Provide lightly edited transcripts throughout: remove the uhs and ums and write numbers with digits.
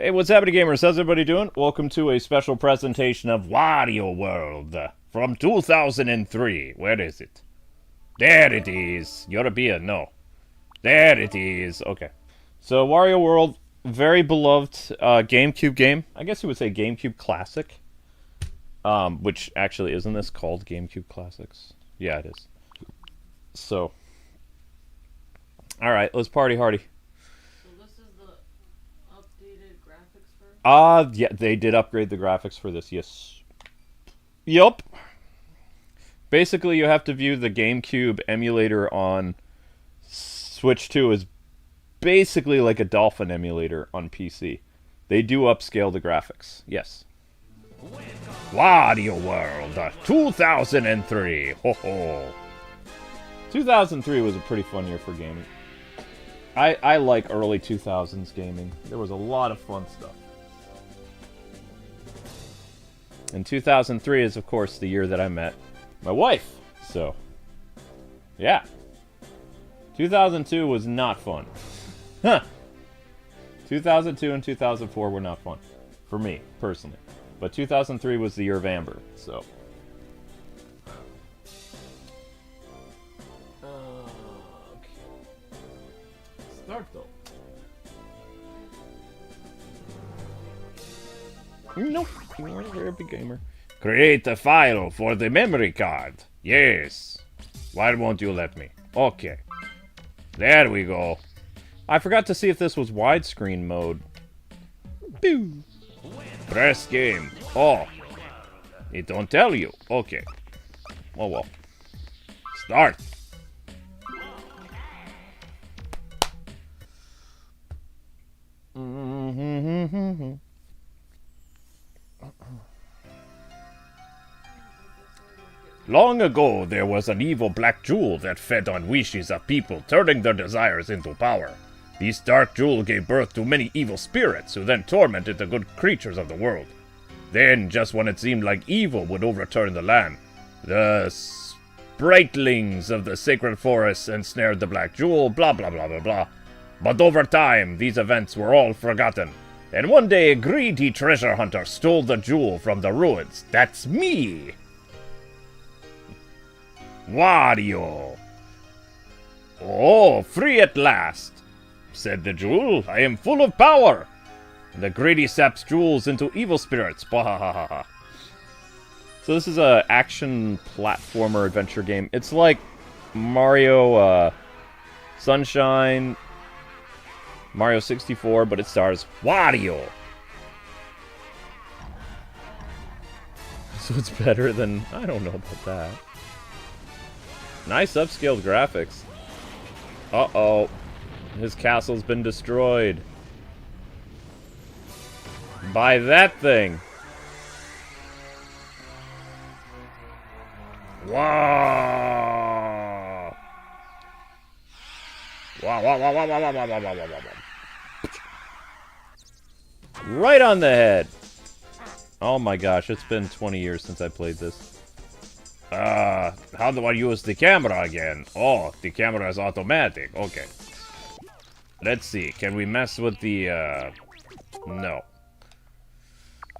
Hey, what's happening, gamers? How's everybody doing? Welcome to a special presentation of Wario World from 2003. Where is it? There it is. European, no. There it is. Okay. So, Wario World, very beloved GameCube game. I guess you would say GameCube Classic. Which actually, isn't this called GameCube Classics? Yeah, it is. So, alright, let's party hardy. Yeah, they did upgrade the graphics for this, yes. Yup. Basically, you have to view the GameCube emulator on Switch 2 as basically like a Dolphin emulator on PC. They do upscale the graphics, yes. Wario World 2003. Ho ho. 2003 was a pretty fun year for gaming. I like early 2000s gaming. There was a lot of fun stuff. And 2003 is, of course, the year that I met my wife. So, yeah. 2002 was not fun. Huh. 2002 and 2004 were not fun. For me, personally. But 2003 was the year of Amber, so. Okay. Start, though. Nope, you're a very big gamer. Create a file for the memory card. Yes. Why won't you let me? Okay. There we go. I forgot to see if this was widescreen mode. Boo. Press game. Oh. It don't tell you. Okay. Oh well. Start. Long ago, there was an evil black jewel that fed on wishes of people, turning their desires into power. This dark jewel gave birth to many evil spirits, who then tormented the good creatures of the world. Then, just when it seemed like evil would overturn the land, the spritlings of the sacred forest ensnared the black jewel, blah blah blah blah blah. But over time, these events were all forgotten. And one day, a greedy treasure hunter stole the jewel from the ruins. That's me! Wario! Oh, free at last! Said the jewel, I am full of power! The greedy saps jewels into evil spirits. Bahahaha. So this is a action platformer adventure game. It's like Mario Sunshine, Mario 64, but it stars Wario! So it's better than... I don't know about that. Nice upscaled graphics. Uh-oh. His castle's been destroyed. By that thing. Wow. Wow, wow, wow, wow, wow, wow, wow, wow, wow, wow. Right on the head. Oh my gosh, it's been 20 years since I played this. How do I use the camera again? Oh, the camera is automatic. Okay. Let's see. Can we mess with the, No.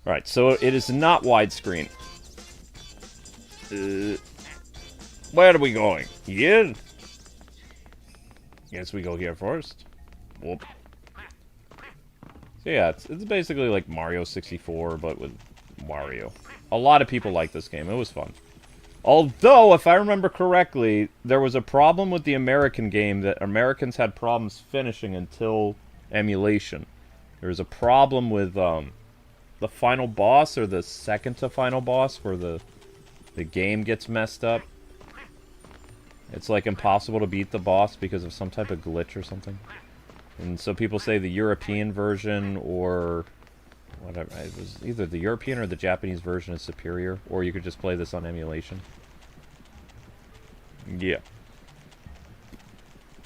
Alright, so it is not widescreen. Where are we going? Here? Guess we go here first. Whoop. So yeah, it's basically like Mario 64, but with Wario. A lot of people like this game. It was fun. Although, if I remember correctly, there was a problem with the American game that Americans had problems finishing until emulation. There was a problem with the final boss, or the second to final boss, where the game gets messed up. It's like impossible to beat the boss because of some type of glitch or something. And so people say the European version, or whatever, it was either the European or the Japanese version is superior, or you could just play this on emulation. Yeah.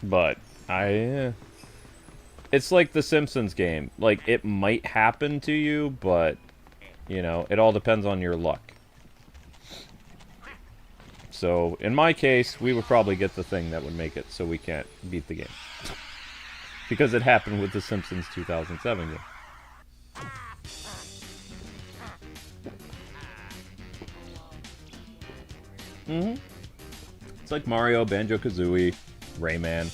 But, it's like the Simpsons game. Like, it might happen to you, but, you know, it all depends on your luck. So, in my case, we would probably get the thing that would make it so we can't beat the game. Because it happened with the Simpsons 2007 game. Mm-hmm. It's like Mario, Banjo-Kazooie, Rayman.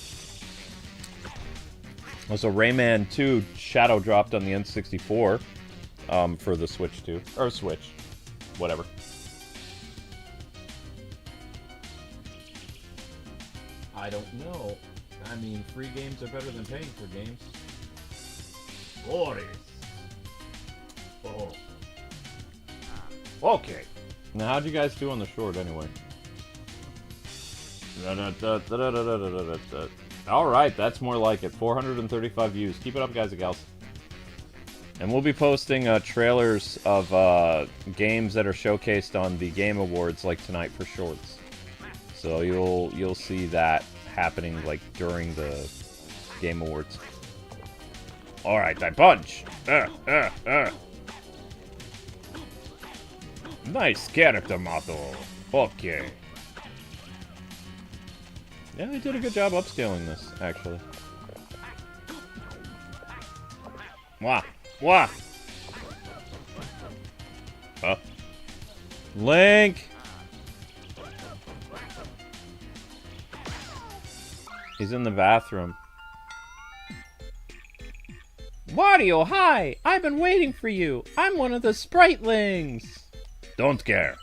Also, Rayman 2 Shadow dropped on the N64 for the Switch too. Or Switch. Whatever. I don't know. I mean, free games are better than paying for games. Boris. Oh. Okay. Now, how'd you guys do on the short, anyway? Alright, that's more like it. 435 views. Keep it up, guys and gals. And we'll be posting trailers of games that are showcased on the Game Awards, like tonight, for shorts. So you'll see that happening, like, during the Game Awards. Alright, I punch! Nice character model. Okay. Yeah, they did a good job upscaling this, actually. Wah! Wah! Link! He's in the bathroom. Wario, hi! I've been waiting for you. I'm one of the Spritelings. Don't care.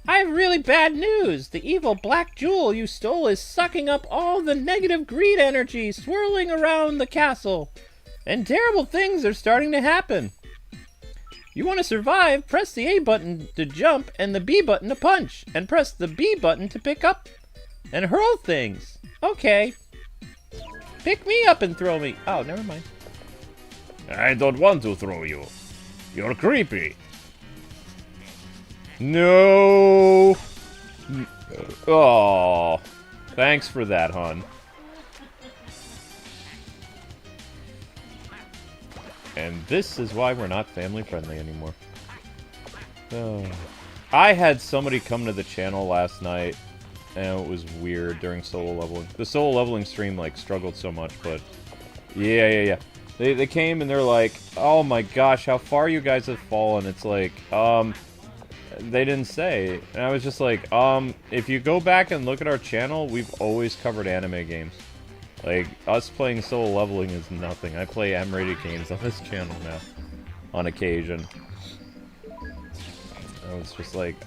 I have really bad news. The evil black jewel you stole is sucking up all the negative greed energy swirling around the castle. And terrible things are starting to happen. You want to survive, press the A button to jump and the B button to punch. And press the B button to pick up and hurl things. Okay. Pick me up and throw me. Oh, never mind. I don't want to throw you. You're creepy. No. Oh. Thanks for that, hon. And this is why we're not family friendly anymore. Oh. I had somebody come to the channel last night, and it was weird during solo leveling. The solo leveling stream, like, struggled so much, but... Yeah. They came and they're like, oh my gosh, how far you guys have fallen. It's like, they didn't say. And I was just like, if you go back and look at our channel, we've always covered anime games. Like, us playing solo leveling is nothing. I play M-rated games on this channel now, on occasion. I was just like,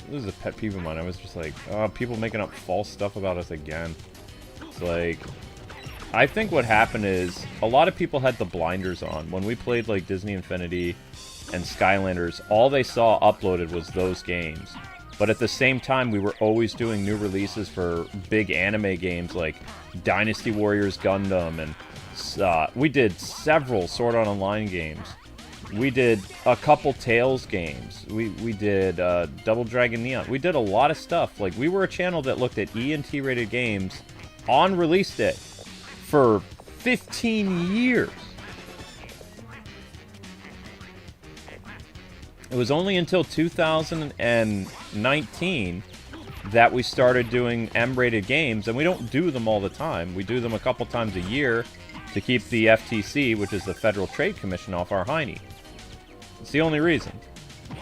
this is a pet peeve of mine. I was just like, people making up false stuff about us again. It's like, I think what happened is, a lot of people had the blinders on. When we played, like, Disney Infinity and Skylanders, all they saw uploaded was those games. But at the same time, we were always doing new releases for big anime games like Dynasty Warriors Gundam, and we did several Sword Art Online games. We did a couple Tales games. We did Double Dragon Neon. We did a lot of stuff. Like, we were a channel that looked at E and T rated games on release day for 15 years. It was only until 2019 that we started doing M-rated games, and we don't do them all the time. We do them a couple times a year to keep the FTC, which is the Federal Trade Commission, off our hiney. It's the only reason.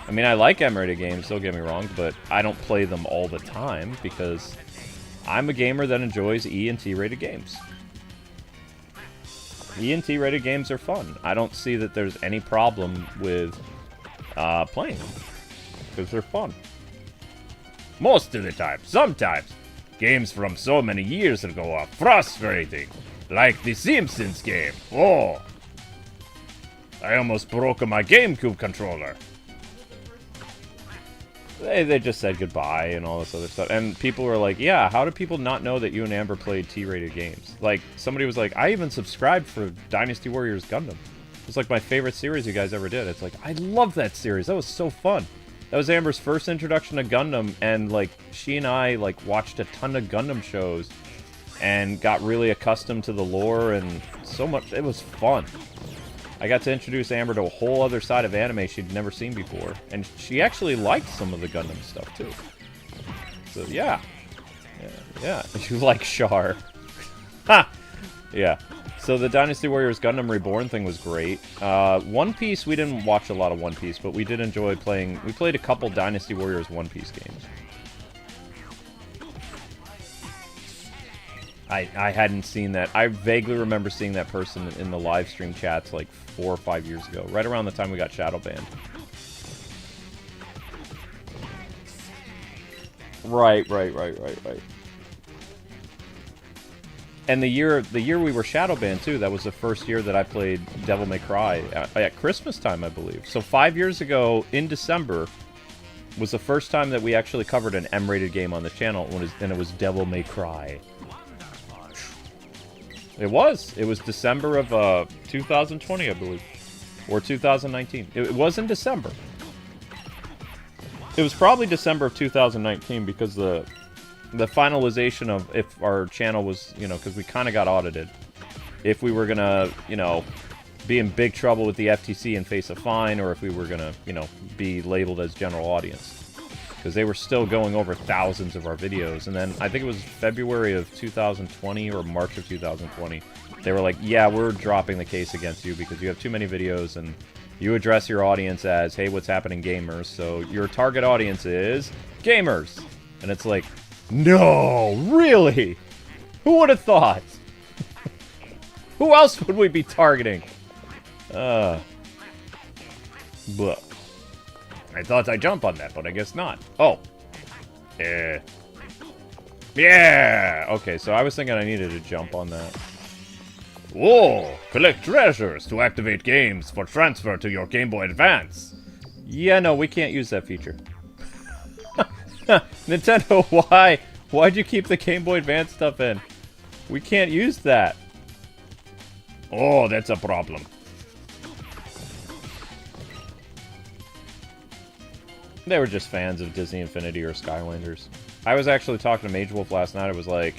I mean, I like M-rated games, don't get me wrong, but I don't play them all the time because I'm a gamer that enjoys E and T rated games. E and T rated games are fun. I don't see that there's any problem with playing them, because they're fun. Most of the time. Sometimes, games from so many years ago are frustrating, like the Simpsons game. Oh, I almost broke my Gamecube controller. They just said goodbye and all this other stuff, and people were like, yeah, how do people not know that you and Amber played T-rated games? Like, somebody was like, I even subscribed for Dynasty Warriors Gundam. It's like my favorite series you guys ever did. It's like, I love that series. That was so fun. That was Amber's first introduction to Gundam, and, like, she and I, like, watched a ton of Gundam shows and got really accustomed to the lore and so much. It was fun. I got to introduce Amber to a whole other side of anime she'd never seen before, and she actually liked some of the Gundam stuff, too. So, yeah. Yeah. You like Char. Ha! Yeah. So the Dynasty Warriors Gundam Reborn thing was great. One Piece, we didn't watch a lot of One Piece, but we did enjoy playing. We played a couple Dynasty Warriors One Piece games. I hadn't seen that. I vaguely remember seeing that person in the live stream chats like 4 or 5 years ago, right around the time we got shadow banned. Right. And the year we were shadow banned too, that was the first year that I played Devil May Cry at Christmas time, I believe. So 5 years ago in December was the first time that we actually covered an M-rated game on the channel, and it was Devil May Cry. It was December of 2020, I believe, or 2019. It was in December. It was probably December of 2019 because the finalization of if our channel was, you know, because we kind of got audited, if we were gonna, you know, be in big trouble with the FTC and face a fine, or if we were gonna, you know, be labeled as general audience, because they were still going over thousands of our videos. And then I think it was February of 2020 or March of 2020, they were like, yeah, we're dropping the case against you because you have too many videos and you address your audience as, hey, what's happening, gamers? So your target audience is gamers. And it's like, no, really? Who would have thought? Who else would we be targeting? But I thought I'd jump on that, but I guess not. Oh. Yeah! Okay, so I was thinking I needed to jump on that. Whoa! Collect treasures to activate games for transfer to your Game Boy Advance. Yeah, no, we can't use that feature. Nintendo, why? Why'd you keep the Game Boy Advance stuff in? We can't use that. Oh, that's a problem. They were just fans of Disney Infinity or Skylanders. I was actually talking to Mage Wolf last night. I was like,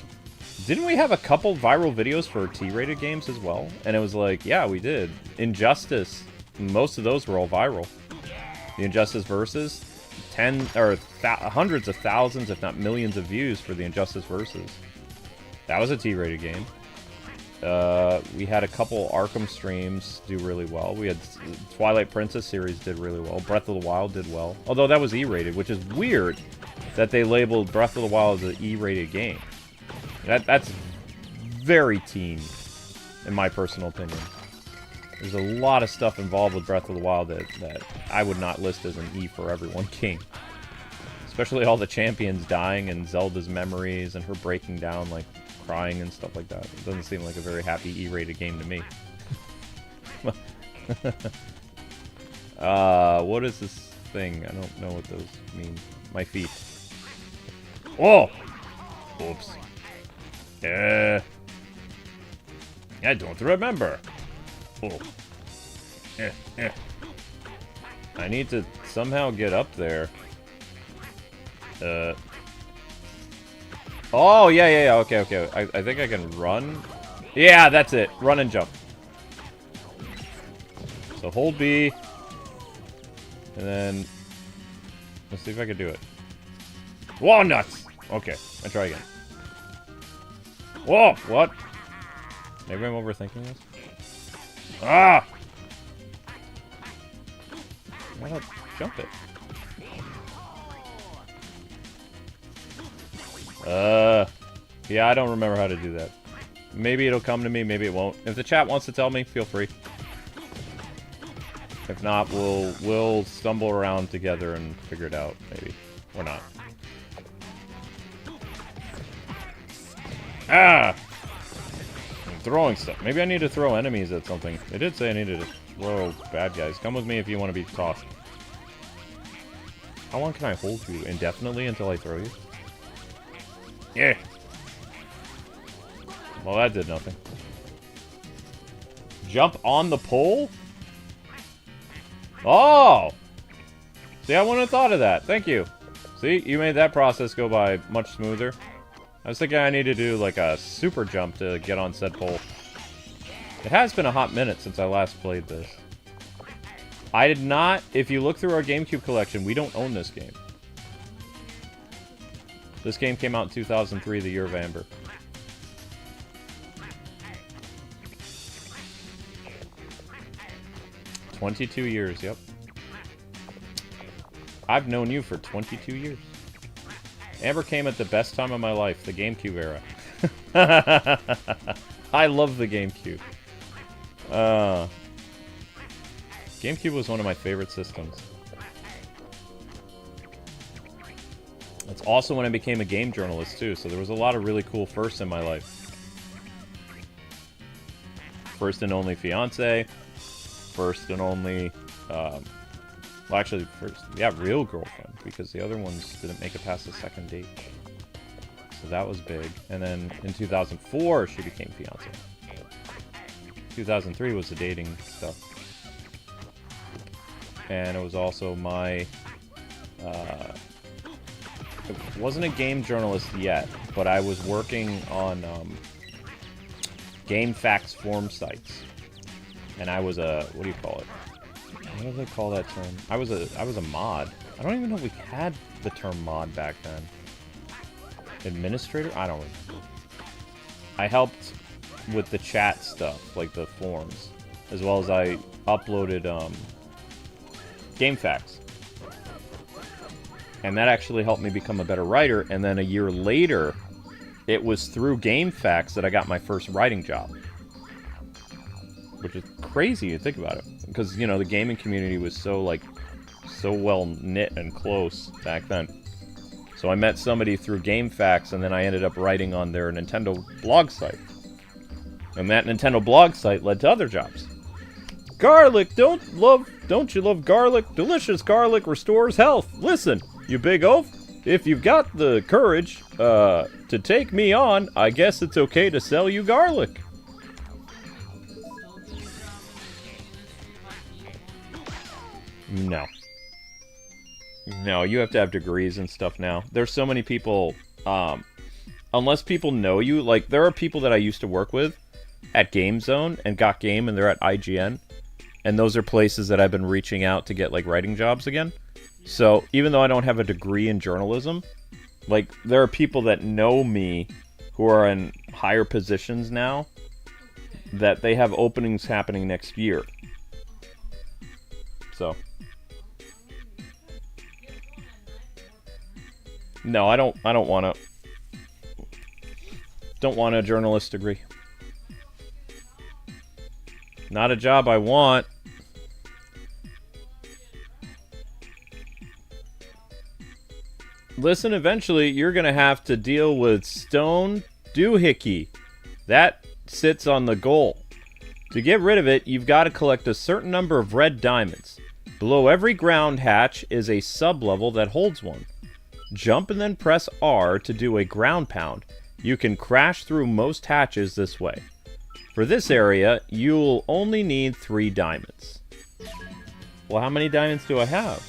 didn't we have a couple viral videos for T-rated games as well? And it was like, yeah, we did. Injustice. Most of those were all viral. The Injustice Versus. Hundreds of thousands, if not millions of views for the Injustice Versus. That was a T-rated game. We had a couple Arkham streams do really well. We had Twilight Princess series did really well. Breath of the Wild did well. Although that was E-rated, which is weird that they labeled Breath of the Wild as an E-rated game. That's very teen, in my personal opinion. There's a lot of stuff involved with Breath of the Wild that I would not list as an E for everyone game. Especially all the champions dying and Zelda's memories and her breaking down, like, crying and stuff like that. It doesn't seem like a very happy E-rated game to me. What is this thing? I don't know what those mean. My feet. Oh! Oops. I don't remember. Oh. I need to somehow get up there. Oh, yeah. Okay. I think I can run. Yeah, that's it. Run and jump. So hold B. And then... let's see if I can do it. Walnuts! Okay, I try again. Whoa! What? Maybe I'm overthinking this? Ah! I gotta jump it. Yeah, I don't remember how to do that. Maybe it'll come to me, maybe it won't. If the chat wants to tell me, feel free. If not, we'll stumble around together and figure it out, maybe. Or not. Ah! I'm throwing stuff. Maybe I need to throw enemies at something. They did say I needed to throw bad guys. Come with me if you want to be tossed. How long can I hold you? Indefinitely until I throw you? Yeah. Well, that did nothing. Jump on the pole? Oh! See, I wouldn't have thought of that. Thank you. See, you made that process go by much smoother. I was thinking I need to do, like, a super jump to get on said pole. It has been a hot minute since I last played this. I did not... If you look through our GameCube collection, we don't own this game. This game came out in 2003, the year of Amber. "22 years, yep. I've known you for 22 years. Amber came at the best time of my life, the GameCube era. I love the GameCube. GameCube was one of my favorite systems. It's also when I became a game journalist, too, so there was a lot of really cool firsts in my life. First and only fiance. First and only... well, actually, first... Yeah, real girlfriend, because the other ones didn't make it past the second date. So that was big. And then in 2004, she became fiance. 2003 was the dating stuff. And it was also my... it wasn't a game journalist yet, but I was working on game facts forum sites. And I was a... what do you call it? What do they call that term? I was a mod. I don't even know if we had the term mod back then. Administrator? I don't know. I helped with the chat stuff, like the forums, as well as I uploaded game facts. And that actually helped me become a better writer, and then a year later, it was through game facts that I got my first writing job. Which is crazy to think about it. Because, you know, the gaming community was so, like, so well-knit and close back then. So I met somebody through game facts, and then I ended up writing on their Nintendo blog site. And that Nintendo blog site led to other jobs. Garlic! Don't you love garlic? Delicious garlic restores health. Listen, you big oaf, if you've got the courage to take me on, I guess it's okay to sell you garlic. No. No, you have to have degrees and stuff now. There's so many people, unless people know you, like, there are people that I used to work with at Game Zone and Got Game, and they're at IGN. And those are places that I've been reaching out to get, like, writing jobs again. So, even though I don't have a degree in journalism, like, there are people that know me who are in higher positions now that they have openings happening next year. So. No, I don't want a journalist degree. Not a job I want. Listen, eventually you're going to have to deal with stone doohickey. That sits on the goal. To get rid of it, you've got to collect a certain number of red diamonds. Below every ground hatch is a sub-level that holds one. Jump and then press R to do a ground pound. You can crash through most hatches this way. For this area, you'll only need 3 diamonds. Well, how many diamonds do I have?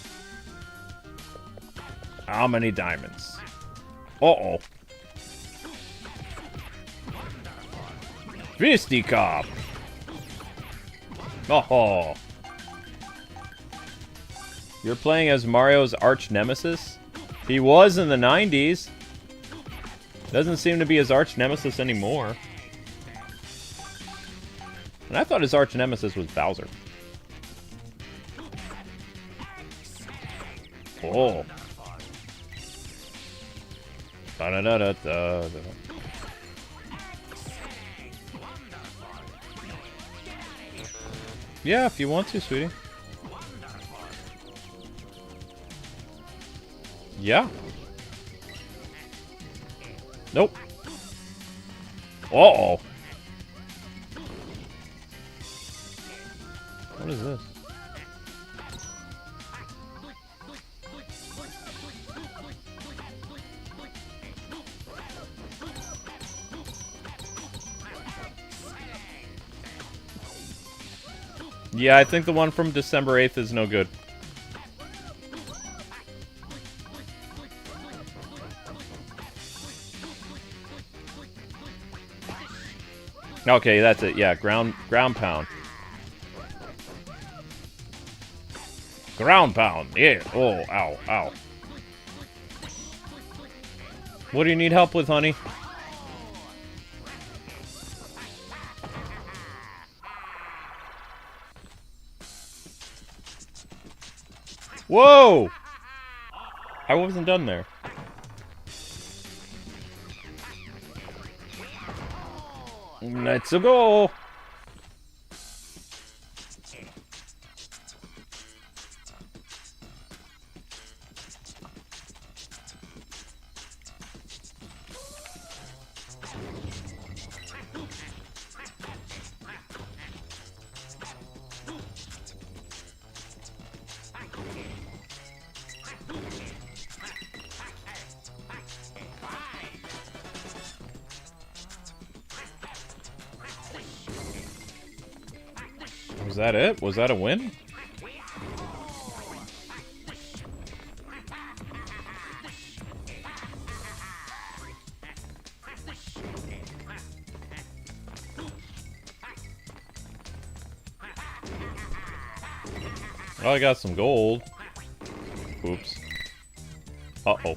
How many diamonds? Uh-oh. Fisticup! Oh-ho! You're playing as Mario's arch nemesis? He was in the 90s. Doesn't seem to be his arch nemesis anymore. And I thought his arch nemesis was Bowser. Oh. Da-da-da-da-da-da. Yeah, if you want to, sweetie. Yeah. Nope. Uh-oh. What is this? Yeah, I think the one from December 8th is no good. Okay, that's it. Yeah, ground pound. Ground pound. Yeah. Oh, ow, ow. What do you need help with, honey? Whoa! I wasn't done there. Let's go! Was that it? Was that a win? Oh, I got some gold. Oops. Uh-oh.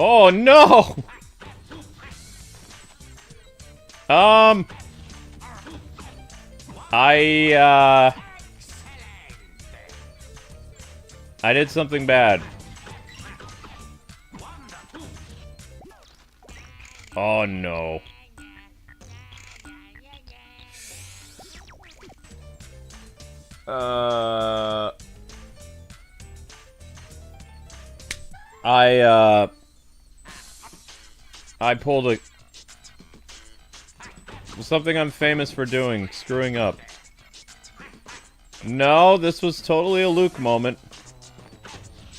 Oh, no! I did something bad. Oh, no. I pulled a... something I'm famous for doing, screwing up. No, this was totally a Luke moment.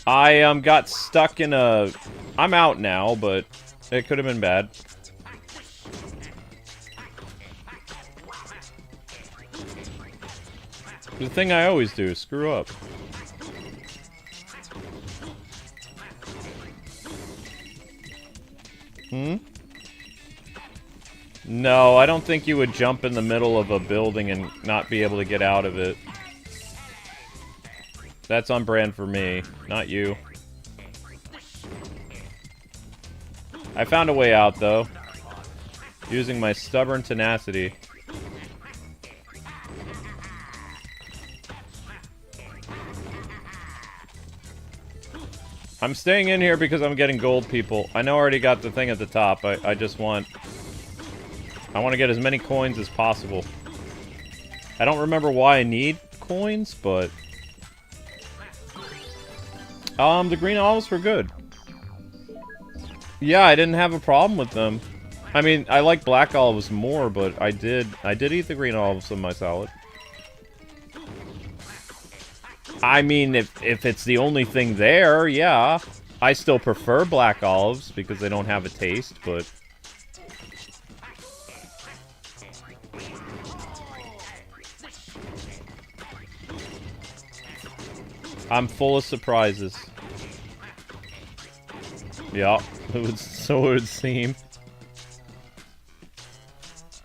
I, got stuck in a... I'm out now, but it could have been bad. The thing I always do, screw up. Hmm? No, I don't think you would jump in the middle of a building and not be able to get out of it. That's on brand for me, not you. I found a way out, though. Using my stubborn tenacity. I'm staying in here because I'm getting gold, people. I know I already got the thing at the top. I just want... I want to get as many coins as possible. I don't remember why I need coins, but... the green olives were good. Yeah, I didn't have a problem with them. I mean, I like black olives more, but I did eat the green olives in my salad. I mean, if it's the only thing there, yeah. I still prefer black olives because they don't have a taste, but... I'm full of surprises. Yeah, so it would seem.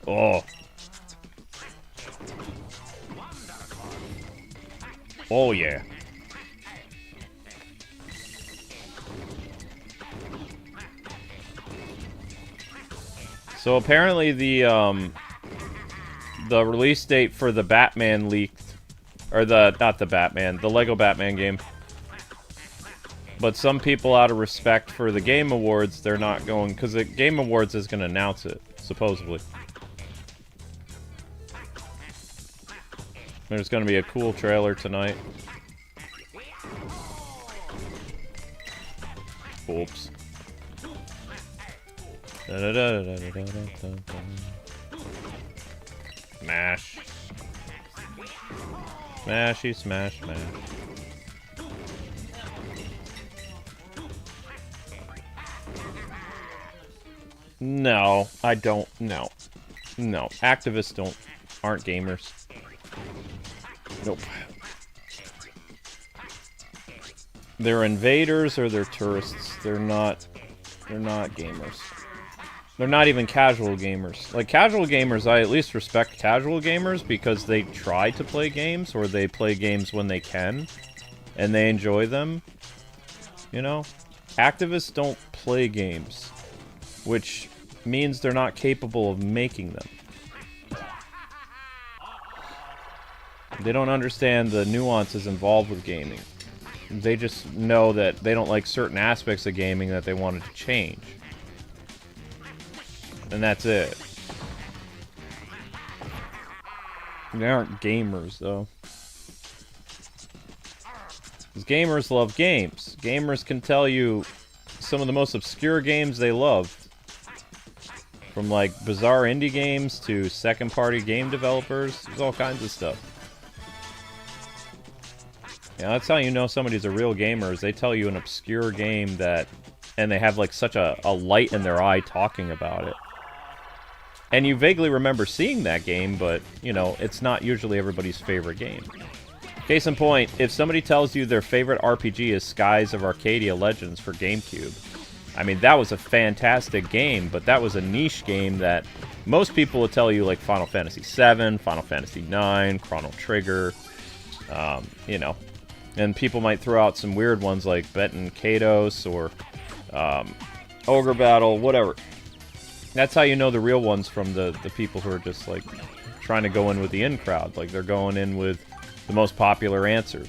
Oh. Oh, yeah. So apparently the release date for the Batman leaked. Or not the Batman, the Lego Batman game. But some people, out of respect for the Game Awards, they're not going... Because the Game Awards is going to announce it, supposedly. There's going to be a cool trailer tonight. Oops. Smash. Smashy, smash, smash. No, I don't. No. No. Activists aren't gamers. Nope. They're invaders or they're tourists. They're not gamers. They're not even casual gamers. Like, casual gamers, I at least respect casual gamers because they try to play games, or they play games when they can, and they enjoy them. You know? Activists don't play games, which means they're not capable of making them. They don't understand the nuances involved with gaming. They just know that they don't like certain aspects of gaming that they wanted to change. And that's it. They aren't gamers, though. Because gamers love games. Gamers can tell you some of the most obscure games they love. From, like, bizarre indie games to second-party game developers. There's all kinds of stuff. Yeah, that's how you know somebody's a real gamer, is they tell you an obscure game that... And they have, like, such a light in their eye talking about it. And you vaguely remember seeing that game, but, you know, it's not usually everybody's favorite game. Case in point, if somebody tells you their favorite RPG is Skies of Arcadia Legends for Gamecube, I mean, that was a fantastic game, but that was a niche game that most people would tell you, like Final Fantasy VII, Final Fantasy IX, Chrono Trigger, you know. And people might throw out some weird ones like Betten Kados or Ogre Battle, whatever. That's how you know the real ones from the people who are just, like, trying to go in with the in-crowd. Like, they're going in with the most popular answers.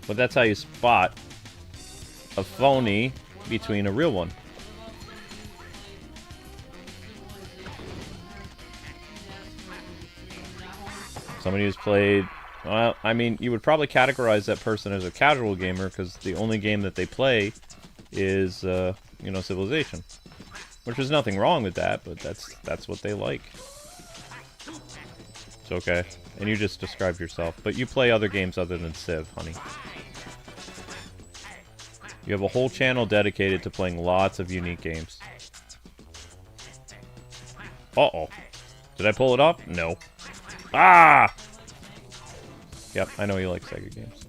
But that's how you spot a phony between a real one. Somebody who's played... Well, I mean, you would probably categorize that person as a casual gamer because the only game that they play is, you know, Civilization. Which is nothing wrong with that, but that's what they like. It's okay. And you just described yourself. But you play other games other than Civ, honey. You have a whole channel dedicated to playing lots of unique games. Uh-oh. Did I pull it off? No. Ah! Yep, I know you like Sega games.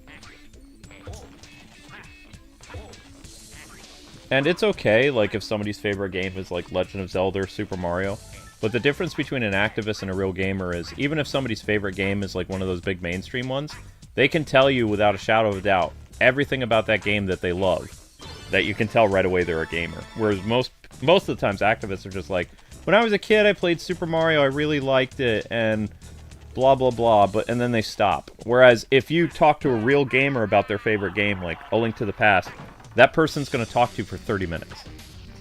And it's okay, like, if somebody's favorite game is, like, Legend of Zelda or Super Mario. But the difference between an activist and a real gamer is, even if somebody's favorite game is, like, one of those big mainstream ones, they can tell you, without a shadow of a doubt, everything about that game that they love. That you can tell right away they're a gamer. Whereas most of the times, activists are just like, when I was a kid, I played Super Mario, I really liked it, and... blah, blah, blah, and then they stop. Whereas, if you talk to a real gamer about their favorite game, like A Link to the Past, that person's going to talk to you for 30 minutes.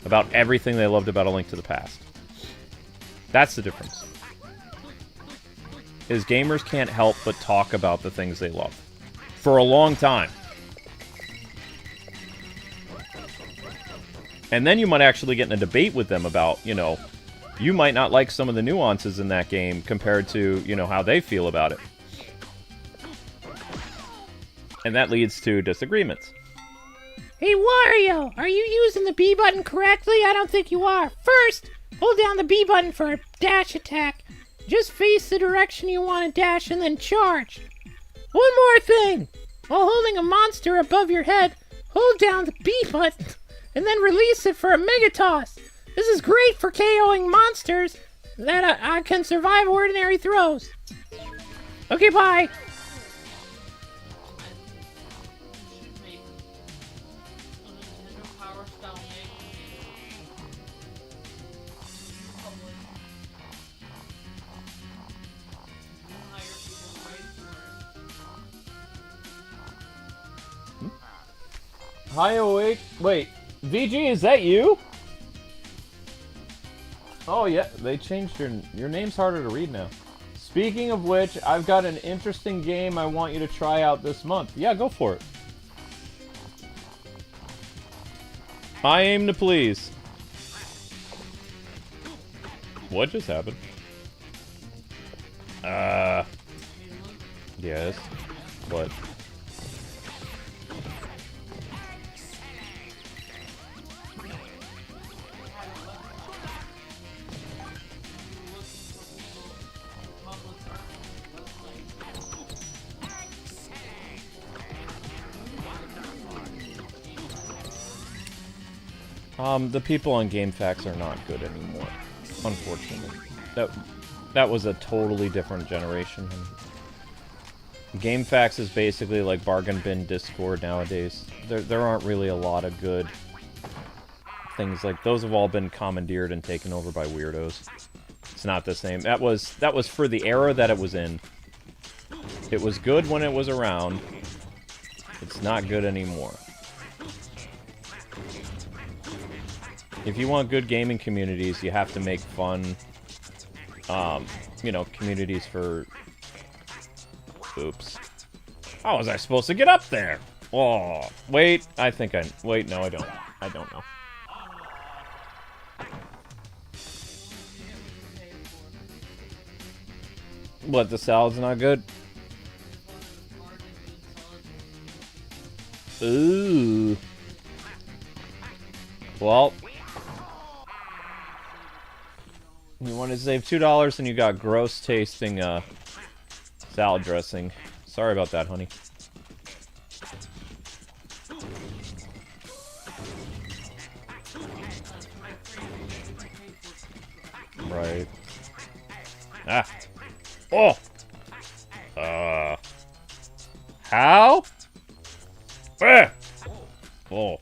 About everything they loved about A Link to the Past. That's the difference. Is gamers can't help but talk about the things they love. For a long time. And then you might actually get in a debate with them about, you know... You might not like some of the nuances in that game compared to, you know, how they feel about it. And that leads to disagreements. Hey, Wario! Are you using the B button correctly? I don't think you are. First, hold down the B button for a dash attack. Just face the direction you want to dash and then charge. One more thing! While holding a monster above your head, hold down the B button and then release it for a Mega Toss. This is great for KOing monsters that can survive ordinary throws. Okay, bye. Hi, awake. Wait, VG, is that you? Oh yeah, they changed your name's harder to read now. Speaking of which, I've got an interesting game I want you to try out this month. Yeah, go for it. I aim to please. What just happened? Yes. What? The people on GameFAQs are not good anymore, unfortunately. That was a totally different generation. GameFAQs is basically like bargain bin Discord nowadays. There aren't really a lot of good things like those have all been commandeered and taken over by weirdos. It's not the same. That was for the era that it was in. It was good when it was around. It's not good anymore. If you want good gaming communities, you have to make fun, you know, communities for... Oops. How was I supposed to get up there? Oh, wait, I think I... Wait, no, I don't. I don't know. What, the salad's not good? Ooh. Well... You want to save $2 and you got gross tasting, salad dressing. Sorry about that, honey. Right. Ah. Oh! How? Ah! Oh.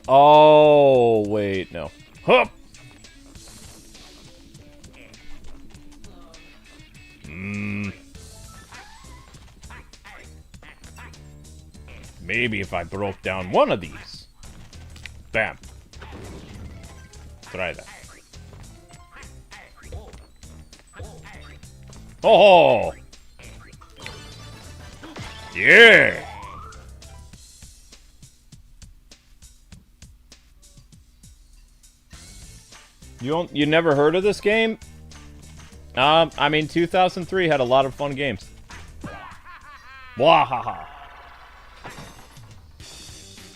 Oh, wait, no. Hup! Maybe if I broke down one of these. Bam. Try that. Oh! Yeah! You never heard of this game? I mean, 2003 had a lot of fun games. Wahaha!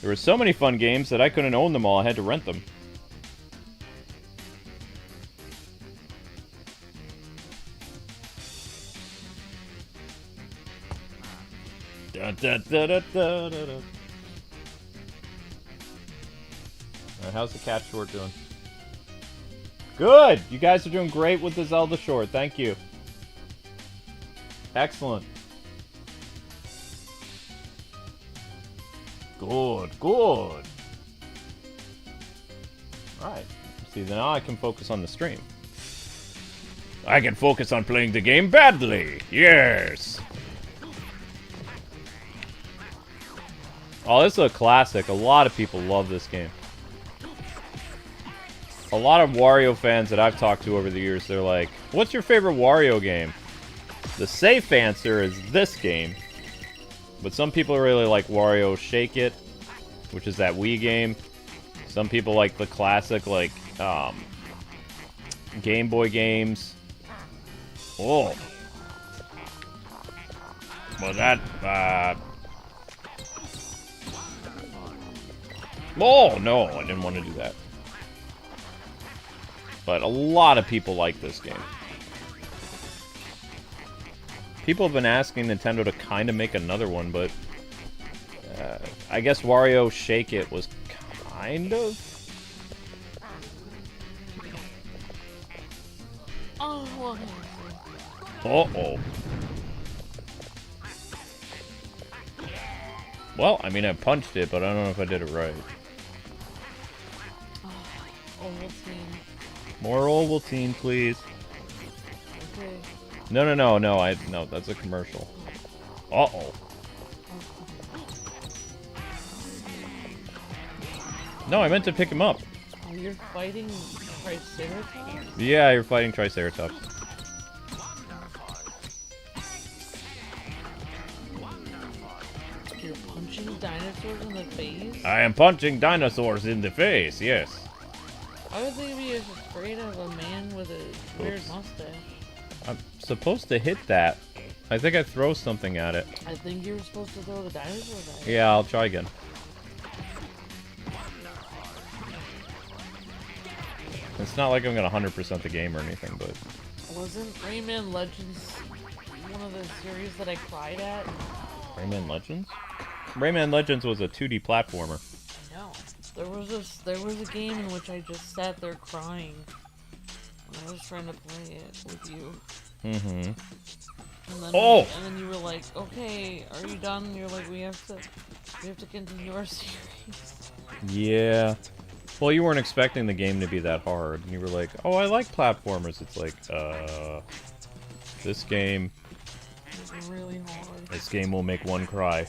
There were so many fun games that I couldn't own them all. I had to rent them. Da, da, da, da, da, da, da. Alright, how's the cat short doing? Good! You guys are doing great with the Zelda short. Thank you. Excellent. Good, good. Alright. See, now I can focus on the stream. I can focus on playing the game badly. Yes! Oh, this is a classic. A lot of people love this game. A lot of Wario fans that I've talked to over the years, they're like, what's your favorite Wario game? The safe answer is this game. But some people really like Wario Shake It, which is that Wii game. Some people like the classic, like, Game Boy games. Oh. Well, that, Oh, no, I didn't want to do that. But a lot of people like this game. People have been asking Nintendo to kind of make another one, but... I guess Wario Shake It was kind of... Uh-oh. Well, I mean, I punched it, but I don't know if I did it right. More Ovaltine, please. Okay. No, no, that's a commercial. Uh-oh. No, I meant to pick him up. Oh, you're fighting Triceratops? Yeah, you're fighting Triceratops. You're punching dinosaurs in the face? I am punching dinosaurs in the face, yes. I would think be as afraid of a man with a weird mustache. I'm supposed to hit that. I think I throw something at it. I think you were supposed to throw the dinosaurs at it. Yeah, I'll try again. It's not like I'm gonna 100% the game or anything, but... Wasn't Rayman Legends one of the series that I cried at? Rayman Legends? Rayman Legends was a 2D platformer. I know. There was a game in which I just sat there crying when I was trying to play it with you. Mm-hmm. And then you were like, okay, are you done? And you're like, we have to continue our series. Yeah. Well, you weren't expecting the game to be that hard, and you were like, "Oh, I like platformers." It's like, this game. It's really hard. This game will make one cry.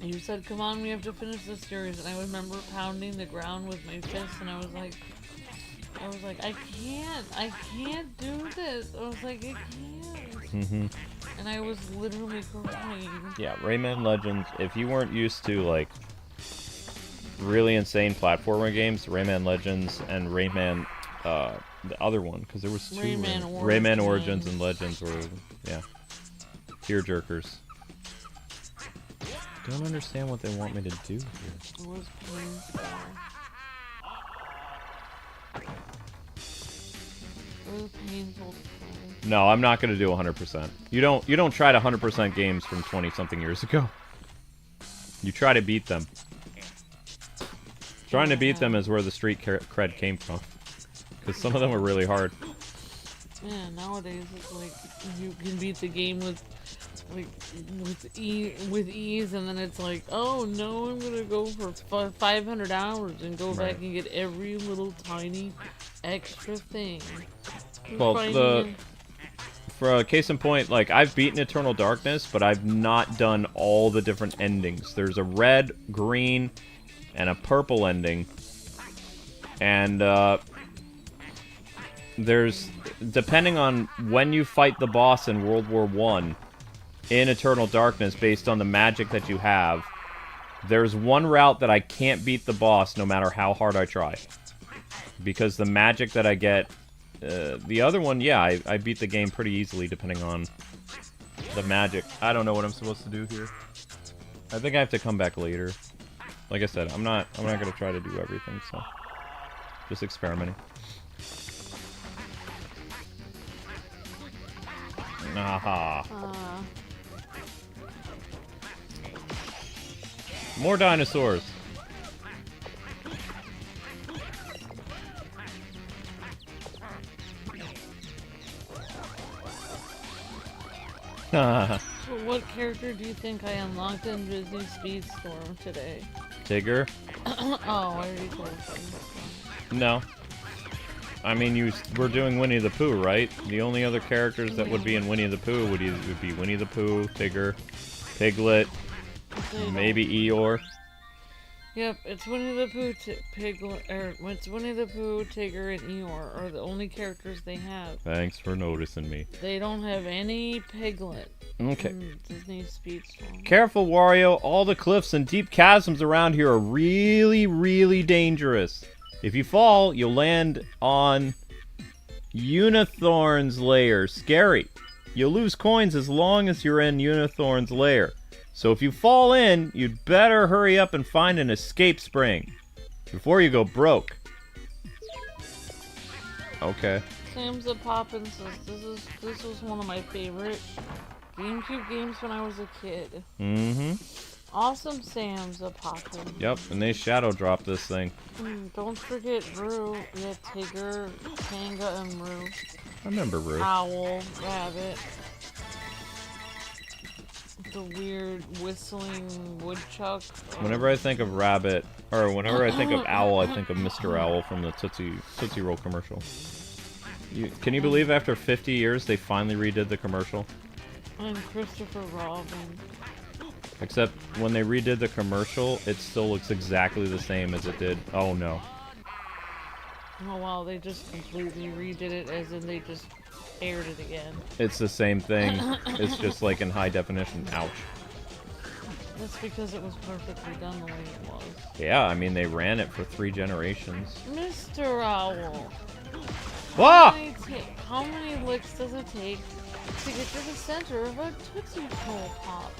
You said, "Come on, we have to finish this series," and I remember pounding the ground with my fist, and I was like, I can't do this. I was like, I can't. And I was literally crying. Yeah, Rayman Legends. If you weren't used to like really insane platformer games, Rayman Legends and Rayman, the other one, because there was two. Rayman Origins and Legends were, yeah, tearjerkers. Don't understand what they want me to do here. It was painful. It was painful to play. No, I'm not gonna do 100%. You don't try to 100% games from 20-something years ago. You try to beat them. Trying to beat them is where the street cred came from. Because some of them are really hard. Yeah, nowadays it's like you can beat the game with ease, and then it's like, oh no, I'm gonna go for 500 hours and go back and get every little tiny extra thing. Well, for a case in point, like, I've beaten Eternal Darkness, but I've not done all the different endings. There's a red, green, and a purple ending. And, there's, depending on when you fight the boss in World War I, in Eternal Darkness, based on the magic that you have, there's one route that I can't beat the boss no matter how hard I try. Because the magic that I get... the other one, yeah, I beat the game pretty easily depending on the magic. I don't know what I'm supposed to do here. I think I have to come back later. Like I said, I'm not gonna try to do everything, so just experimenting. Aha. More dinosaurs. So what character do you think I unlocked in Disney Speedstorm today? Tigger? Oh, I already told you. No. I mean, we're doing Winnie the Pooh, right? The only other characters that would be in Winnie the Pooh would be Winnie the Pooh, Tigger, Piglet, maybe Eeyore. Yep, it's Winnie the Pooh, it's Winnie the Pooh, Tigger, and Eeyore are the only characters they have. Thanks for noticing me. They don't have any Piglet. Okay. In Disney Speedstorm. Careful, Wario. All the cliffs and deep chasms around here are really, really dangerous. If you fall, you'll land on Unithorn's lair. Scary. You'll lose coins as long as you're in Unithorn's lair. So if you fall in, you'd better hurry up and find an escape spring before you go broke. Okay. Sam's a Poppin' says this was one of my favorite GameCube games when I was a kid. Mm-hmm. Awesome Sam's a Poppin'. Yep, and they shadow dropped this thing. Don't forget Roo. Yeah, Tigger, Kanga, and Roo. I remember Roo. Owl, Rabbit. The weird whistling woodchuck. Whenever I think of Rabbit, or whenever I think of Owl, I think of Mr. Owl from the Tootsie Roll commercial. Can you believe after 50 years they finally redid the commercial? And Christopher Robin. Except when they redid the commercial, it still looks exactly the same as it did. Oh no. Oh wow, they just completely redid it, as in they just aired it again. It's the same thing. It's just like in high definition. Ouch. That's because it was perfectly done the way it was. Yeah, I mean they ran it for 3 generations. Mr. Owl. Ah! How many licks does it take to get to the center of a Tootsie Roll Pop?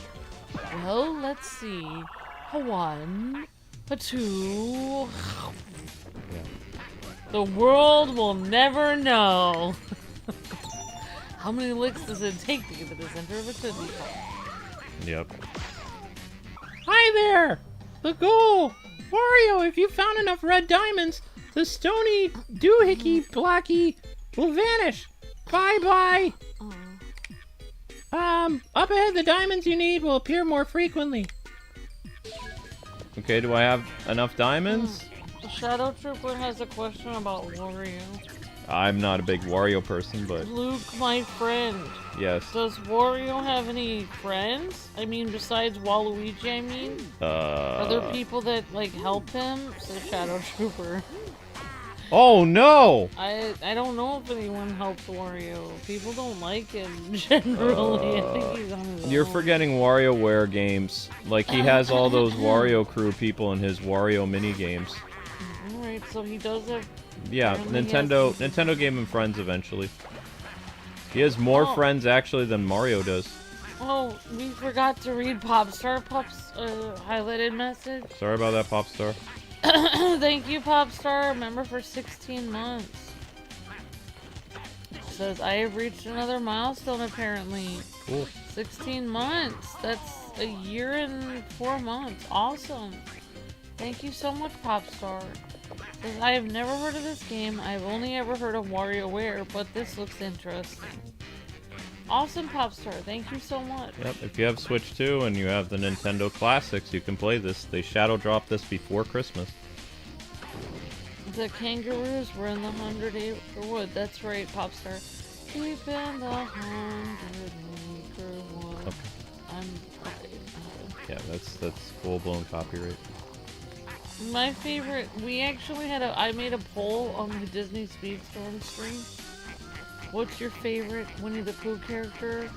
Well, let's see. A 1, a 2. Yeah. The world will never know. How many licks does it take to get to the center of a Tootsie Pop? Yep. Hi there! The goal! Wario, if you found enough red diamonds, the stony doohickey blocky will vanish. Bye-bye! Oh. Up ahead, the diamonds you need will appear more frequently. Okay, do I have enough diamonds? The Shadow Trooper has a question about Wario. I'm not a big Wario person, but Luke, my friend. yes. Does Wario have any friends? I mean, besides Waluigi, I mean? Are there people that, like, help him? So Shadow Trooper. Oh no! I don't know if anyone helps Wario. People don't like him generally. I think he's on his You're own. forgetting WarioWare games. Like, he has all those Wario Crew people in his Wario mini games. Alright, so he does have... Yeah, apparently he Nintendo gave him friends eventually. He has more friends actually than Mario does. Oh, we forgot to read Popstar Pup's highlighted message. Sorry about that, Popstar. Thank you, Popstar. Member for 16 months. Says, I have reached another milestone apparently. Cool. 16 months. That's a year and 4 months. Awesome. Thank you so much, Popstar. Says, I have never heard of this game. I've only ever heard of WarioWare, but this looks interesting. Awesome, Popstar. Thank you so much. Yep, if you have Switch 2 and you have the Nintendo Classics, you can play this. They shadow dropped this before Christmas. The kangaroos were in the 100-acre wood. That's right, Popstar. Deep in the 100-acre wood. Okay. I'm okay. Yeah, that's full-blown copyright. My favorite. We actually had I made a poll on the Disney Speedstorm stream. What's your favorite Winnie the Pooh character?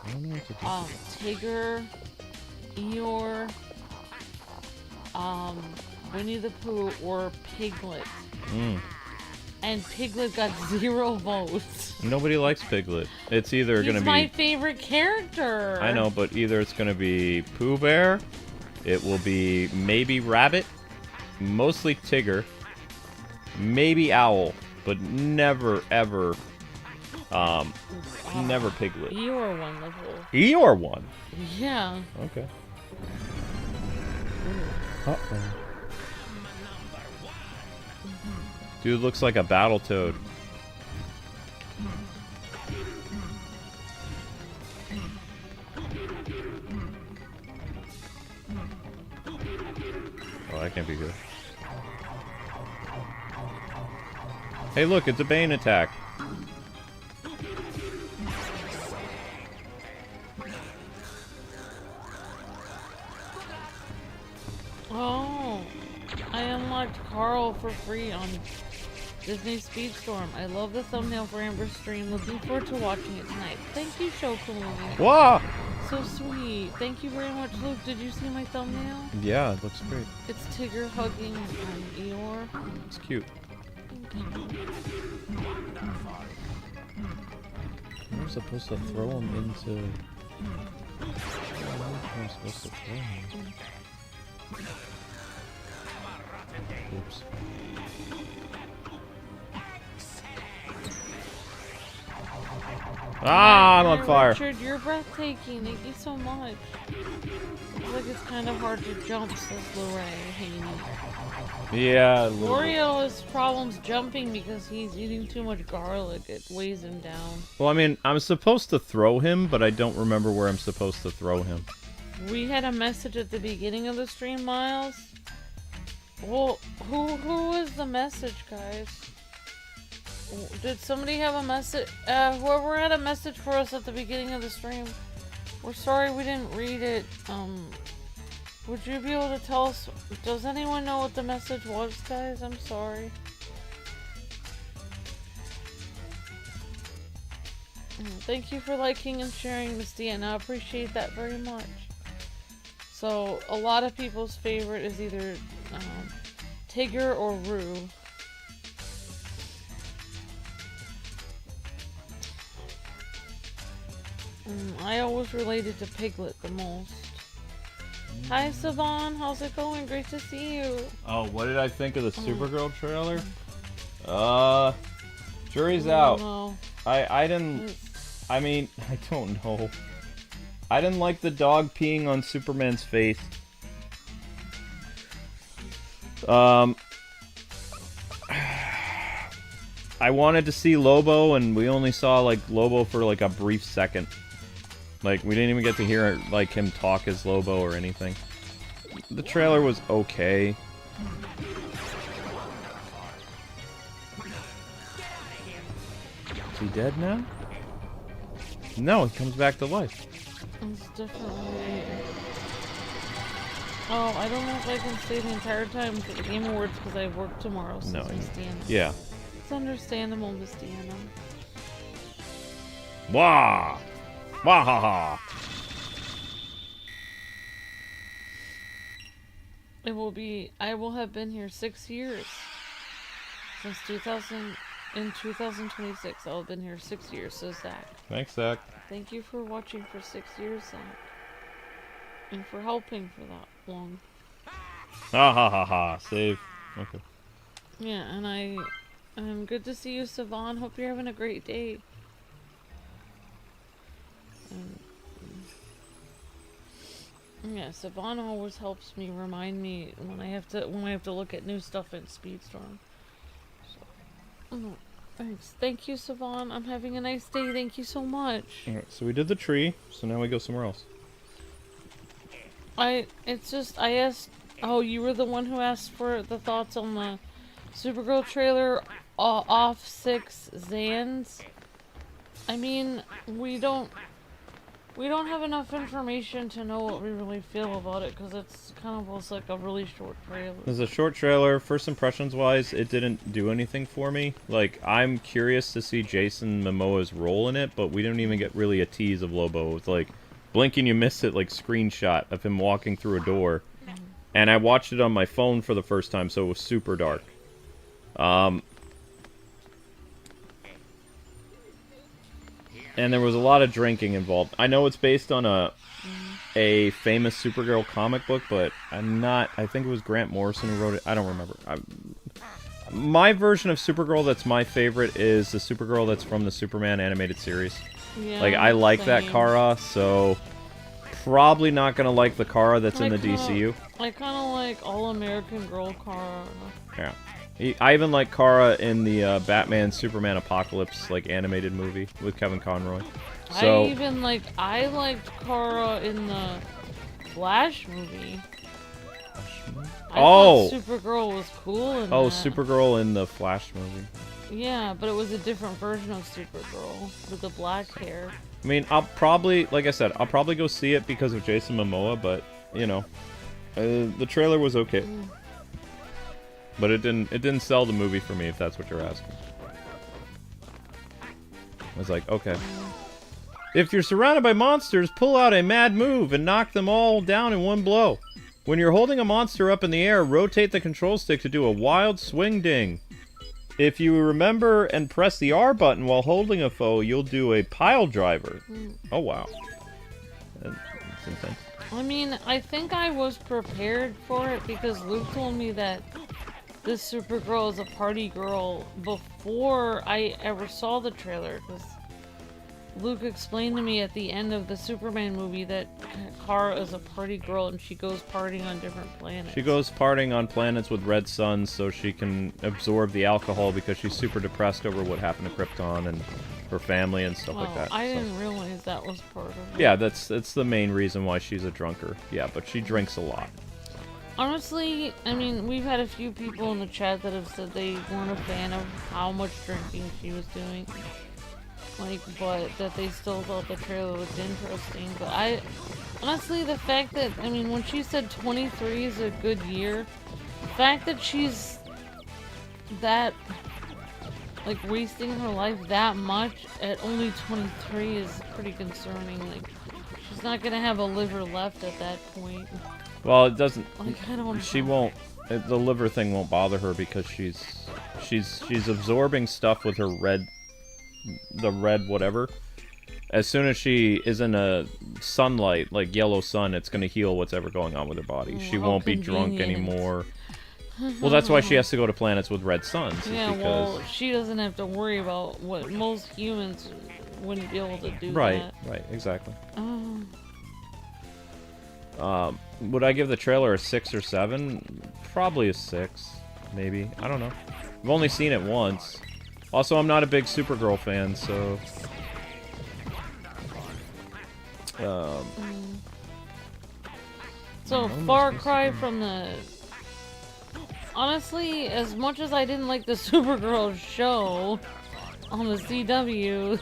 I don't know what to do. Tigger, Eeyore, Winnie the Pooh, or Piglet. And Piglet got 0 votes. Nobody likes Piglet. It's either He's gonna my be... favorite character. I know, but either it's gonna be Pooh Bear, it will be maybe Rabbit, mostly Tigger, maybe Owl, but never, ever, never Piglet. Eeyore won the vote. Eeyore won? Yeah. Okay. Uh-oh. Dude looks like a Battletoad. Oh, that can't be good. Hey, look, it's a Bane attack. Oh, I unlocked Carl for free on Disney Speedstorm. I love the thumbnail for Amber's stream. Looking forward to watching it tonight. Thank you, Shokalooey. Whoa! So sweet. Thank you very much, Luke. Did you see my thumbnail? Yeah, it looks great. It's Tigger hugging Eeyore. It's cute. I'm supposed to throw him into... I'm supposed to throw him. Oops. Ah, I'm on fire. Richard, you're breathtaking. Thank you so much. I feel like it's kind of hard to jump, says Lorraine. Yeah, a little bit. Wario has problems jumping because he's eating too much garlic. It weighs him down. Well, I mean, I'm supposed to throw him, but I don't remember where I'm supposed to throw him. We had a message at the beginning of the stream, Miles. Well, who is the message, guys? Did somebody have a message? Whoever had a message for us at the beginning of the stream. We're sorry we didn't read it. Would you be able to tell us? Does anyone know what the message was, guys? I'm sorry. Thank you for liking and sharing, Miss Deanna. I appreciate that very much. So, a lot of people's favorite is either Tigger or Roo. I always related to Piglet the most. Hi, Saban. How's it going? Great to see you. Oh, what did I think of the Supergirl trailer? Jury's out. No. I didn't... I mean, I don't know. I didn't like the dog peeing on Superman's face. I wanted to see Lobo, and we only saw, like, Lobo for, like, a brief second. Like, we didn't even get to hear, like, him talk as Lobo or anything. The trailer was okay. Is he dead now? No, he comes back to life. It's definitely... Oh, I don't know if I can stay the entire time for the Game Awards because I work tomorrow, so No, it's understandable. yeah. It's understandable, Miss Deanna. Wah! Wah ha ha! I will have been here 6 years. Since 2000, in 2026, I'll have been here 6 years, so Zach. Thanks, Zach. Thank you for watching for 6 years, Zach. And for helping for that long. Ha ha ha ha. Save. Okay. Yeah, and good to see you, Savon. Hope you're having a great day. Yeah, Savon always helps me, remind me when I have to look at new stuff in Speedstorm. So, thanks. Thank you, Savon. I'm having a nice day. Thank you so much. Alright, so we did the tree, so now we go somewhere else. I asked, oh, you were the one who asked for the thoughts on the Supergirl trailer, off 6 Zans. I mean, we don't have enough information to know what we really feel about it, because it's kind of almost like a really short trailer. There's a short trailer. First impressions wise, it didn't do anything for me. Like, I'm curious to see Jason Momoa's role in it, but we didn't even get really a tease of Lobo. It's like, blink and you miss it, like, screenshot of him walking through a door. And I watched it on my phone for the first time, so it was super dark. And there was a lot of drinking involved. I know it's based on a famous Supergirl comic book, but I think it was Grant Morrison who wrote it. I don't remember. My version of Supergirl that's my favorite is the Supergirl that's from the Superman animated series. Yeah, Like, I like that same. Kara, so probably not gonna like the Kara that's in the DCU. I kind of like All-American Girl Kara. Yeah. I even like Kara in the Batman Superman Apocalypse like animated movie with Kevin Conroy. So I liked Kara in the Flash movie. I thought Supergirl was cool in that. Supergirl in the Flash movie. Yeah, but it was a different version of Supergirl with the black hair. I mean, I'll probably, like I said, I'll probably go see it because of Jason Momoa, but you know, the trailer was okay. But it didn't sell the movie for me, if that's what you're asking. I was like, okay. If you're surrounded by monsters, pull out a mad move and knock them all down in one blow. When you're holding a monster up in the air, rotate the control stick to do a wild swing ding. If you remember and press the R button while holding a foe, you'll do a pile driver. Oh, wow. That's intense. I mean, I think I was prepared for it because Luke told me that this Supergirl is a party girl before I ever saw the trailer. Because Luke explained to me at the end of the Superman movie that Kara is a party girl and she goes partying on different planets. She goes partying on planets with red suns so she can absorb the alcohol because she's super depressed over what happened to Krypton and her family and stuff like that. I didn't realize that was part of it. Yeah, that's the main reason why she's a drunker. Yeah, but she drinks a lot. Honestly, I mean, we've had a few people in the chat that have said they weren't a fan of how much drinking she was doing. Like, but that they still thought the trailer was interesting. But honestly, the fact that, I mean, when she said 23 is a good year, the fact that she's that, like, wasting her life that much at only 23 is pretty concerning. Like, she's not gonna have a liver left at that point. Well, it doesn't. Like, I don't she know. won't. The liver thing won't bother her because she's absorbing stuff with her the red whatever. As soon as she is in a sunlight, like yellow sun, it's gonna heal what's ever going on with her body. She won't be drunk anymore. Well, that's why she has to go to planets with red suns. Yeah, because... well, she doesn't have to worry about what most humans wouldn't be able to do. Right, that. right, exactly. Oh. Would I give the trailer a 6 or 7? Probably a 6, maybe. I don't know. I've only seen it once. Also, I'm not a big Supergirl fan, so... So, far cry from the... Honestly, as much as I didn't like the Supergirl show on the CW,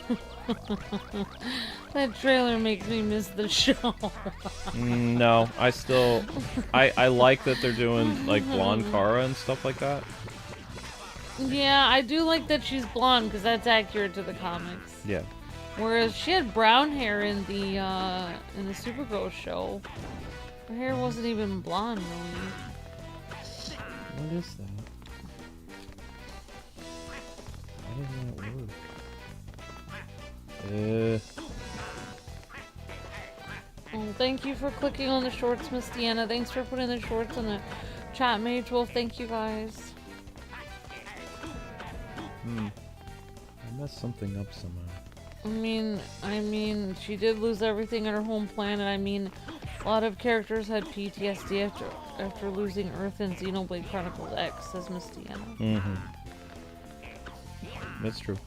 that trailer makes me miss the show. No, I still... I like that they're doing, like, blonde Kara and stuff like that. Yeah, I do like that she's blonde, because that's accurate to the comics. Yeah. Whereas she had brown hair in the Supergirl show. Her hair wasn't even blonde, really. What is that? How does that work? Oh, thank you for clicking on the shorts, Miss Deanna. Thanks for putting the shorts in the chat, Mage Wolf. Thank you, guys. I messed something up somehow. I mean, she did lose everything on her home planet. I mean, a lot of characters had PTSD after losing Earth in Xenoblade Chronicles X, says Miss Deanna. Mm-hmm. That's true.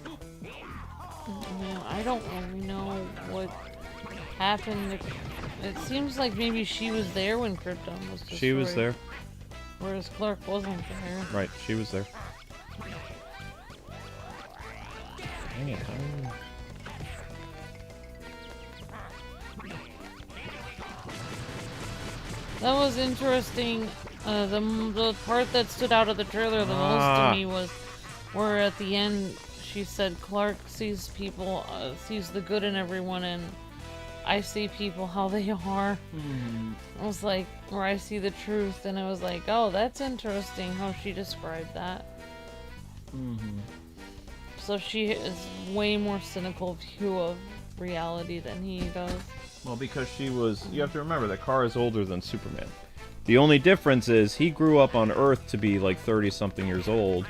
Yeah, I don't really know what happened. It seems like maybe she was there when Krypton was destroyed. She was there. Whereas Clark wasn't there. Right, she was there. Dang it, That was interesting. The part that stood out of the trailer the most to me was where at the end she said Clark sees people, sees the good in everyone, and I see people how they are. I was like, or I see the truth, and I was like, oh, that's interesting how she described that. So she is way more cynical view of reality than he does. Well, because she was... You have to remember that Kara's older than Superman. The only difference is he grew up on Earth to be like 30-something years old.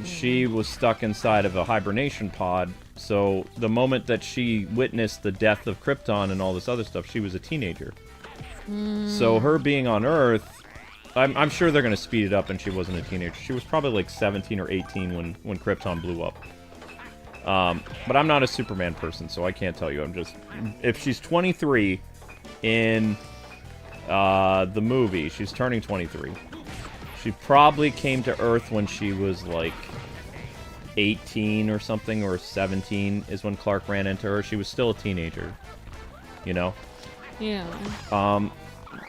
She was stuck inside of a hibernation pod, so the moment that she witnessed the death of Krypton and all this other stuff, she was a teenager. So her being on Earth... I'm sure they're going to speed it up and she wasn't a teenager. She was probably like 17 or 18 when Krypton blew up. But I'm not a Superman person, so I can't tell you. I'm just... If she's 23 in the movie, she's turning 23. She probably came to Earth when she was like 18 or something, or 17 is when Clark ran into her. She was still a teenager, you know? Yeah.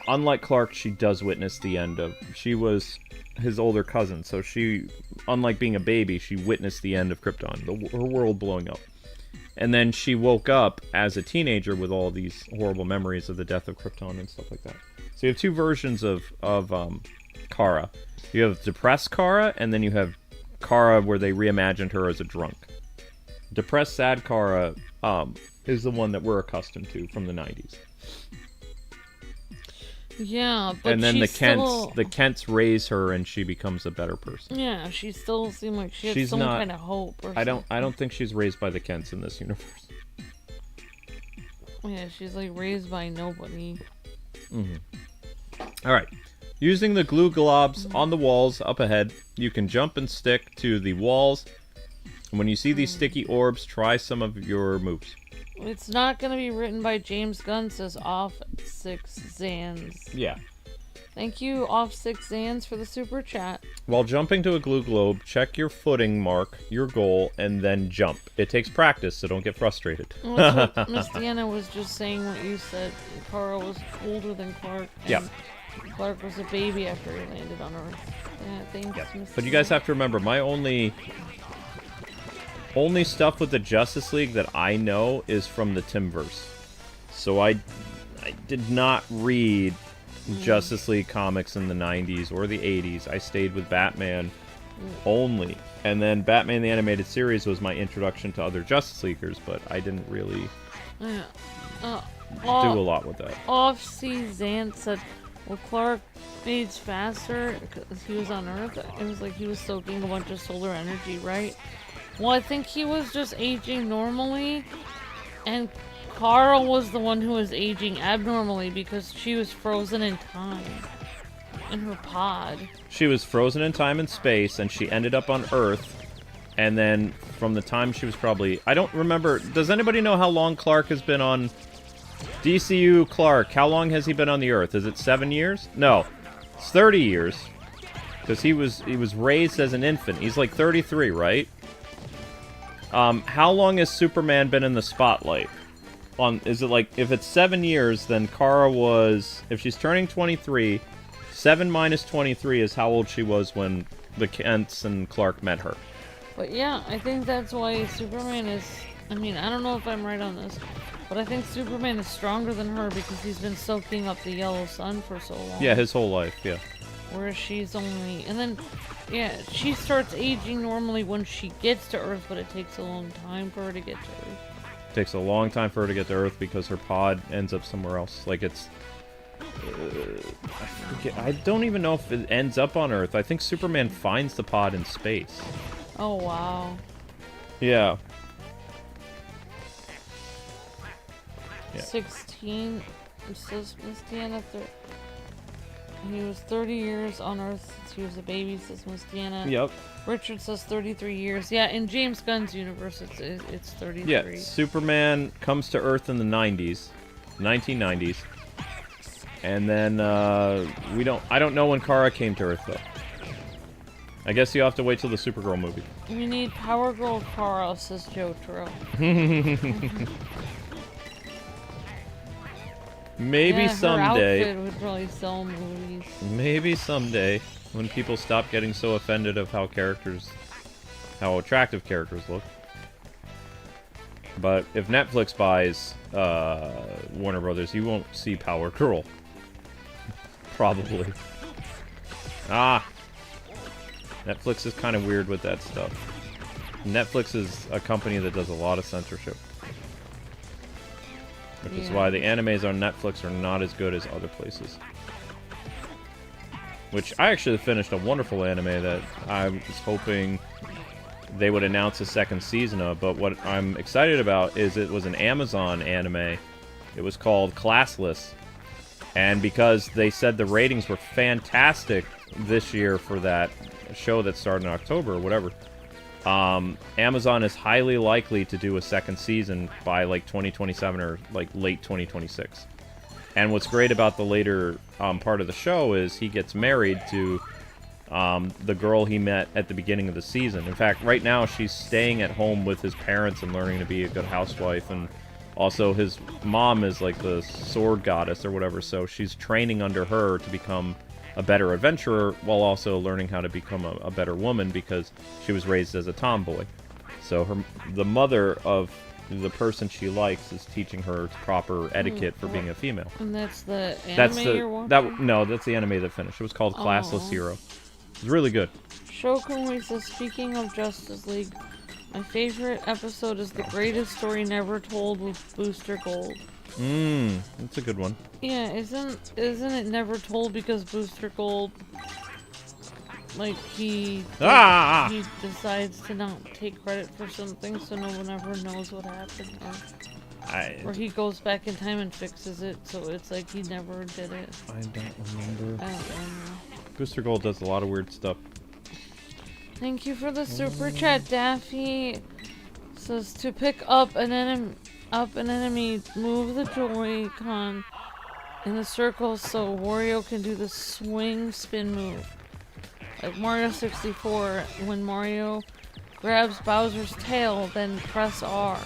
Unlike Clark, she does witness the end of... She was his older cousin, so she, unlike being a baby, she witnessed the end of Krypton, her world blowing up. And then she woke up as a teenager with all these horrible memories of the death of Krypton and stuff like that. So you have two versions of Kara. You have depressed Kara, and then you have Kara where they reimagined her as a drunk. Depressed, sad Kara is the one that we're accustomed to from the 90s. Yeah, but and then still... the Kents raise her, and she becomes a better person. Yeah, she still seemed like she had She's some not, kind of hope. Or I don't think she's raised by the Kents in this universe. Yeah, she's like raised by nobody. All right. Using the glue globs on the walls up ahead, you can jump and stick to the walls. And when you see these sticky orbs, try some of your moves. It's not going to be written by James Gunn, says Off 6 Zans. Yeah. Thank you, Off 6 Zans, for the super chat. While jumping to a glue globe, check your footing mark, your goal, and then jump. It takes practice, so don't get frustrated. Well, Miss Deanna was just saying what you said. Kara was older than Clark. Yeah. Clark was a baby after he landed on Earth. Yeah, thanks, Yep. Miss But you Deanna. guys have to remember, my only stuff with the Justice League that I know is from the Timverse. So I did not read Justice League comics in the 90s or the 80s. I stayed with Batman only. And then Batman the Animated Series was my introduction to other Justice Leaguers, but I didn't really do a lot with that. Off C Zant said, well, Clark age faster because he was on Earth. It was like he was soaking a bunch of solar energy, right? Well, I think he was just aging normally, and Carl was the one who was aging abnormally because she was frozen in time in her pod. She was frozen in time and space, and she ended up on Earth, and then from the time she was probably... I don't remember... Does anybody know how long Clark has been on DCU Clark, how long has he been on the Earth? Is it 7 years? No, it's 30 years. Because he was raised as an infant. He's like 33, right? How long has Superman been in the spotlight? Is it like, if it's 7 years, then Kara was, if she's turning 23, 7 minus 23 is how old she was when the Kents and Clark met her. But yeah, I think that's why Superman is, I mean, I don't know if I'm right on this, but I think Superman is stronger than her because he's been soaking up the yellow sun for so long. Yeah, his whole life, yeah. Whereas she's only, and then, yeah, she starts aging normally when she gets to Earth, but it takes a long time for her to get to Earth. Takes a long time for her to get to Earth because her pod ends up somewhere else. Like, it's... I forget, I don't even know if it ends up on Earth. I think Superman finds the pod in space. Oh, wow. Yeah. 16, it says Miss Deanna, he was 30 years on Earth since he was a baby, says Miss Deanna. Yep. Richard says 33 years. Yeah, in James Gunn's universe, it's 33. Yeah, Superman comes to Earth in the 90s, 1990s. And then, I don't know when Kara came to Earth, though. I guess you have to wait till the Supergirl movie. We need Power Girl Kara, says Joe Tro. Maybe someday. Her outfit would probably sell movies. Maybe someday, when people stop getting so offended of how attractive characters look. But if Netflix buys Warner Brothers, you won't see Power Girl. Probably. Netflix is kind of weird with that stuff. Netflix is a company that does a lot of censorship. Which is why the animes on Netflix are not as good as other places. Which I actually finished a wonderful anime that I was hoping they would announce a second season of, but what I'm excited about is it was an Amazon anime. It was called Classless. And because they said the ratings were fantastic this year for that show that started in October or whatever, Amazon is highly likely to do a second season by like 2027 or like late 2026. And what's great about the later part of the show is he gets married to the girl he met at the beginning of the season. In fact, right now she's staying at home with his parents and learning to be a good housewife, and also his mom is like the sword goddess or whatever, so she's training under her to become a better adventurer while also learning how to become a better woman because she was raised as a tomboy. So the mother of the person she likes is teaching her proper etiquette for being a female. And that's the anime you're watching? No, that's the anime that finished. It was called Classless Hero. It was really good. Shokun says, speaking of Justice League, my favorite episode is the greatest story never told with Booster Gold. That's a good one. Yeah, isn't it never told because Booster Gold, like, he decides to not take credit for something, so no one ever knows what happened, or he goes back in time and fixes it, so it's like he never did it. I don't remember. I don't remember. Booster Gold does a lot of weird stuff. Thank you for the super chat. Daffy says to pick up an enemy, move the Joy-Con in the circle so Wario can do the swing spin move. Like Mario 64, when Mario grabs Bowser's tail, then press R.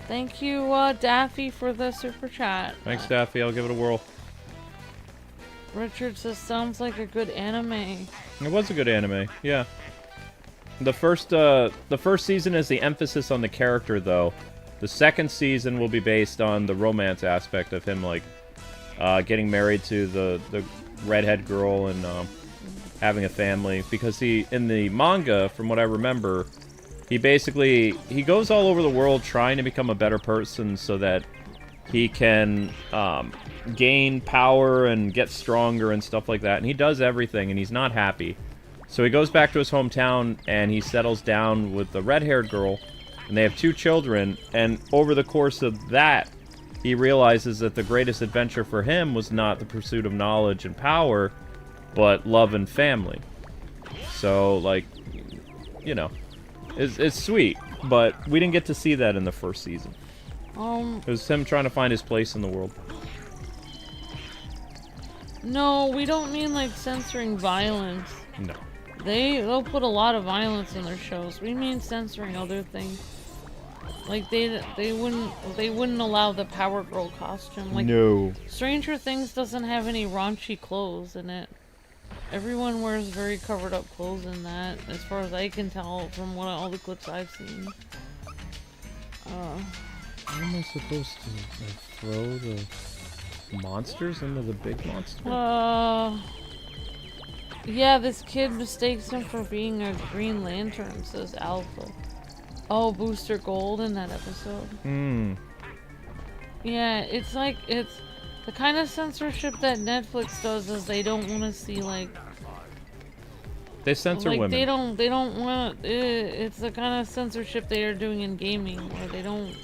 Thank you, Daffy, for the super chat. Thanks, Daffy. I'll give it a whirl. Richard says, sounds like a good anime. It was a good anime, yeah. The first season is the emphasis on the character, though. The second season will be based on the romance aspect of him, like, getting married to the redhead girl and having a family. Because in the manga, from what I remember, he goes all over the world trying to become a better person so that he can gain power and get stronger and stuff like that. And he does everything, and he's not happy. So he goes back to his hometown, and he settles down with the red-haired girl, and they have 2 children. And over the course of that, he realizes that the greatest adventure for him was not the pursuit of knowledge and power, but love and family. So, like, you know, it's sweet, but we didn't get to see that in the first season. It was him trying to find his place in the world. No, we don't mean like censoring violence. No. They'll put a lot of violence in their shows. We mean censoring other things. Like they wouldn't allow the Power Girl costume. Like No. Stranger Things doesn't have any raunchy clothes in it. Everyone wears very covered up clothes in that, as far as I can tell from all the clips I've seen. How am I supposed to throw the monsters into the big monster? Yeah, this kid mistakes him for being a Green Lantern, says Alpha. Oh, Booster Gold in that episode. Yeah, it's like, it's the kind of censorship that Netflix does is they don't want to see, like... They censor like, women. They don't want... it's the kind of censorship they are doing in gaming, where they don't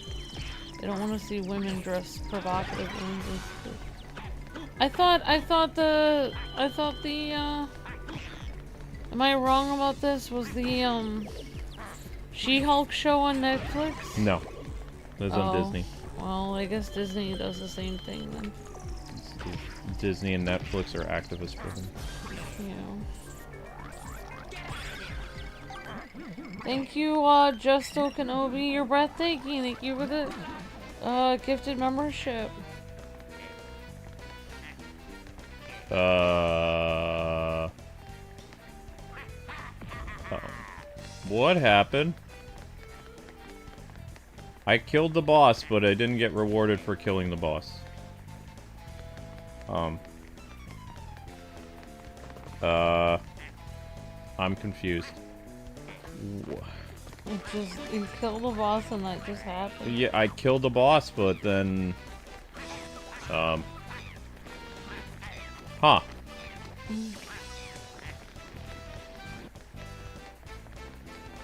want to see women dressed provocatively. I thought the... Am I wrong about this? Was the, She-Hulk show on Netflix? No. It was on Disney. Well, I guess Disney does the same thing then. Disney and Netflix are activist driven. Yeah. Thank you, Justo Kenobi. You're breathtaking. Thank you for the gifted membership. What happened? I killed the boss, but I didn't get rewarded for killing the boss. I'm confused. You killed the boss and that just happened. Yeah, I killed the boss, but then... Huh.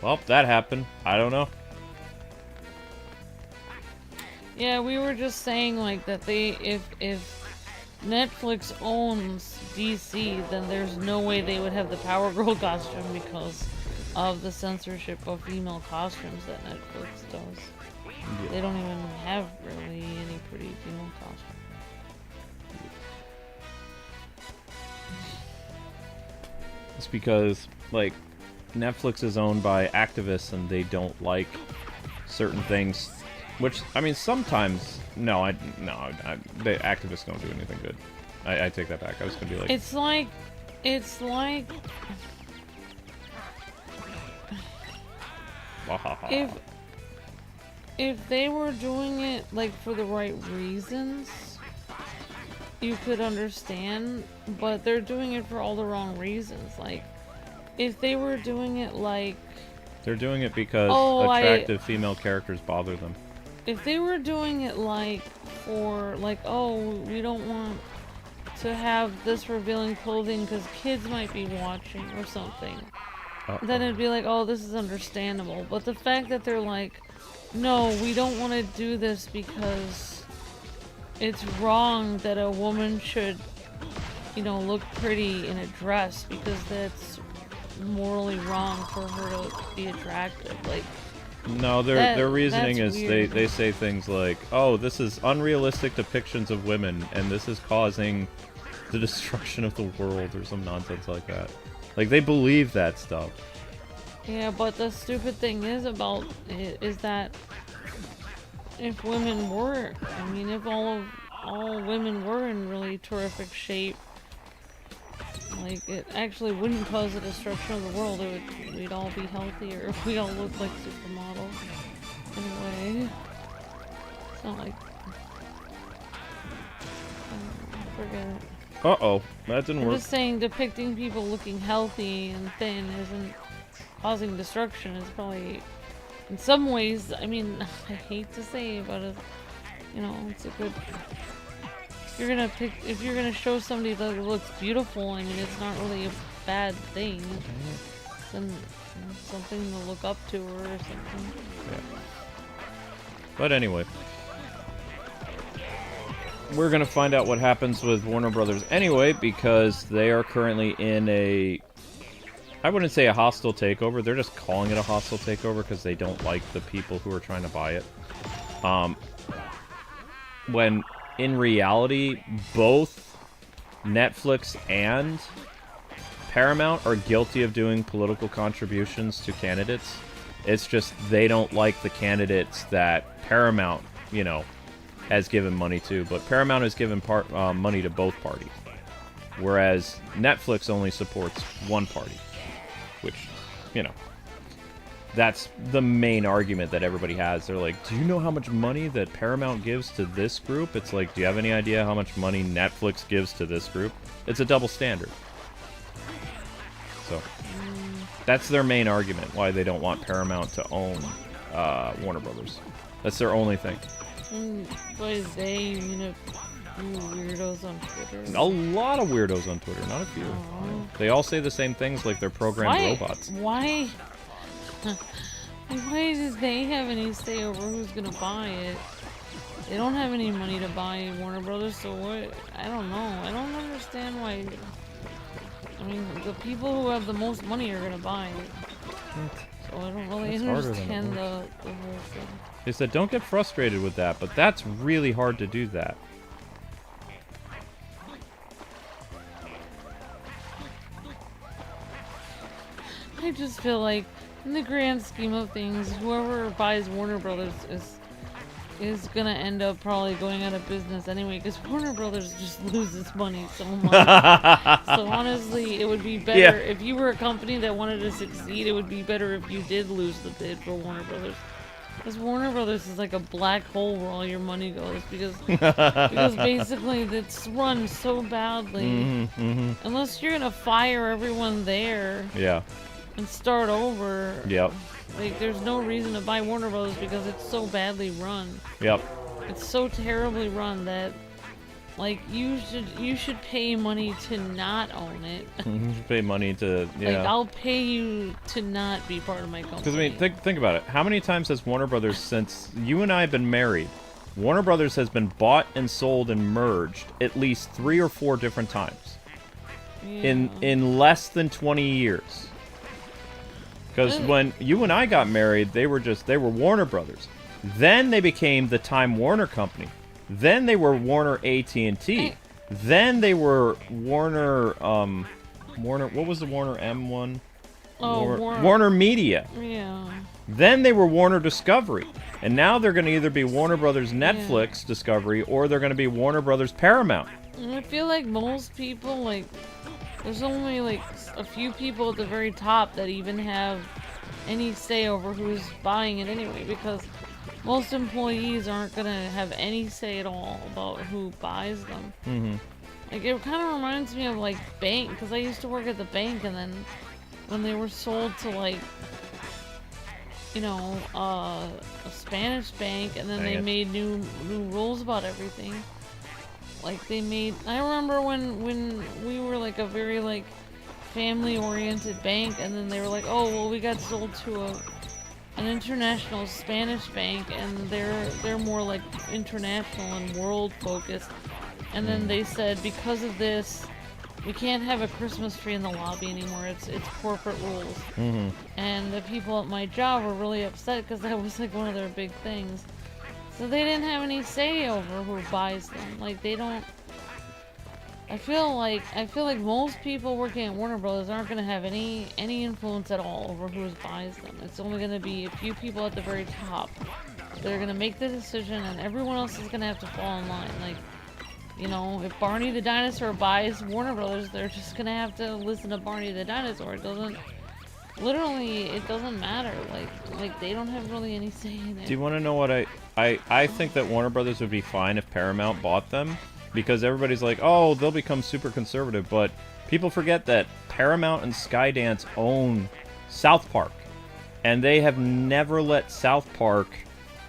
Well, that happened. I don't know. Yeah, we were just saying like that if Netflix owns DC, then there's no way they would have the Power Girl costume because of the censorship of female costumes that Netflix does. Yeah. They don't even have really any pretty female costumes. It's because, like, Netflix is owned by activists and they don't like certain things. Which, I mean, sometimes... the activists don't do anything good. I take that back. I was gonna be like... It's like... If they were doing it, like, for the right reasons, you could understand, but they're doing it for all the wrong reasons. Like, if they were doing it like... They're doing it because attractive female characters bother them. If they were doing it like for like, oh, we don't want to have this revealing clothing because kids might be watching or something, then it'd be like, oh, this is understandable. But the fact that they're like, no, we don't want to do this because it's wrong that a woman should, you know, look pretty in a dress because that's morally wrong for her to be attractive. Like, no, their reasoning is weird. they say things like, oh, this is unrealistic depictions of women and this is causing the destruction of the world or some nonsense like that. Like, they believe that stuff. Yeah, but the stupid thing is about it is that if women were, I mean, if all women were in really terrific shape, like, it actually wouldn't cause the destruction of the world. We'd all be healthier if we all looked like supermodels. Anyway, it's not like... forget it. Uh-oh, that didn't work. I'm just saying depicting people looking healthy and thin isn't causing destruction. It's probably, in some ways, I mean, I hate to say, but you know, it's a good... If you're gonna show somebody that looks beautiful, I mean, it's not really a bad thing. Then something to look up to or something. Yeah. But anyway, we're gonna find out what happens with Warner Brothers anyway, because they are currently in a... I wouldn't say a hostile takeover. They're just calling it a hostile takeover because they don't like the people who are trying to buy it. when in reality, both Netflix and Paramount are guilty of doing political contributions to candidates. It's just they don't like the candidates that Paramount, you know, has given money to. But Paramount has given money to both parties. Whereas Netflix only supports one party. Which, you know, that's the main argument that everybody has. They're like, do you know how much money that Paramount gives to this group? It's like, do you have any idea how much money Netflix gives to this group? It's a double standard. So, that's their main argument, why they don't want Paramount to own Warner Brothers. That's their only thing. But they, you know, weirdos on Twitter. A lot of weirdos on Twitter, not a few. They all say the same things like they're programmed robots. Why do they have any say over who's gonna buy it? They don't have any money to buy Warner Brothers, so what? I don't know. I don't understand why. I mean, the people who have the most money are gonna buy it. So I don't really understand the whole thing. They said, don't get frustrated with that, but that's really hard to do that. I just feel like, in the grand scheme of things, whoever buys Warner Brothers is gonna end up probably going out of business anyway, because Warner Brothers just loses money so much. So honestly, it would be better if you were a company that wanted to succeed. It would be better if you did lose the bid for Warner Brothers, because Warner Brothers is like a black hole where all your money goes, because basically it's run so badly. Unless you're gonna fire everyone there. Yeah. And start over. Yep. Like, there's no reason to buy Warner Bros. Because it's so badly run. Yep. It's so terribly run that, like, you should pay money to not own it. You should pay money to, yeah. Like, I'll pay you to not be part of my company. Because, I mean, think about it. How many times has Warner Brothers, since you and I have been married, Warner Brothers has been bought and sold and merged at least 3 or 4 different times. Yeah. In less than 20 years. Because when you and I got married, they were Warner Brothers. Then they became the Time Warner Company. Then they were Warner AT&T. Then they were Warner, what was the Warner M one? Oh, Warner Media. Yeah. Then they were Warner Discovery. And now they're going to either be Warner Brothers Netflix Discovery, or they're going to be Warner Brothers Paramount. And I feel like most people, like, there's only like a few people at the very top that even have any say over who's buying it anyway, because most employees aren't gonna have any say at all about who buys them. Like, it kind of reminds me of like bank, because I used to work at the bank, and then when they were sold to, like, you know, a Spanish bank, and then they made new rules about everything. Like, they made, I remember when we were like a very like family-oriented bank, and then they were like, oh, well, we got sold to an international Spanish bank, and they're more like international and world-focused. And then they said, because of this, we can't have a Christmas tree in the lobby anymore. It's corporate rules. And the people at my job were really upset, because that was like one of their big things. So they didn't have any say over who buys them. Like, they don't. I feel like most people working at Warner Brothers aren't gonna have any influence at all over who buys them. It's only gonna be a few people at the very top that are gonna make the decision, and everyone else is gonna have to fall in line. Like, you know, if Barney the dinosaur buys Warner Brothers, they're just gonna have to listen to Barney the dinosaur. It doesn't matter. Like they don't have really any say in it. Do you want to know what I think that Warner Brothers would be fine if Paramount bought them? Because everybody's like, oh, they'll become super conservative, but people forget that Paramount and Skydance own South Park, and they have never let South Park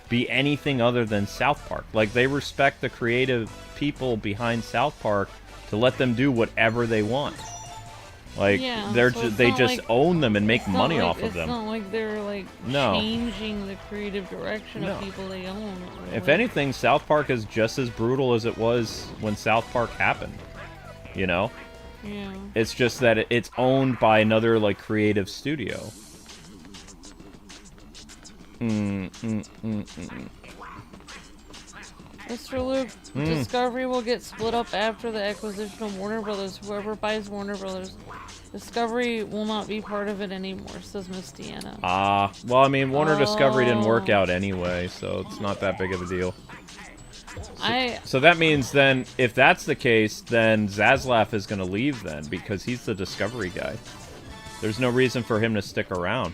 be anything other than South Park. Like, they respect the creative people behind South Park to let them do whatever they want. Like, they just own them and make money off of them. It's not like they're like changing the creative direction of people they own. If anything, South Park is just as brutal as it was when South Park happened. You know? Yeah. It's just that it's owned by another like creative studio. Mr. Luke, Discovery will get split up after the acquisition of Warner Brothers. Whoever buys Warner Brothers, Discovery will not be part of it anymore, says Miss Deanna. Well, I mean, Warner Discovery didn't work out anyway, so it's not that big of a deal. So that means then, if that's the case, then Zaslav is going to leave then, because he's the Discovery guy. There's no reason for him to stick around.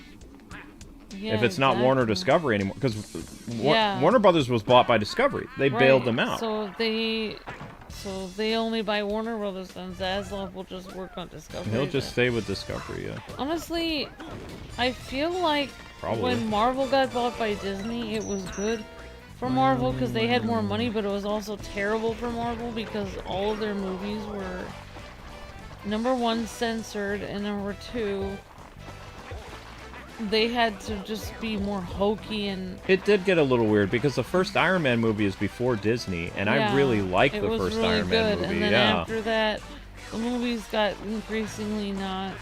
Yeah, if it's not Warner Discovery anymore, because yeah. Warner Brothers was bought by Discovery. They bailed them out. So they only buy Warner Brothers, then Zaslav will just work on Discovery. He'll just stay with Discovery, yeah. Honestly, I feel like Probably. when Marvel got bought by Disney, it was good for Marvel because they had more money, but it was also terrible for Marvel because all of their movies were, number one, censored, and number two, they had to just be more hokey and... It did get a little weird because the first Iron Man movie is before Disney, and I really liked the first Iron Man movie. And then after that, the movies got increasingly not...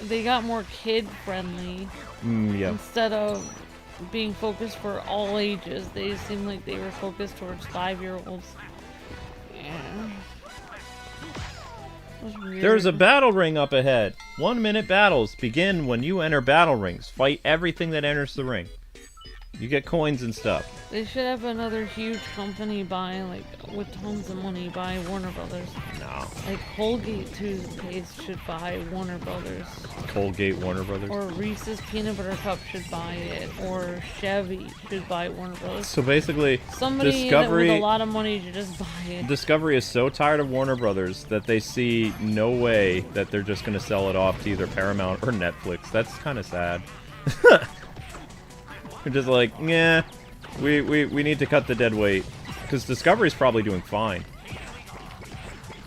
They got more kid-friendly. Yeah. Instead of being focused for all ages, they seemed like they were focused towards 5-year-olds. Yeah. There's a battle ring up ahead. 1-minute battles begin when you enter battle rings. Fight everything that enters the ring. You get coins and stuff. They should have another huge company buy, like, with tons of money, buy Warner Brothers. No. Like, Colgate toothpaste should buy Warner Brothers. Colgate Warner Brothers? Or Reese's Peanut Butter Cup should buy it. Or Chevy should buy Warner Brothers. So basically, somebody Discovery, with a lot of money to just buy it. Discovery is so tired of Warner Brothers that they see no way that they're just going to sell it off to either Paramount or Netflix. That's kind of sad. They're just like, yeah, we need to cut the dead weight. Because Discovery's probably doing fine.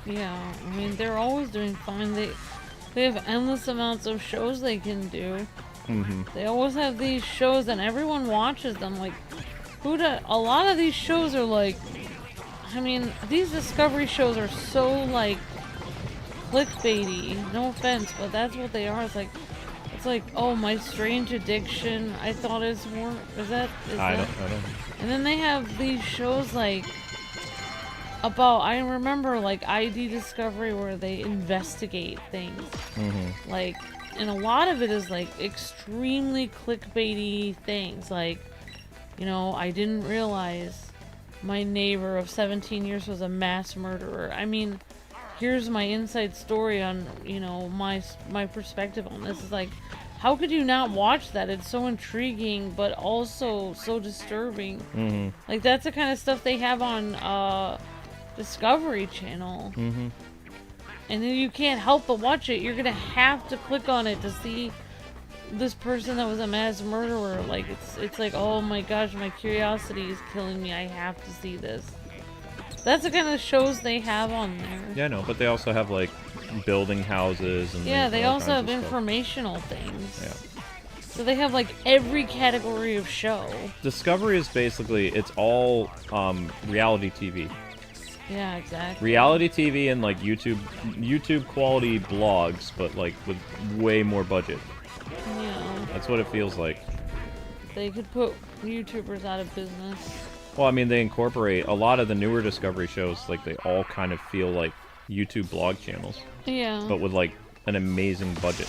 Yeah, I mean, they're always doing fine. They have endless amounts of shows they can do. They always have these shows and everyone watches them. Like, a lot of these shows are like, I mean, these Discovery shows are so, like, clickbaity. No offense, but that's what they are. It's like, oh, My Strange Addiction, I thought is more, I don't know. And then they have these shows like, I remember like ID Discovery where they investigate things. Like, and a lot of it is like extremely clickbaity things. Like, you know, I didn't realize my neighbor of 17 years was a mass murderer. I mean, here's my inside story on, you know, my perspective on this. Is like, how could you not watch that? It's so intriguing, but also so disturbing. Like, that's the kind of stuff they have on Discovery Channel. And then you can't help but watch it. You're gonna have to click on it to see this person that was a mass murderer. Like, it's like, oh my gosh, my curiosity is killing me. I have to see this. That's the kind of shows they have on there. Yeah, I know, but they also have, like, building houses and... Yeah, they also have informational things. Yeah. So they have, like, every category of show. Discovery is basically, it's all reality TV. Yeah, exactly. Reality TV and, like, YouTube quality blogs, but, like, with way more budget. Yeah. That's what it feels like. They could put YouTubers out of business. Well, I mean, they incorporate a lot of the newer Discovery shows, like, they all kind of feel like YouTube blog channels. Yeah. But with, like, an amazing budget.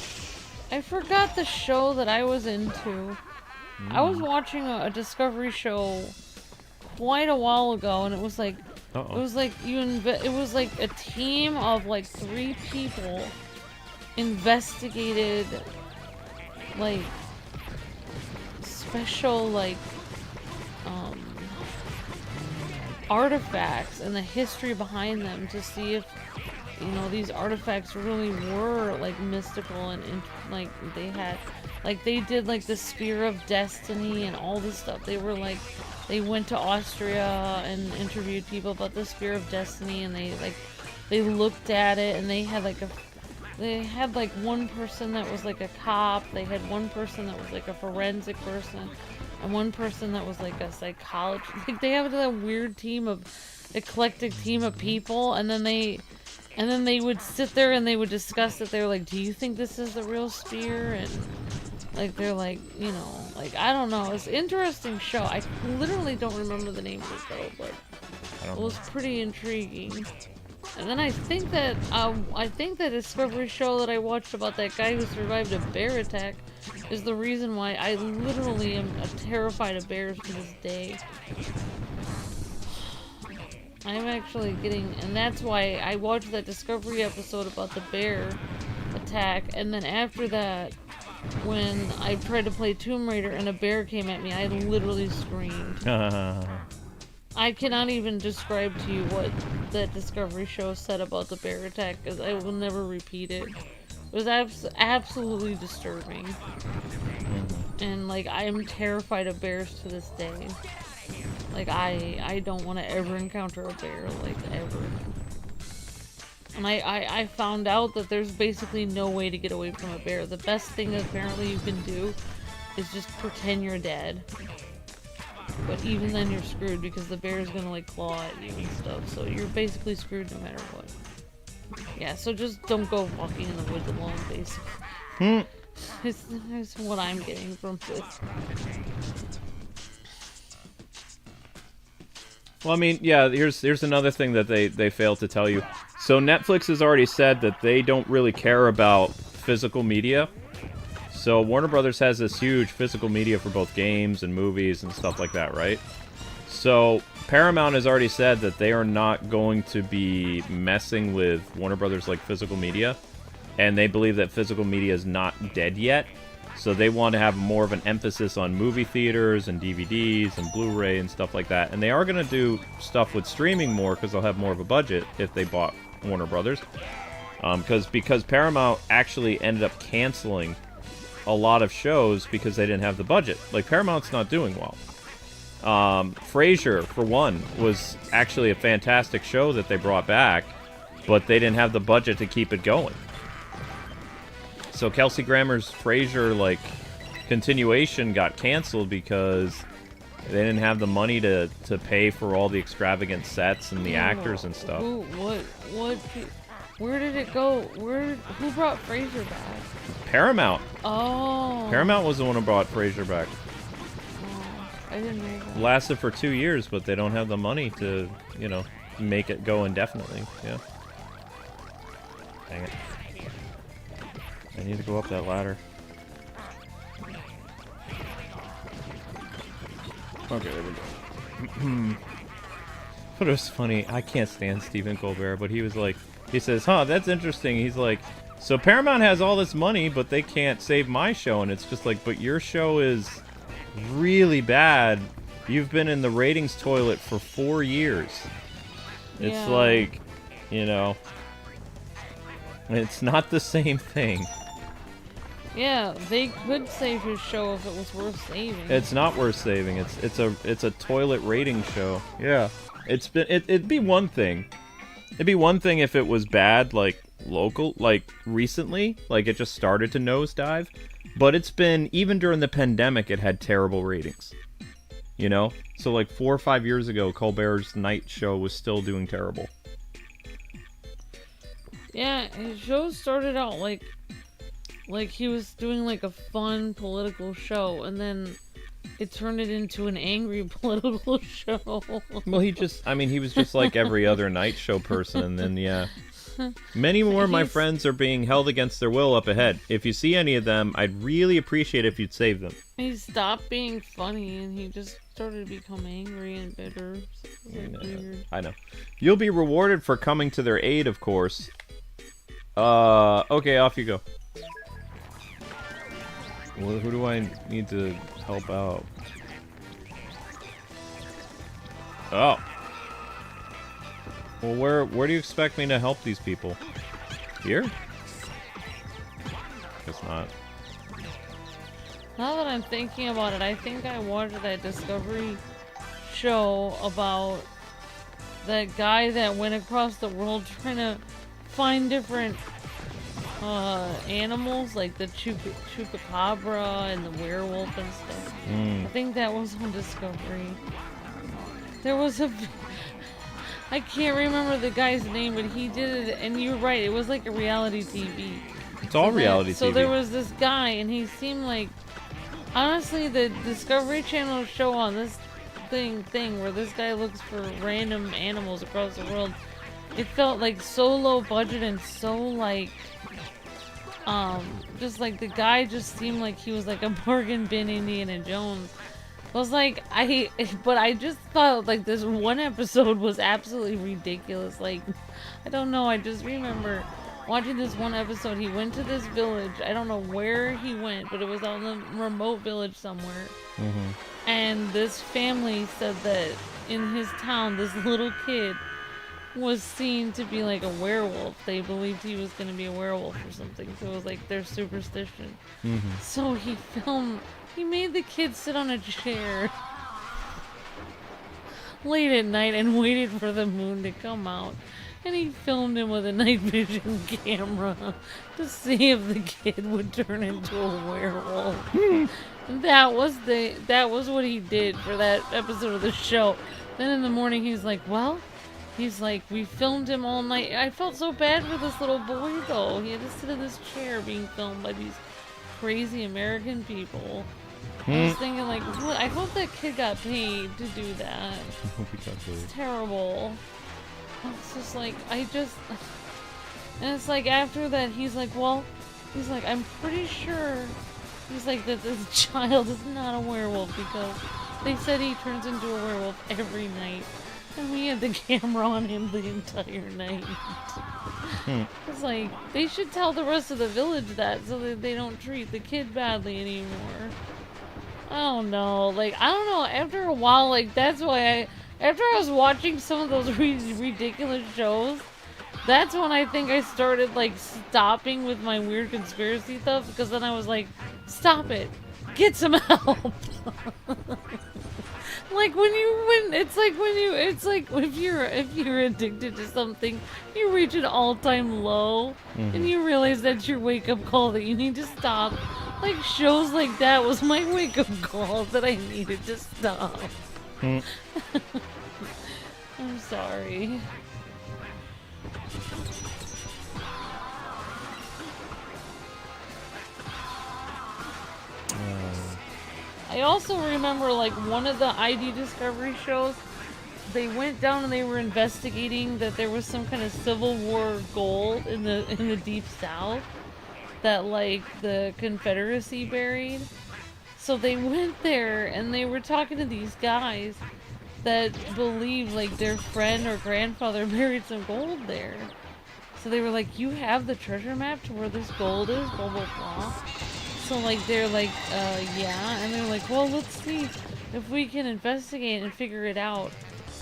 I forgot the show that I was into. I was watching a Discovery show quite a while ago, and it was like, it was like it was like a team of like 3 people investigated like special like artifacts and the history behind them to see if, you know, these artifacts really were like mystical and like they did like the Spear of Destiny and all this stuff. They were like, they went to Austria and interviewed people about the Spear of Destiny, and they looked at it, and they had like one person that was like a cop, they had one person that was like a forensic person, and one person that was like a psychologist. Like, they have a weird eclectic team of people, and then they would sit there and they would discuss it. They were like, do you think this is the real spear? And Like, they're like, you know, like, I don't know. It's an interesting show. I literally don't remember the name of it, though, but it was pretty intriguing. And then I think that Discovery show that I watched about that guy who survived a bear attack is the reason why I literally am terrified of bears to this day. I'm actually getting, and that's why I watched that Discovery episode about the bear attack, and then after that, when I tried to play Tomb Raider and a bear came at me, I literally screamed. I cannot even describe to you what that Discovery show said about the bear attack, because I will never repeat it. It was absolutely disturbing. And, like, I am terrified of bears to this day. Like, I don't want to ever encounter a bear, like, ever. And I found out that there's basically no way to get away from a bear. The best thing apparently you can do is just pretend you're dead. But even then you're screwed because the bear is gonna like claw at you and stuff. So you're basically screwed no matter what. Yeah, so just don't go walking in the woods alone, basically. It's what I'm getting from this. Well, I mean, yeah, here's another thing that they failed to tell you. So Netflix has already said that they don't really care about physical media. So Warner Brothers has this huge physical media for both games and movies and stuff like that, right? So Paramount has already said that they are not going to be messing with Warner Brothers like physical media. And they believe that physical media is not dead yet. So they want to have more of an emphasis on movie theaters and DVDs and Blu-ray and stuff like that. And they are going to do stuff with streaming more because they'll have more of a budget if they bought Warner Brothers. Because Paramount actually ended up canceling a lot of shows because they didn't have the budget. Like, Paramount's not doing well. Frasier, for one, was actually a fantastic show that they brought back, but they didn't have the budget to keep it going. So Kelsey Grammer's Frasier, like, continuation got canceled because they didn't have the money to pay for all the extravagant sets and the actors and stuff. Where did it go? Who brought Frasier back? Paramount. Oh. Paramount was the one who brought Frasier back. Oh, I didn't know that. Lasted for 2 years, but they don't have the money to, you know, make it go indefinitely. Yeah. Dang it. I need to go up that ladder. Okay, there we go. But it was funny. I can't stand Stephen Colbert, but he was like, he says, huh, that's interesting. He's like, so Paramount has all this money, but they can't save my show. And it's just like, but your show is really bad. You've been in the ratings toilet for 4 years. It's Yeah. like, you know, it's not the same thing. Yeah, they could save his show if it was worth saving. It's not worth saving. It's a toilet rating show. Yeah. It'd be one thing. It'd be one thing if it was bad, like, local, like, recently, like, it just started to nosedive. But it's been, even during the pandemic, it had terrible ratings. You know? So, like, 4 or 5 years ago, Colbert's night show was still doing terrible. Yeah, his show started out like he was doing, like, a fun political show, and then it turned it into an angry political show. Well, he was just like every other night show person, and then, yeah. Many more of my friends are being held against their will up ahead. If you see any of them, I'd really appreciate it if you'd save them. He stopped being funny, and he just started to become angry and bitter. Weird. I know. You'll be rewarded for coming to their aid, of course. Okay, off you go. Well, who do I need to help out? Oh. Well, where do you expect me to help these people? Here? Guess not. Now that I'm thinking about it, I think I watched that Discovery show about that guy that went across the world trying to find different animals, like the chupacabra and the werewolf and stuff. I think that was on Discovery. There was I can't remember the guy's name, but he did it, and you're right, it was like a reality TV. It's all reality TV. So there was this guy, and he seemed like, honestly, the Discovery Channel show on this thing where this guy looks for random animals across the world, it felt like so low budget and so like, just like the guy just seemed like he was like a bargain bin Indiana Jones. I was like, but I just thought like this one episode was absolutely ridiculous. Like, I don't know, I just remember watching this one episode. He went to this village. I don't know where he went, but it was on a remote village somewhere. And this family said that in his town, this little kid was seen to be like a werewolf. They believed he was going to be a werewolf or something. So it was like their superstition. So he made the kid sit on a chair late at night and waited for the moon to come out. And he filmed him with a night vision camera to see if the kid would turn into a werewolf. That was what he did for that episode of the show. Then in the morning he's like, we filmed him all night. I felt so bad for this little boy though. He had to sit in this chair being filmed by these crazy American people. I was thinking like, what? I hope that kid got paid to do that. It's terrible. It's just like, and it's like after that, he's like, I'm pretty sure, he's like, that this child is not a werewolf because they said he turns into a werewolf every night. And we had the camera on him the entire night. It's like, they should tell the rest of the village that so that they don't treat the kid badly anymore. I don't know, like, I don't know, after a while, like, that's why after I was watching some of those ridiculous shows, that's when I think I started, like, stopping with my weird conspiracy stuff, because then I was like, stop it, get some help. Like it's like if you're addicted to something, you reach an all-time low, and you realize that's your wake-up call that you need to stop. Like shows like that was my wake-up call that I needed to stop. I'm sorry. I also remember like one of the ID Discovery shows, they went down and they were investigating that there was some kind of Civil War gold in the Deep South that like the Confederacy buried. So they went there and they were talking to these guys that believed like their friend or grandfather buried some gold there. So they were like, you have the treasure map to where this gold is, blah blah blah. So like they're like, yeah, and they're like, well, let's see if we can investigate and figure it out.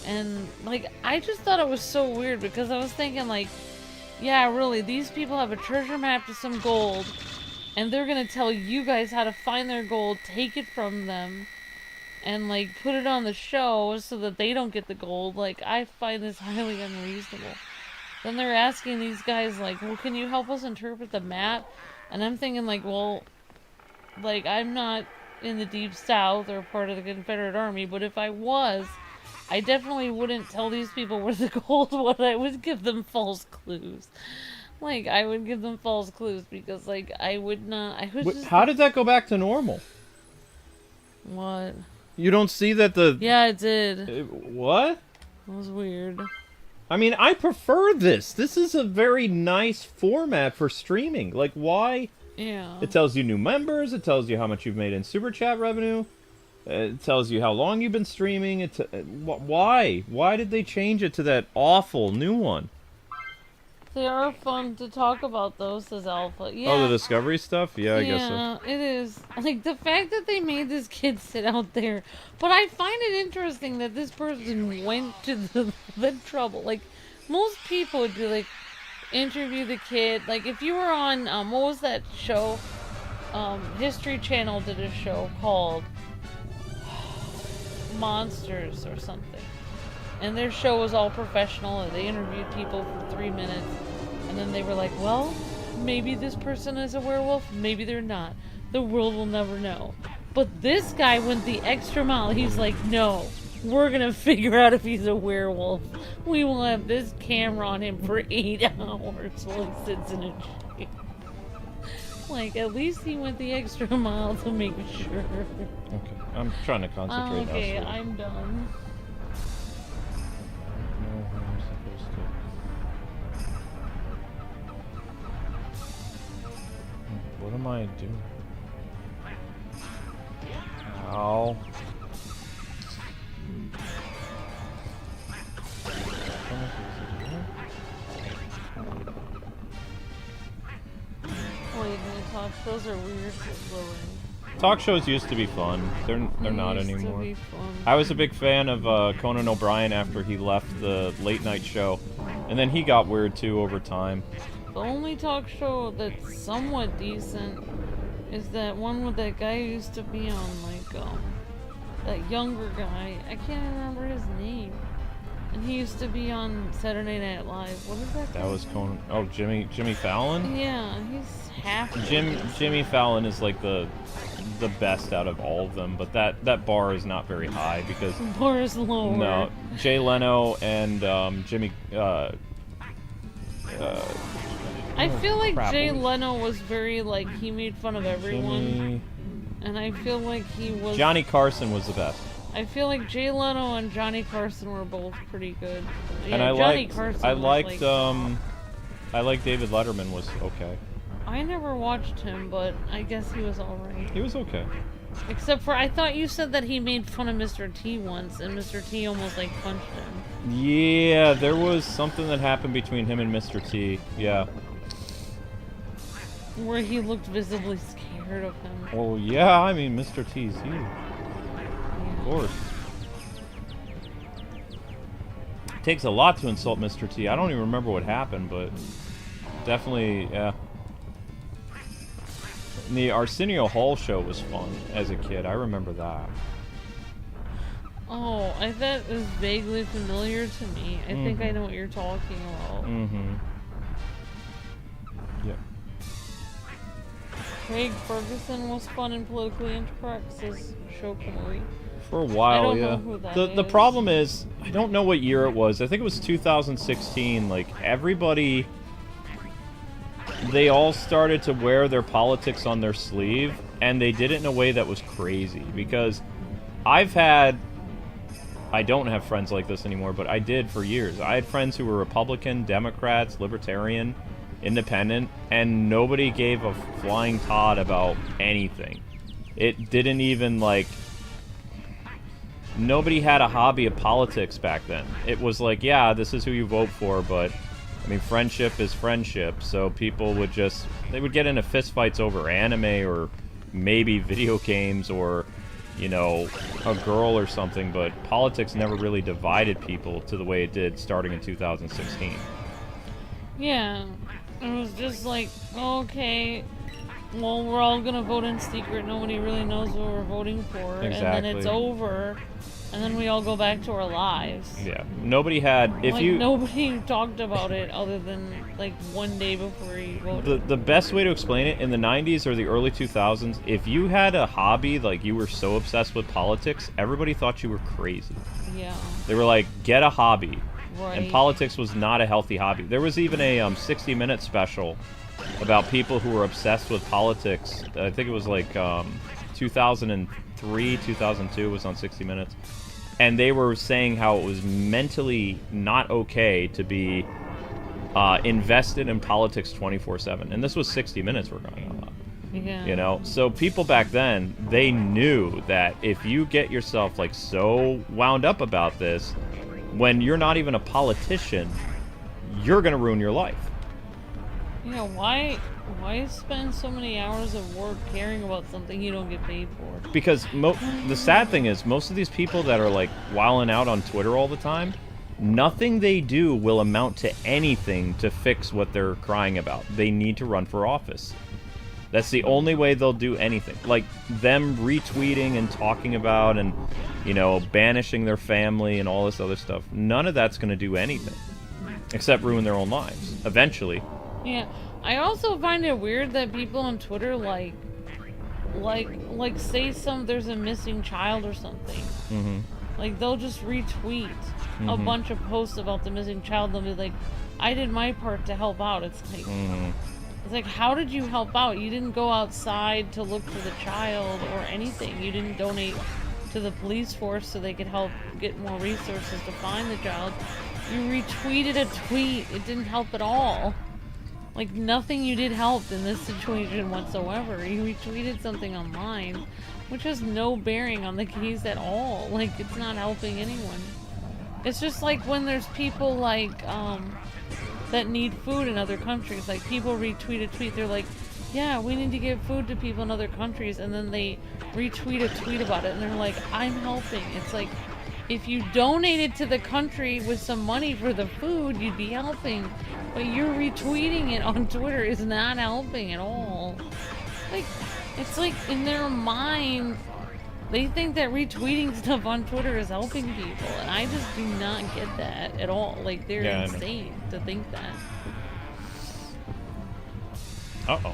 And like I just thought it was so weird because I was thinking like, yeah, really, these people have a treasure map to some gold and they're gonna tell you guys how to find their gold, take it from them, and like put it on the show so that they don't get the gold. Like I find this highly unreasonable. Then they're asking these guys like, well, can you help us interpret the map? And I'm thinking like, well, like I'm not in the Deep South or part of the Confederate Army, but if I was, I definitely wouldn't tell these people where the gold was. I would give them false clues. Like I would give them false clues because like I would not. I would. How did that go back to normal? What? You don't see that the... Yeah, it did. What? That was weird. I mean, I prefer this. This is a very nice format for streaming. Like, why? Yeah. It tells you new members. It tells you how much you've made in Super Chat revenue. It tells you how long you've been streaming. Why? Why did they change it to that awful new one? They are fun to talk about, though, says Alpha. Yeah. Oh, the Discovery stuff? Yeah, I guess so. Yeah, it is. Like, the fact that they made this kid sit out there. But I find it interesting that this person went to the trouble. Like, most people would be like, interview the kid. Like, if you were on, what was that show? History Channel did a show called Monsters or something. And their show was all professional, and they interviewed people for 3 minutes. And then they were like, well, maybe this person is a werewolf, maybe they're not. The world will never know. But this guy went the extra mile. He's like, no, we're gonna figure out if he's a werewolf. We will have this camera on him for 8 hours while he sits in a chair. Like, at least he went the extra mile to make sure. Okay, I'm trying to concentrate now. Okay, So I'm done. I don't know how I'm supposed to. What am I doing? Ow. Wait, talk. Those are weird. Talk shows used to be fun. They're not Used to anymore. be fun. I was a big fan of Conan O'Brien after he left the late night show, and then he got weird too over time. The only talk show that's somewhat decent is that one with that guy who used to be on, like, that younger guy. I can't remember his name. And he used to be on Saturday Night Live. What is that? That was Conan. Oh, Jimmy Fallon. Yeah, he's half. Jimmy Fallon is like the best out of all of them, but that bar is not very high because Bar is lower. no, Jay Leno and Jimmy. I feel like crap, Jay what was- Leno was very, like, he made fun of everyone. And I feel like he was... Johnny Carson was the best. I feel like Jay Leno and Johnny Carson were both pretty good. Yeah, And I Johnny liked Carson I was, liked like, I liked David Letterman was okay. I never watched him, but I guess he was alright. He was okay. Except for, I thought you said that he made fun of Mr. T once, and Mr. T almost, like, punched him. Yeah, there was something that happened between him and Mr. T. Yeah. Where he looked visibly scared of him. Well, yeah, I mean, Mr. T's you. Yeah. Of course. It takes a lot to insult Mr. T. I don't even remember what happened, but definitely, yeah. And the Arsenio Hall show was fun as a kid. I remember that. Oh, I thought it was vaguely familiar to me. I think I Mhm. know what you're talking about. Mm-hmm. Yep. Craig Ferguson was fun and politically incorrect, says Shokumori. For a while, I don't yeah. know who that The is. problem is, I don't know what year it was. I think it was 2016. Like, everybody... They all started to wear their politics on their sleeve, and they did it in a way that was crazy. Because I've had... I don't have friends like this anymore, but I did for years. I had friends who were Republican, Democrats, Libertarian, Independent, and nobody gave a flying Todd about anything. It didn't even, like... Nobody had a hobby of politics back then. It was like, yeah, this is who you vote for, but... I mean, friendship is friendship, so people would just... They would get into fistfights over anime or maybe video games or... you know, a girl or something, but politics never really divided people to the way it did starting in 2016. Yeah, it was just like, okay, well, we're all gonna vote in secret. Nobody really knows what we're voting for, and then it's Exactly. over, and then we all go back to our lives. Yeah, nobody had... If like, you... nobody talked about it other than, like, one day before you voted. The best way to explain it, in the 90s or the early 2000s, if you had a hobby, like you were so obsessed with politics, everybody thought you were crazy. Yeah. They were like, get a hobby. Right. And politics was not a healthy hobby. There was even a 60-minute special about people who were obsessed with politics. I think it was like 2003, 2002 was on 60 Minutes. And they were saying how it was mentally not okay to be invested in politics 24/7. And this was 60 Minutes we're going on. Yeah. You know? So people back then, they knew that if you get yourself like so wound up about this, when you're not even a politician, you're going to ruin your life. Yeah, why spend so many hours of work caring about something you don't get paid for? Because the sad thing is, most of these people that are like wilding out on Twitter all the time, nothing they do will amount to anything to fix what they're crying about. They need to run for office. That's the only way they'll do anything. Like them retweeting and talking about and, you know, banishing their family and all this other stuff. None of that's going to do anything except ruin their own lives eventually. Yeah, I also find it weird that people on Twitter like say there's a missing child or something. Mm-hmm. Like they'll just retweet a bunch of posts about the missing child. They'll be like, "I did my part to help out." It's like, It's like, how did you help out? You didn't go outside to look for the child or anything. You didn't donate to the police force so they could help get more resources to find the child. You retweeted a tweet. It didn't help at all. Like, nothing you did helped in this situation whatsoever. You retweeted something online, which has no bearing on the case at all. Like, it's not helping anyone. It's just like when there's people like, that need food in other countries. Like, people retweet a tweet, they're like, yeah, we need to give food to people in other countries, and then they retweet a tweet about it, and they're like, I'm helping. It's like, if you donated to the country with some money for the food, you'd be helping. But you're retweeting it on Twitter is not helping at all. Like, it's like, in their mind, they think that retweeting stuff on Twitter is helping people, and I just do not get that at all. Like, they're insane to think that. Uh-oh.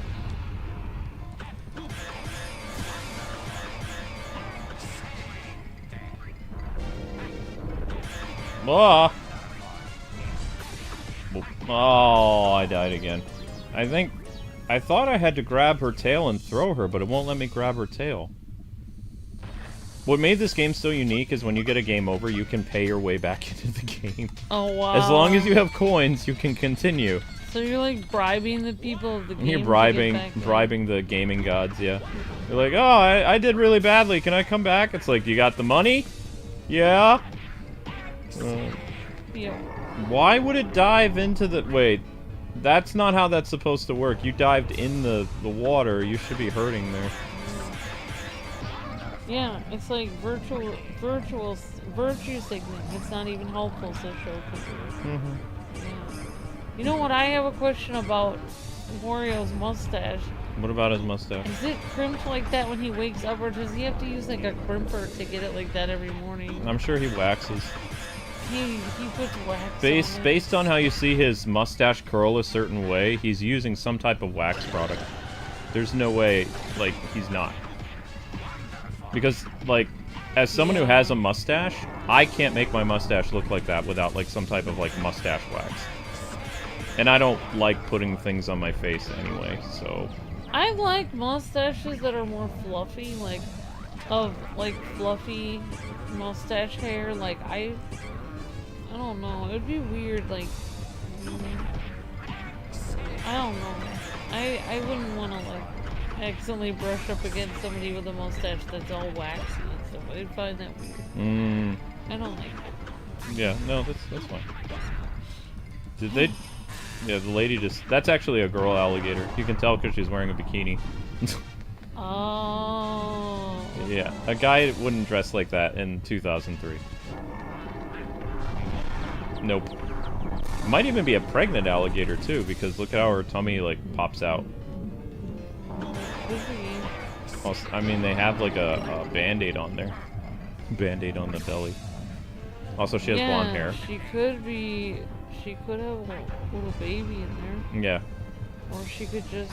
Ah! Oh, I died again. I thought I had to grab her tail and throw her, but it won't let me grab her tail. What made this game so unique is when you get a game over, you can pay your way back into the game. Oh, wow. As long as you have coins, you can continue. So you're like bribing the people of the game. You're bribing the gaming gods, yeah. You're like, oh, I did really badly. Can I come back? It's like, you got the money? Yeah. Yeah. Why would it dive into the... Wait, that's not how that's supposed to work. You dived in the water. You should be hurting there. Yeah, it's like virtue signaling. It's not even helpful to show people. Mm-hmm. Yeah. You know what? I have a question about Wario's mustache. What about his mustache? Is it crimped like that when he wakes up, or does he have to use like a crimper to get it like that every morning? I'm sure he waxes. He puts wax on it. Based on how you see his mustache curl a certain way, he's using some type of wax product. There's no way, like, he's not. Because, like, as someone who has a mustache, I can't make my mustache look like that without, like, some type of, like, mustache wax. And I don't like putting things on my face anyway, so... I like mustaches that are more fluffy, like, fluffy mustache hair. Like, I don't know. It would be weird, like, I don't know. I wouldn't want to, like, accidentally brush up against somebody with a mustache that's all waxy and stuff. I'd find that weird. I don't like it. Yeah, no, that's fine. Did they... Yeah, the lady just... That's actually a girl alligator. You can tell because she's wearing a bikini. Oh. Yeah, a guy wouldn't dress like that in 2003. Nope. Might even be a pregnant alligator, too, because look how her tummy, like, pops out. Also, I mean, they have, like, a Band-Aid on there. Band-Aid on the belly. Also, she has blonde hair. She could be... She could have a little baby in there. Yeah. Or she could just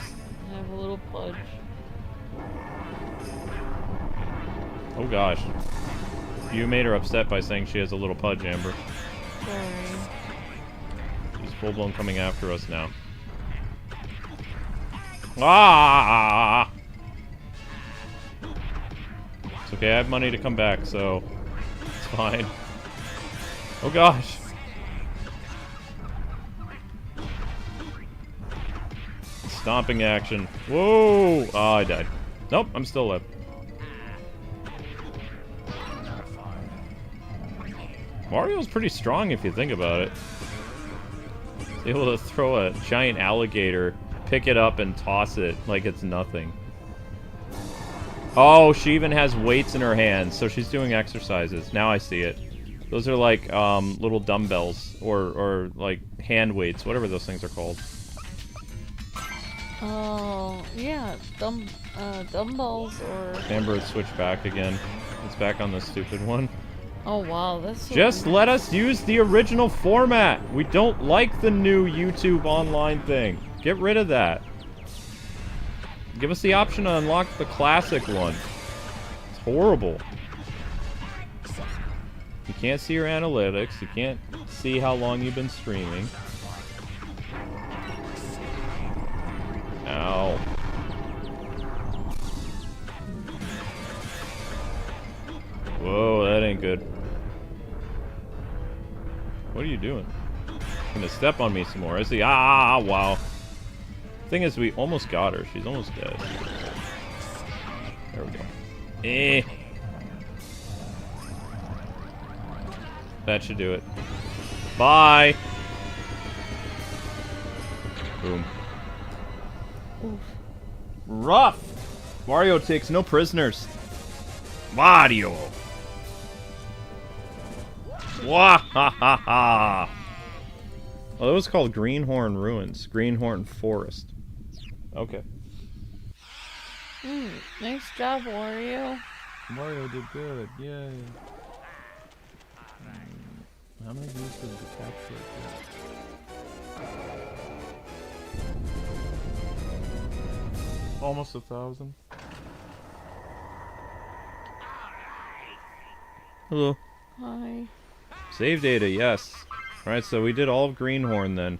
have a little pudge. Oh gosh. You made her upset by saying she has a little pudge, Amber. Sorry. She's full-blown coming after us now. Ah! It's okay, I have money to come back, so... It's fine. Oh gosh. Stomping action. Whoa! Oh, I died. Nope, I'm still alive. Mario's pretty strong if you think about it. He's able to throw a giant alligator, pick it up, and toss it like it's nothing. Oh, she even has weights in her hands, so she's doing exercises. Now I see it. Those are like little dumbbells or like hand weights, whatever those things are called. Oh, yeah, dumbbells or... Amber had switched back again. It's back on the stupid one. Oh, wow, that's so Just weird. let us use the original format. We don't like the new YouTube online thing. Get rid of that. Give us the option to unlock the classic one. It's horrible. You can't see your analytics. You can't see how long you've been streaming. ain't good. What are you doing? Gonna step on me some more. I see. Ah, wow. Thing is, we almost got her. She's almost dead. There we go. Eh. That should do it. Bye. Boom. Oof. Rough. Wario takes no prisoners. Wario. Wahahaha. Oh, it was called Greenhorn Ruins. Greenhorn Forest. Okay. Nice job, Wario. Mario did good. Yay. How many views did the capture get? Almost 1,000. Hello. Hi. Save data, yes. Alright, so we did all of Greenhorn then.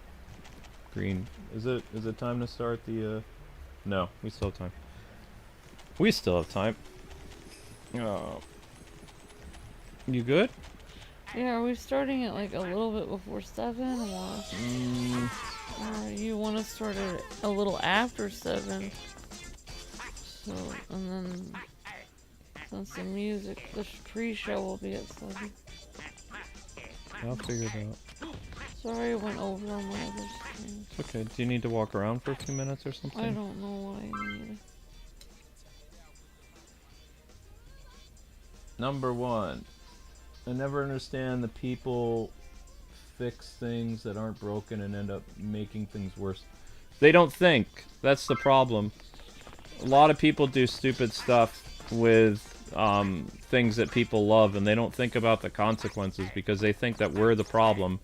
Green. Is it time to start the, No, we still have time. We still have time. Oh. You good? Yeah, are we starting at like a little bit before 7 or you want to start it a little after 7? So, and then since the music, the pre-show will be at 7. I'll figure it out. Sorry I went over on my other screen. Okay, do you need to walk around for a few minutes or something? I don't know what I need. Number 1. I never understand the people fix things that aren't broken and end up making things worse. They don't think. That's the problem. A lot of people do stupid stuff with things that people love, and they don't think about the consequences because they think that we're the problem,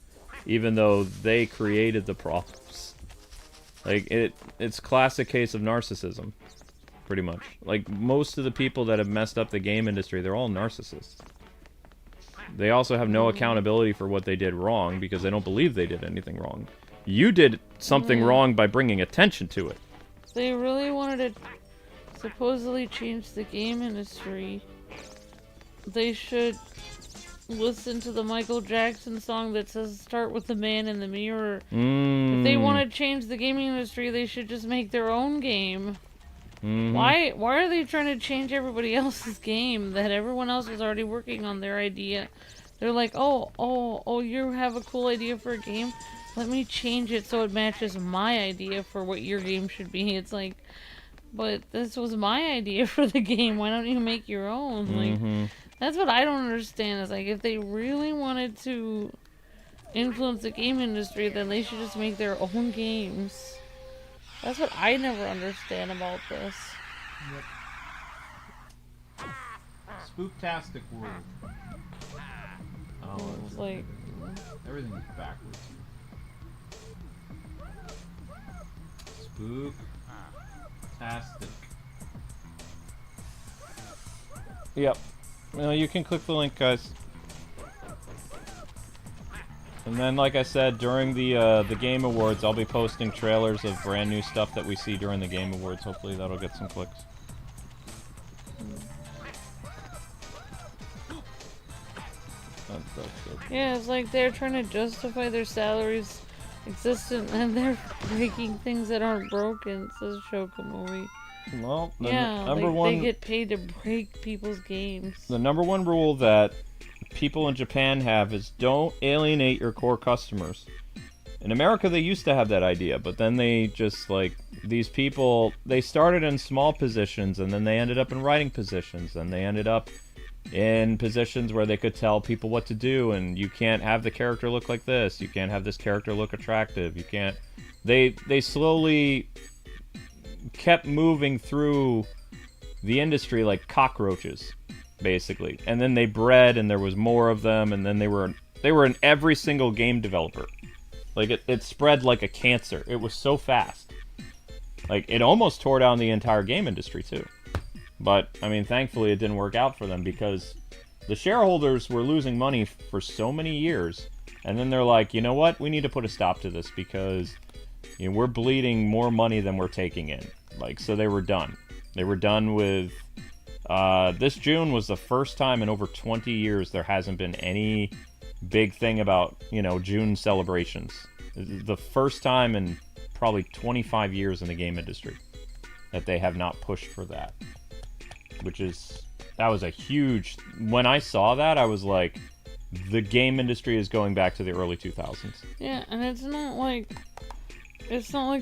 even though they created the problems. Like, it's classic case of narcissism, pretty much. Like, most of the people that have messed up the game industry, they're all narcissists. They also have no accountability for what they did wrong because they don't believe they did anything wrong. You did something wrong by bringing attention to it. They really wanted to supposedly change the game industry. They should listen to the Michael Jackson song that says "Start with the man in the mirror." If they want to change the gaming industry, they should just make their own game. Why are they trying to change everybody else's game that everyone else is already working on their idea? They're like, oh, you have a cool idea for a game? Let me change it so it matches my idea for what your game should be. It's like, but this was my idea for the game. Why don't you make your own? Like, that's what I don't understand. Is like, if they really wanted to influence the game industry, then they should just make their own games. That's what I never understand about this. Yep. Spooktastic world. Oh, it's like everything's backwards. Spooktastic. Yep. Well, you can click the link, guys. And then, like I said, during the Game Awards, I'll be posting trailers of brand new stuff that we see during the Game Awards. Hopefully that'll get some clicks. That's good. Yeah, it's like they're trying to justify their salaries existence and they're breaking things that aren't broken, says Shokomomi. Well, the they get paid to break people's games. The number one rule that people in Japan have is don't alienate your core customers. In America, they used to have that idea, but then they just, like, these people, they started in small positions, and then they ended up in writing positions, and they ended up in positions where they could tell people what to do, and you can't have the character look like this, you can't have this character look attractive, you can't... They slowly kept moving through the industry like cockroaches, basically. And then they bred, and there was more of them, and then they were in every single game developer. Like, it spread like a cancer. It was so fast. Like, it almost tore down the entire game industry, too. But, I mean, thankfully it didn't work out for them, because the shareholders were losing money for so many years. And then they're like, you know what? We need to put a stop to this, because, you know, we're bleeding more money than we're taking in. Like, so they were done. They were done with This June was the first time in over 20 years there hasn't been any big thing about, you know, June celebrations. The first time in probably 25 years in the game industry that they have not pushed for that. That was a huge... When I saw that, I was like, the game industry is going back to the early 2000s. Yeah, and it's not like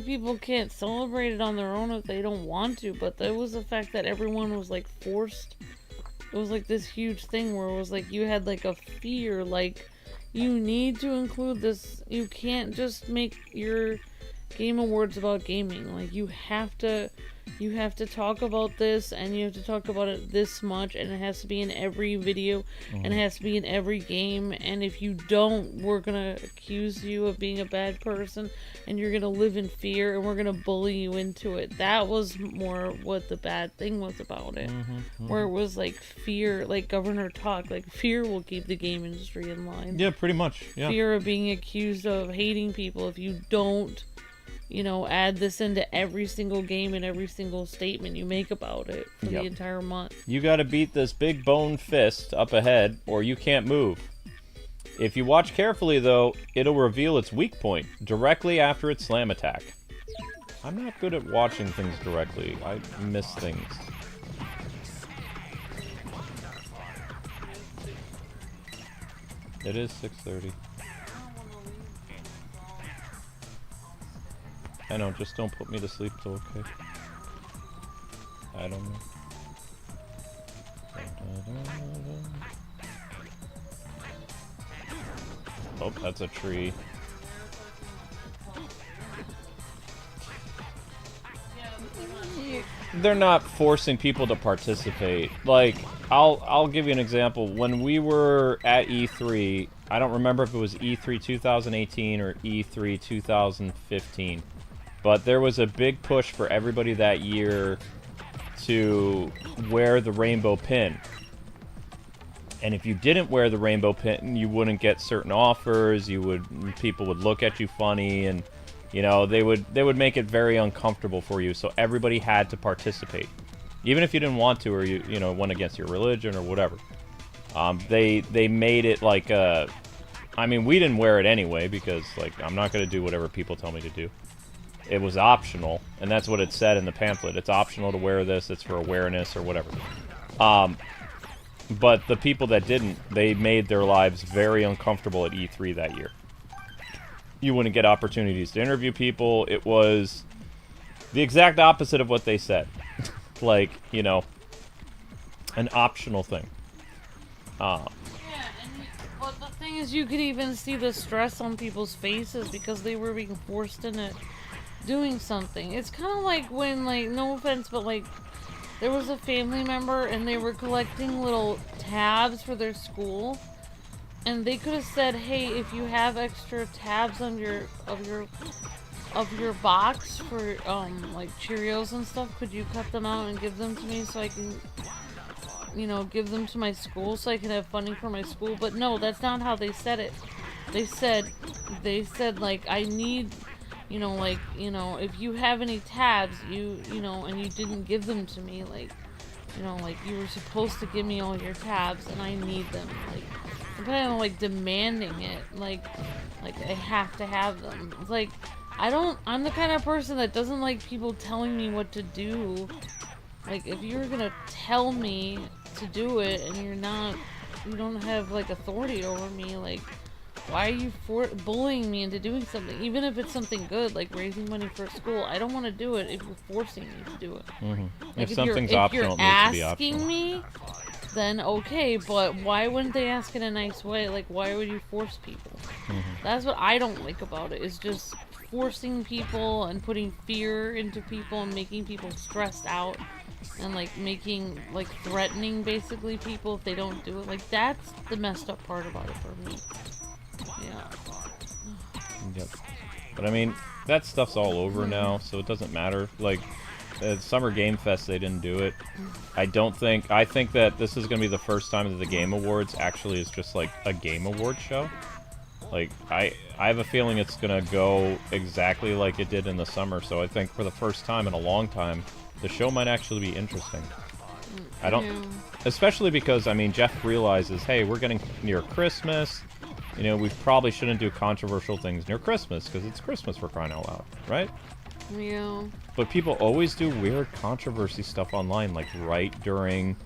people can't celebrate it on their own if they don't want to, but there was the fact that everyone was like forced. It was like this huge thing where it was like you had like a fear, like you need to include this. You can't just make your Game Awards about gaming. Like you have to talk about this, and you have to talk about it this much, and it has to be in every video, and it has to be in every game, and if you don't, we're gonna accuse you of being a bad person, and you're gonna live in fear, and we're gonna bully you into it. That was more what the bad thing was about it. Where it was like fear, like Governor Talk, like fear will keep the game industry in line. Yeah, pretty much. Yeah. Fear of being accused of hating people if you don't, you know, add this into every single game and every single statement you make about it for the entire month. You gotta beat this big bone fist up ahead, or you can't move. If you watch carefully, though, it'll reveal its weak point directly after its slam attack. I'm not good at watching things directly. I miss things. It is 6:30. I know, just don't put me to sleep, it's okay. I don't know. Oh, that's a tree. They're not forcing people to participate. Like, I'll give you an example. When we were at E3, I don't remember if it was E3 2018 or E3 2015. But there was a big push for everybody that year to wear the rainbow pin. And if you didn't wear the rainbow pin, you wouldn't get certain offers. People would look at you funny, and you know, they would make it very uncomfortable for you. So everybody had to participate, even if you didn't want to, or you know, went against your religion or whatever. They made it like I mean, we didn't wear it anyway because like I'm not gonna do whatever people tell me to do. It was optional, and that's what it said in the pamphlet. It's optional to wear this, it's for awareness or whatever. But the people that didn't, they made their lives very uncomfortable at E3 that year. You wouldn't get opportunities to interview people. It was the exact opposite of what they said. Like, you know, an optional thing. Yeah, but the thing is, you could even see the stress on people's faces because they were being forced into doing something. It's kind of like when, like, no offense, but like there was a family member and they were collecting little tabs for their school, and they could have said, hey, if you have extra tabs on your box for like Cheerios and stuff, could you cut them out and give them to me so I can, you know, give them to my school so I can have funding for my school? But no, that's not how they said it. They said like, I need, you know, like, you know, if you have any tabs, you know, and you didn't give them to me, like, you know, like, you were supposed to give me all your tabs, and I need them, like, I'm kind of, like, demanding it, like, I have to have them. It's like, I'm the kind of person that doesn't like people telling me what to do. Like, if you're gonna tell me to do it, and you don't have, like, authority over me, like, why are you bullying me into doing something? Even if it's something good, like raising money for a school, I don't want to do it if you're forcing me to do it. Like if something's optional, it needs to be optional. If you're asking me, then okay, but why wouldn't they ask in a nice way? Like, why would you force people? That's what I don't like about it, is just forcing people and putting fear into people and making people stressed out and like threatening basically people if they don't do it. Like, that's the messed up part about it for me. Yeah. Yep. But I mean, that stuff's all over now, so it doesn't matter. Like, at Summer Game Fest, they didn't do it. I think that this is going to be the first time that the Game Awards actually is just like a Game Award show. Like, I have a feeling it's going to go exactly like it did in the summer, so I think for the first time in a long time, the show might actually be interesting. I don't... Especially because, I mean, Jeff realizes, hey, we're getting near Christmas. You know, we probably shouldn't do controversial things near Christmas, because it's Christmas for crying out loud, right? Yeah. But people always do weird controversy stuff online, like right during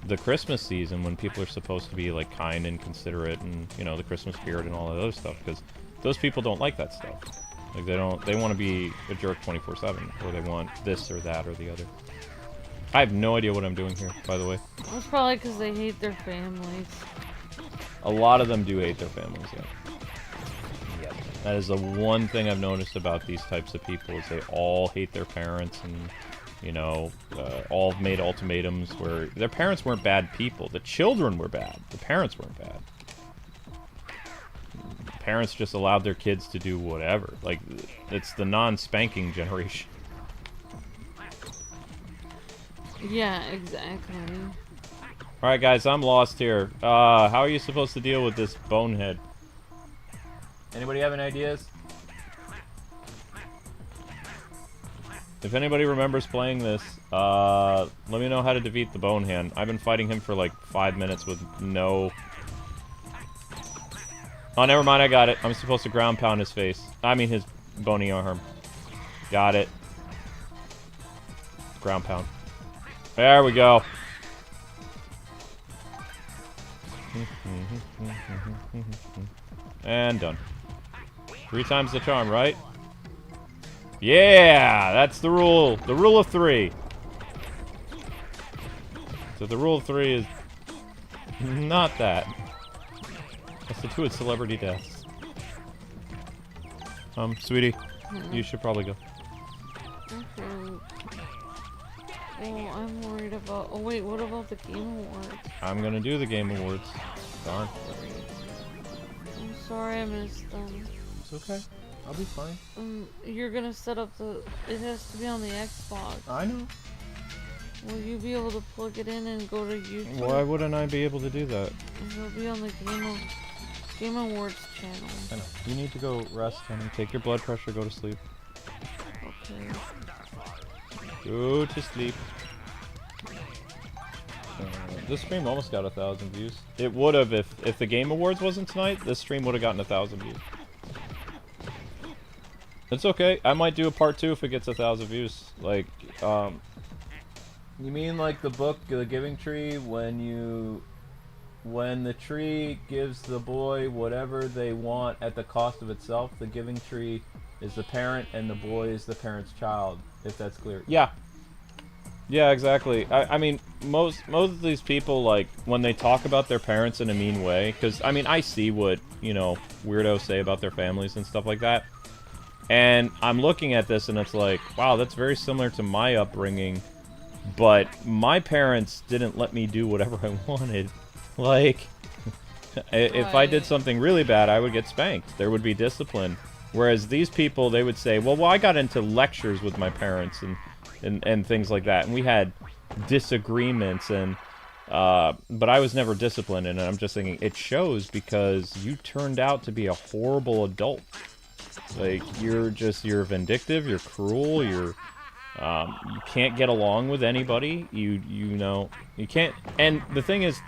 the Christmas season when people are supposed to be, like, kind and considerate and, you know, the Christmas spirit and all that other stuff, because those people don't like that stuff. Like, they want to be a jerk 24/7, or they want this or that or the other. I have no idea what I'm doing here, by the way. It's probably because they hate their families. A lot of them do hate their families, yeah. Yep. That is the one thing I've noticed about these types of people, is they all hate their parents and, you know, all made ultimatums where their parents weren't bad people. The children were bad. The parents weren't bad. Parents just allowed their kids to do whatever. Like, it's the non-spanking generation. Yeah, exactly. Alright guys, I'm lost here. How are you supposed to deal with this bonehead? Anybody have any ideas? If anybody remembers playing this, let me know how to defeat the bonehead. I've been fighting him for like 5 minutes with no... Oh, never mind, I got it. I'm supposed to ground pound his face. I mean his bony arm. Got it. Ground pound. There we go. And done. 3 times the charm, right? Yeah! That's the rule. The rule of 3. So the rule of 3 is not that. Has to do with celebrity deaths. Sweetie, you should probably go. Okay. Oh, I'm worried about... Oh, wait, what about the Game Awards? I'm gonna do the Game Awards. Darn. I'm sorry I missed them. It's okay. I'll be fine. You're gonna set up the... It has to be on the Xbox. I know. Will you be able to plug it in and go to YouTube? Why wouldn't I be able to do that? It'll be on the Game Awards channel. I know. You need to go rest, honey. Take your blood pressure, go to sleep. Okay. Go to sleep. This stream almost got 1,000 views. It would have if the Game Awards wasn't tonight. This stream would have gotten 1,000 views. It's okay. I might do a part 2 if it gets 1,000 views. Like, you mean like the book, The Giving Tree, when the tree gives the boy whatever they want at the cost of itself, the giving tree is the parent and the boy is the parent's child, if that's clear. Yeah. Yeah, exactly. I mean, most of these people, like, when they talk about their parents in a mean way, because, I mean, I see what, you know, weirdos say about their families and stuff like that. And I'm looking at this and it's like, wow, that's very similar to my upbringing, but my parents didn't let me do whatever I wanted. Like, if I did something really bad, I would get spanked. There would be discipline. Whereas these people, they would say, well, I got into lectures with my parents and things like that. And we had disagreements, and but I was never disciplined. And I'm just thinking, it shows because you turned out to be a horrible adult. Like, you're vindictive, you're cruel, you can't get along with anybody. You know, you can't. And the thing is,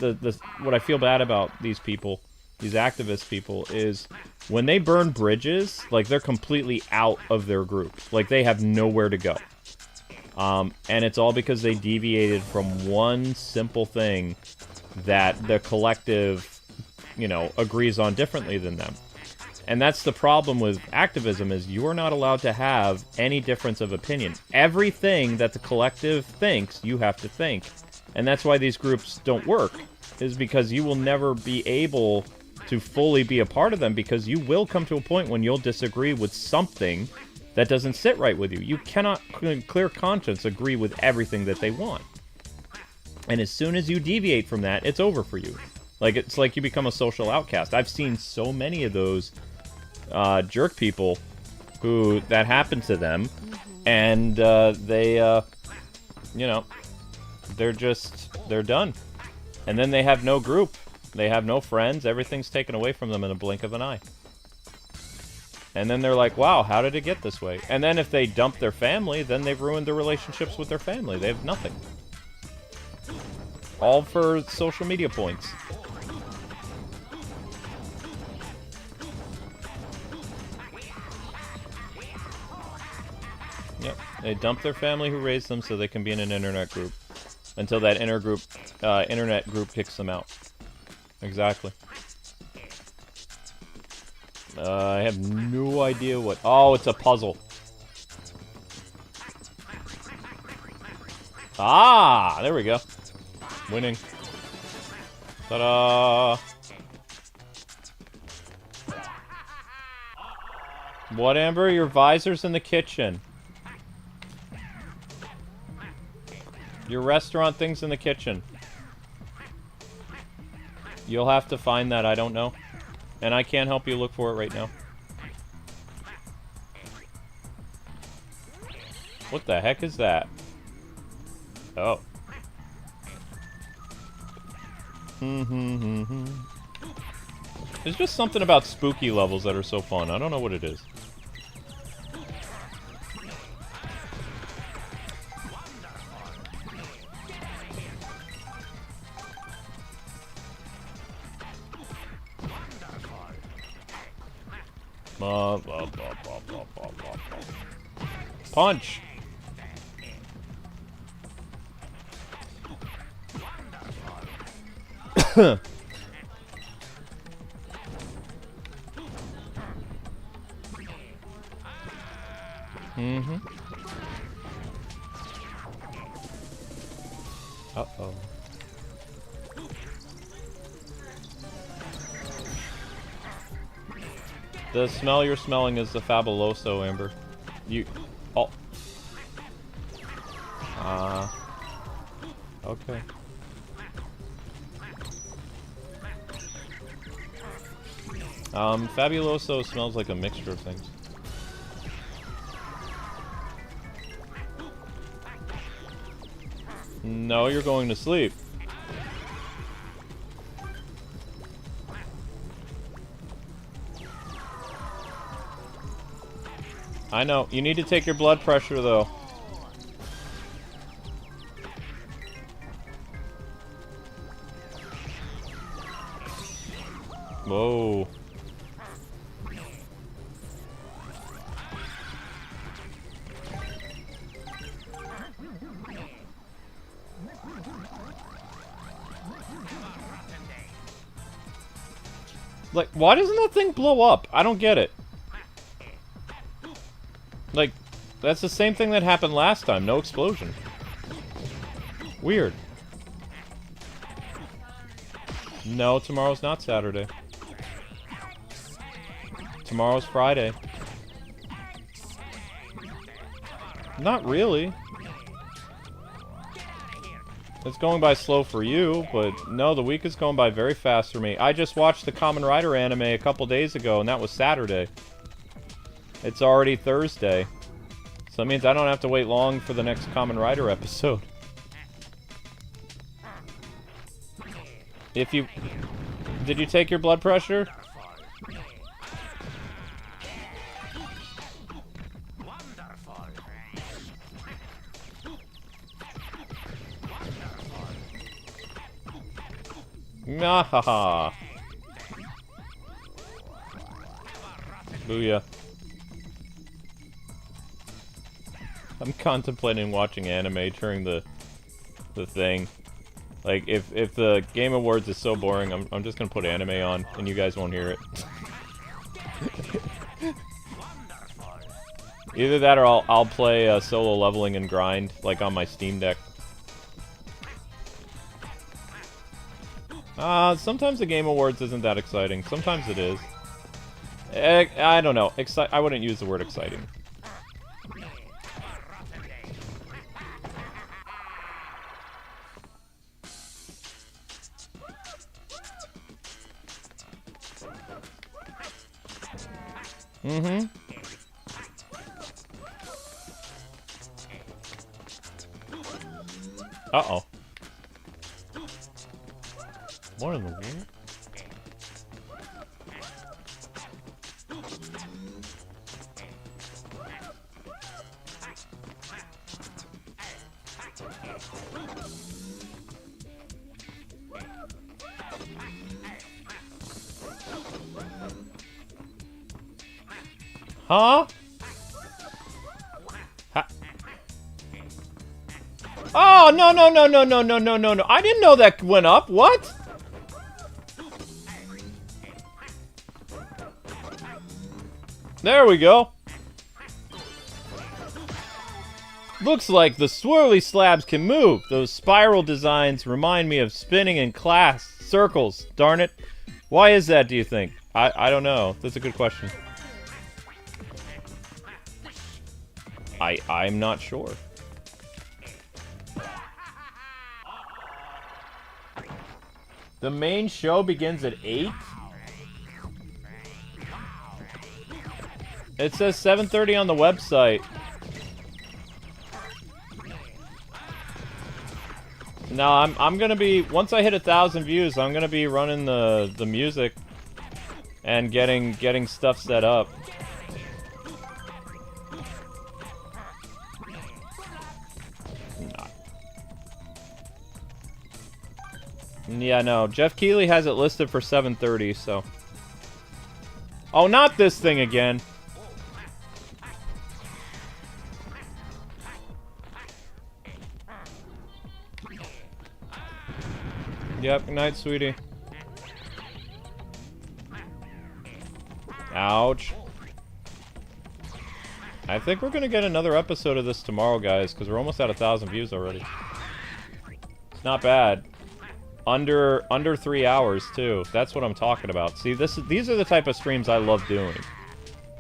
what I feel bad about these people, these activist people, is when they burn bridges, like, they're completely out of their group. Like, they have nowhere to go. And it's all because they deviated from one simple thing that the collective, you know, agrees on differently than them. And that's the problem with activism, is you are not allowed to have any difference of opinion. Everything that the collective thinks, you have to think. And that's why these groups don't work, is because you will never be able to fully be a part of them, because you will come to a point when you'll disagree with something that doesn't sit right with you. You cannot, in clear conscience, agree with everything that they want. And as soon as you deviate from that, it's over for you. Like, it's like you become a social outcast. I've seen so many of those jerk people who that happened to them, and they, you know, they're done. And then they have no group. They have no friends. Everything's taken away from them in a blink of an eye. And then they're like, wow, how did it get this way? And then if they dump their family, then they've ruined their relationships with their family. They have nothing. All for social media points. Yep, they dump their family who raised them so they can be in an internet group. Until that internet group kicks them out. Exactly. I have no idea what... Oh, it's a puzzle. Ah, there we go. Winning. Ta-da! What, Amber? Your visor's in the kitchen. Your restaurant thing's in the kitchen. You'll have to find that, I don't know. And I can't help you look for it right now. What the heck is that? Oh. There's just something about spooky levels that are so fun. I don't know what it is. Punch! Uh-oh. The smell you're smelling is the Fabuloso, Amber. You... Oh. Okay. Fabuloso smells like a mixture of things. No, you're going to sleep. I know. You need to take your blood pressure, though. Whoa. Like, why doesn't that thing blow up? I don't get it. Like, that's the same thing that happened last time. No explosion. Weird. No, tomorrow's not Saturday. Tomorrow's Friday. Not really. It's going by slow for you, but no, the week is going by very fast for me. I just watched the Kamen Rider anime a couple days ago, and that was Saturday. It's already Thursday. So that means I don't have to wait long for the next Kamen Rider episode. If you... Did you take your blood pressure? Nahaha. Booyah. I'm contemplating watching anime during the thing. Like, if the Game Awards is so boring, I'm just gonna put anime on, and you guys won't hear it. Either that or I'll play solo leveling and grind, like on my Steam Deck. Sometimes the Game Awards isn't that exciting. Sometimes it is. I don't know. I wouldn't use the word exciting. Mm-hmm. Uh-oh. What in the world? Huh? Oh, no, no, no, no, no, no, no, no, no. I didn't know that went up. What? There we go. Looks like the swirly slabs can move. Those spiral designs remind me of spinning in class circles. Darn it. Why is that, do you think? I don't know. That's a good question. I'm not sure. The main show begins at 8? It says 7:30 on the website. No, I'm gonna be, once I hit 1,000 views, I'm gonna be running the music and getting stuff set up. Yeah, no, Jeff Keighley has it listed for 7:30, so. Oh, not this thing again. Yep, good night, sweetie. Ouch. I think we're gonna get another episode of this tomorrow, guys, because we're almost at 1,000 views already. It's not bad. Under 3 hours, too. That's what I'm talking about. See, these are the type of streams I love doing.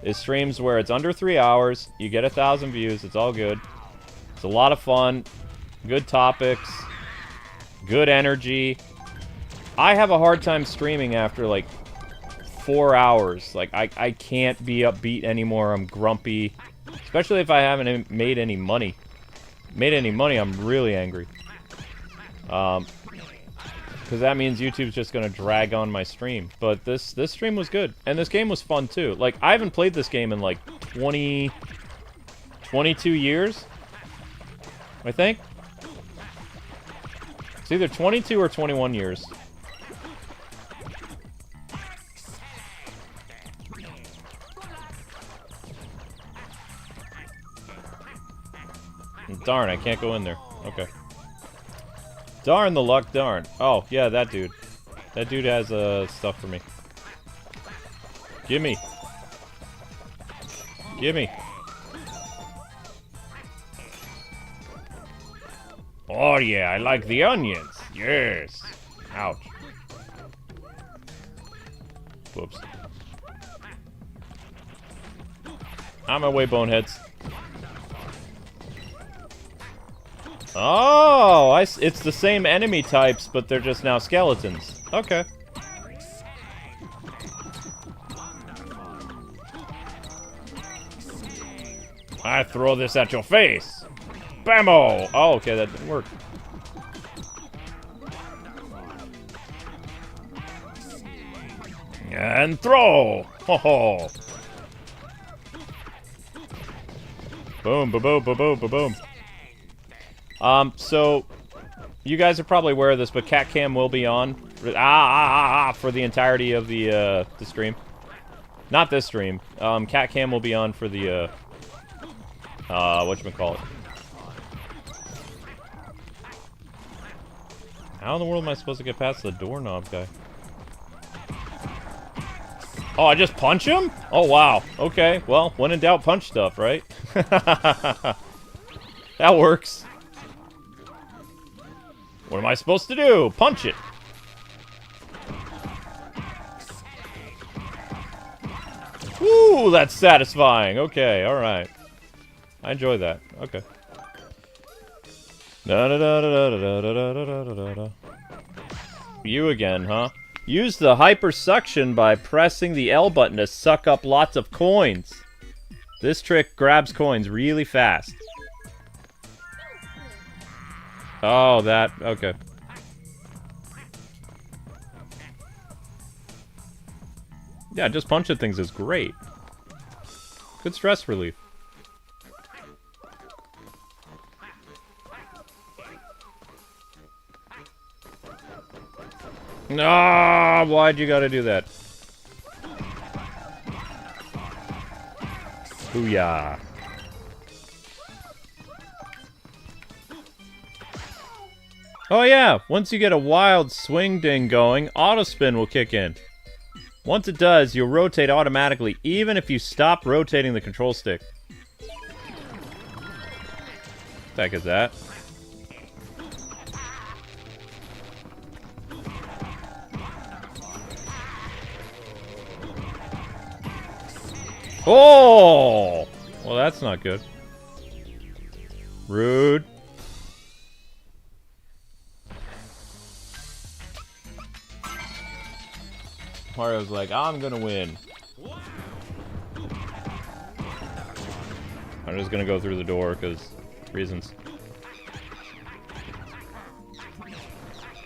Is streams where it's under 3 hours, you get 1,000 views, it's all good. It's a lot of fun, good topics, good energy. I have a hard time streaming after, like, 4 hours. Like, I can't be upbeat anymore, I'm grumpy. Especially if I haven't made any money. I'm really angry. Because that means YouTube's just gonna drag on my stream. But this stream was good. And this game was fun, too. Like, I haven't played this game in, like, 22 years? I think? It's either 22 or 21 years. Darn, I can't go in there. Okay. Darn the luck, darn. Oh, yeah, that dude. That dude has stuff for me. Gimme. Gimme. Oh, yeah, I like the onions. Yes. Ouch. Whoops. On my way, boneheads. Oh, it's the same enemy types, but they're just now skeletons. Okay. I throw this at your face. Bammo! Oh, okay, that didn't work. And throw! Ho ho! Boom, ba-boom, ba-boom, ba-boom. So, you guys are probably aware of this, but Cat Cam will be on for the entirety of the stream. Not this stream. Cat Cam will be on for the, whatchamacallit. How in the world am I supposed to get past the doorknob guy? Oh, I just punch him? Oh, wow. Okay, well, when in doubt, punch stuff, right? That works. What am I supposed to do? Punch it. Woo, that's satisfying. Okay, alright. I enjoy that. Okay. You again, huh? Use the hyper suction by pressing the L button to suck up lots of coins. This trick grabs coins really fast. Oh, that... okay. Yeah, just punching things is great. Good stress relief. Ah, why'd you gotta do that? Booyah. Oh yeah, once you get a wild swing ding going, autospin will kick in. Once it does, you'll rotate automatically, even if you stop rotating the control stick. What the heck is that? Oh! Well, that's not good. Rude. Mario's like, I'm gonna win. I'm just gonna go through the door, because reasons.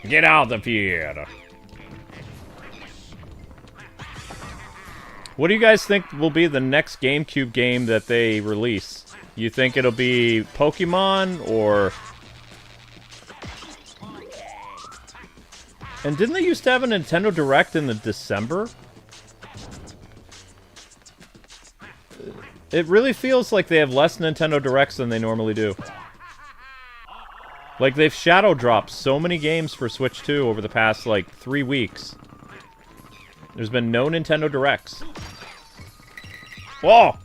Get out of here! What do you guys think will be the next GameCube game that they release? You think it'll be Pokemon, or... And didn't they used to have a Nintendo Direct in the December? It really feels like they have less Nintendo Directs than they normally do. Like, they've shadow dropped so many games for Switch 2 over the past, like, 3 weeks. There's been no Nintendo Directs. Whoa!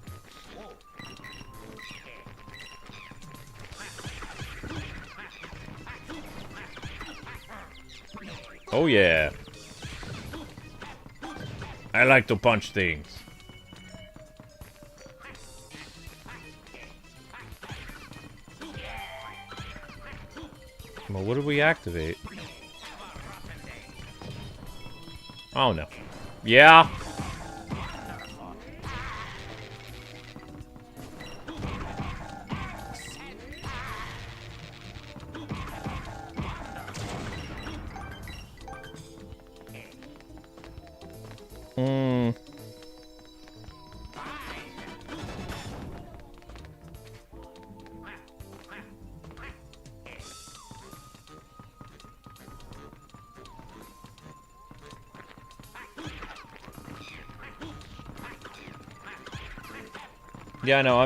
Oh yeah. I like to punch things. Well, what did we activate? Oh no. Yeah. Yeah, no, I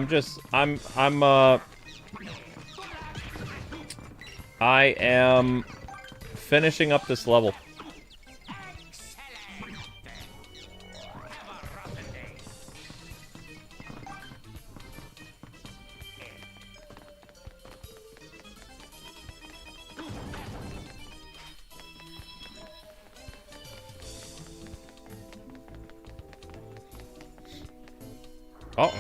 am finishing up this level. Uh-oh.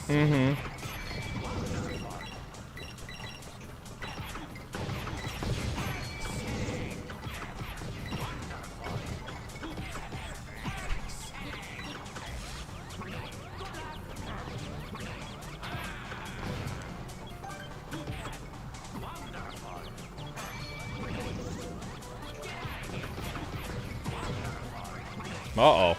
Mm-hmm. Uh-oh.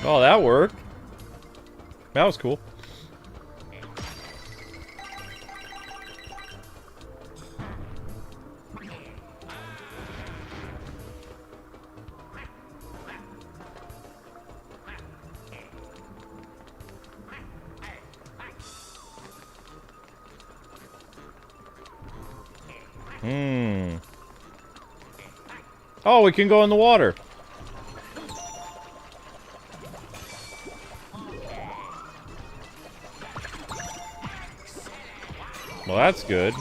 Oh, that worked. That was cool. Oh, we can go in the water. Well, that's good.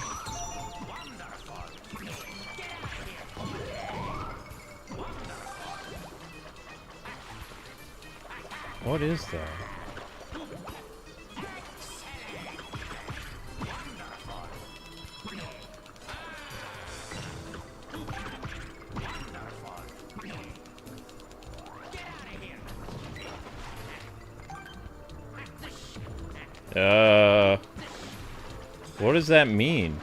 What is that? What does that mean?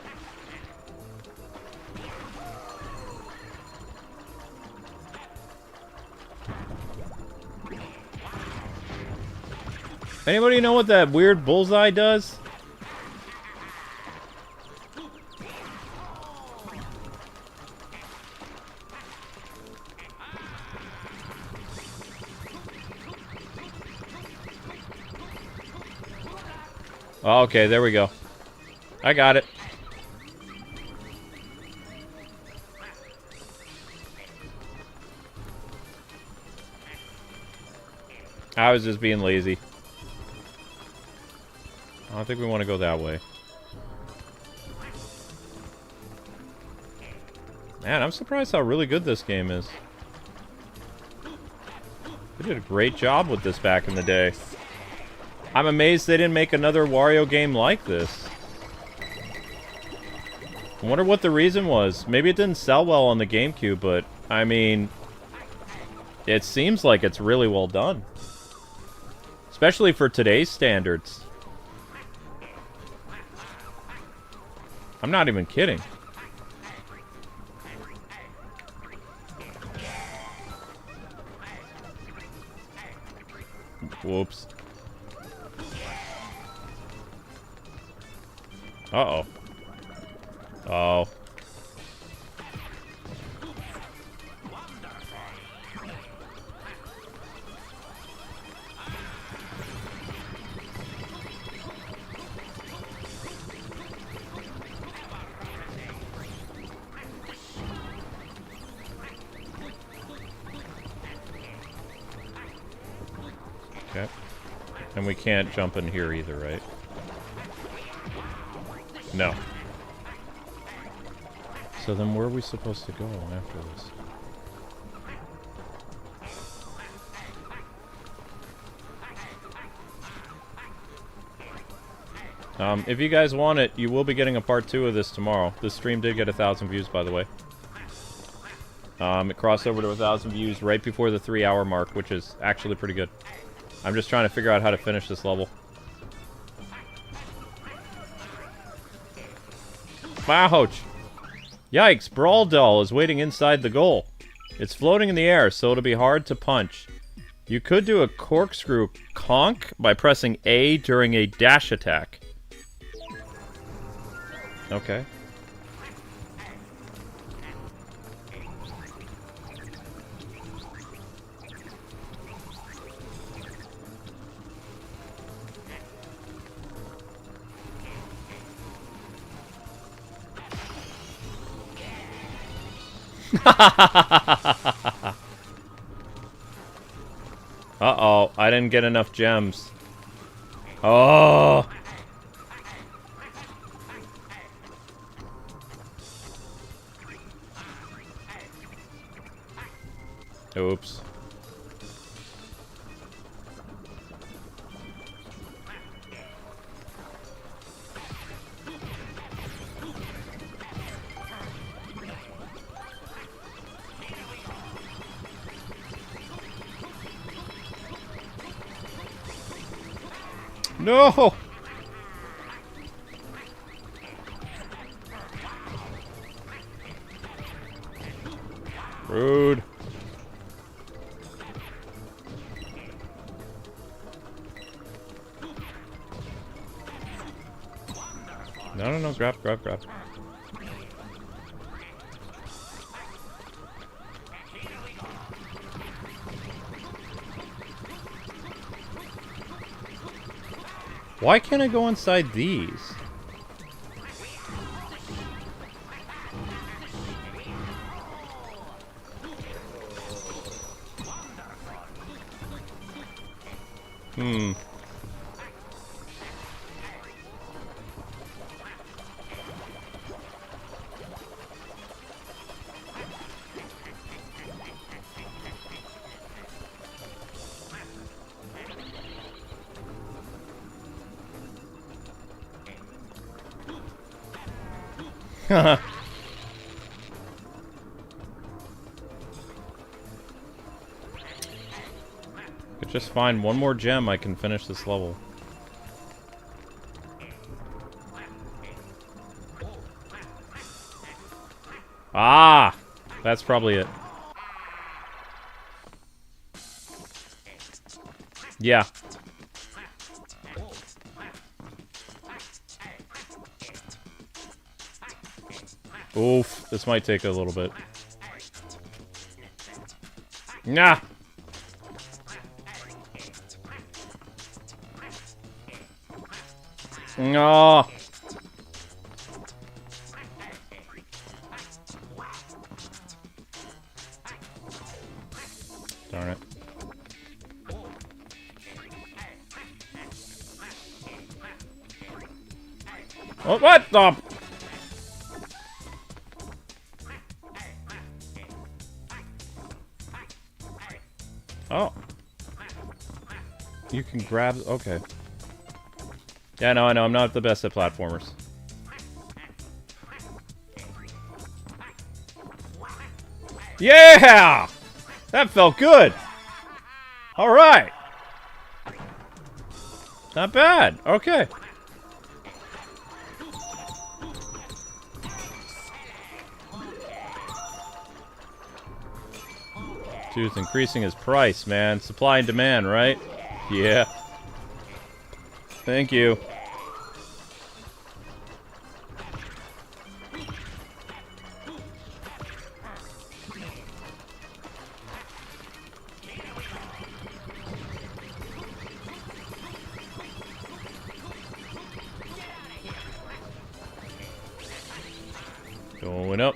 Anybody know what that weird bullseye does? Oh, okay, there we go. I got it. I was just being lazy. I don't think we want to go that way. Man, I'm surprised how really good this game is. They did a great job with this back in the day. I'm amazed they didn't make another Wario game like this. I wonder what the reason was. Maybe it didn't sell well on the Gamecube, but, I mean... it seems like it's really well done. Especially for today's standards. I'm not even kidding. Whoops. Uh-oh. Oh. Okay. And we can't jump in here either, right? No. So then where are we supposed to go after this? If you guys want it, you will be getting a part 2 of this tomorrow. This stream did get 1,000 views, by the way. It crossed over to 1,000 views right before the 3-hour mark, which is actually pretty good. I'm just trying to figure out how to finish this level. Ouch! Yikes, Brawl Doll is waiting inside the goal. It's floating in the air, so it'll be hard to punch. You could do a corkscrew conk by pressing A during a dash attack. Okay. Uh-oh, I didn't get enough gems. Oh! Oops. No! Rude. No, grab. Why can't I go inside these? Could just find one more gem, I can finish this level. Ah! That's probably it. Yeah. Oof. This might take a little bit. Nah! No. Darn it. Oh, what the? Oh. You can grab... Okay. Yeah, no, I know. I'm not the best at platformers. Yeah! That felt good! Alright! Not bad. Okay. Dude, it's increasing his price, man. Supply and demand, right? Yeah. Thank you. Going up.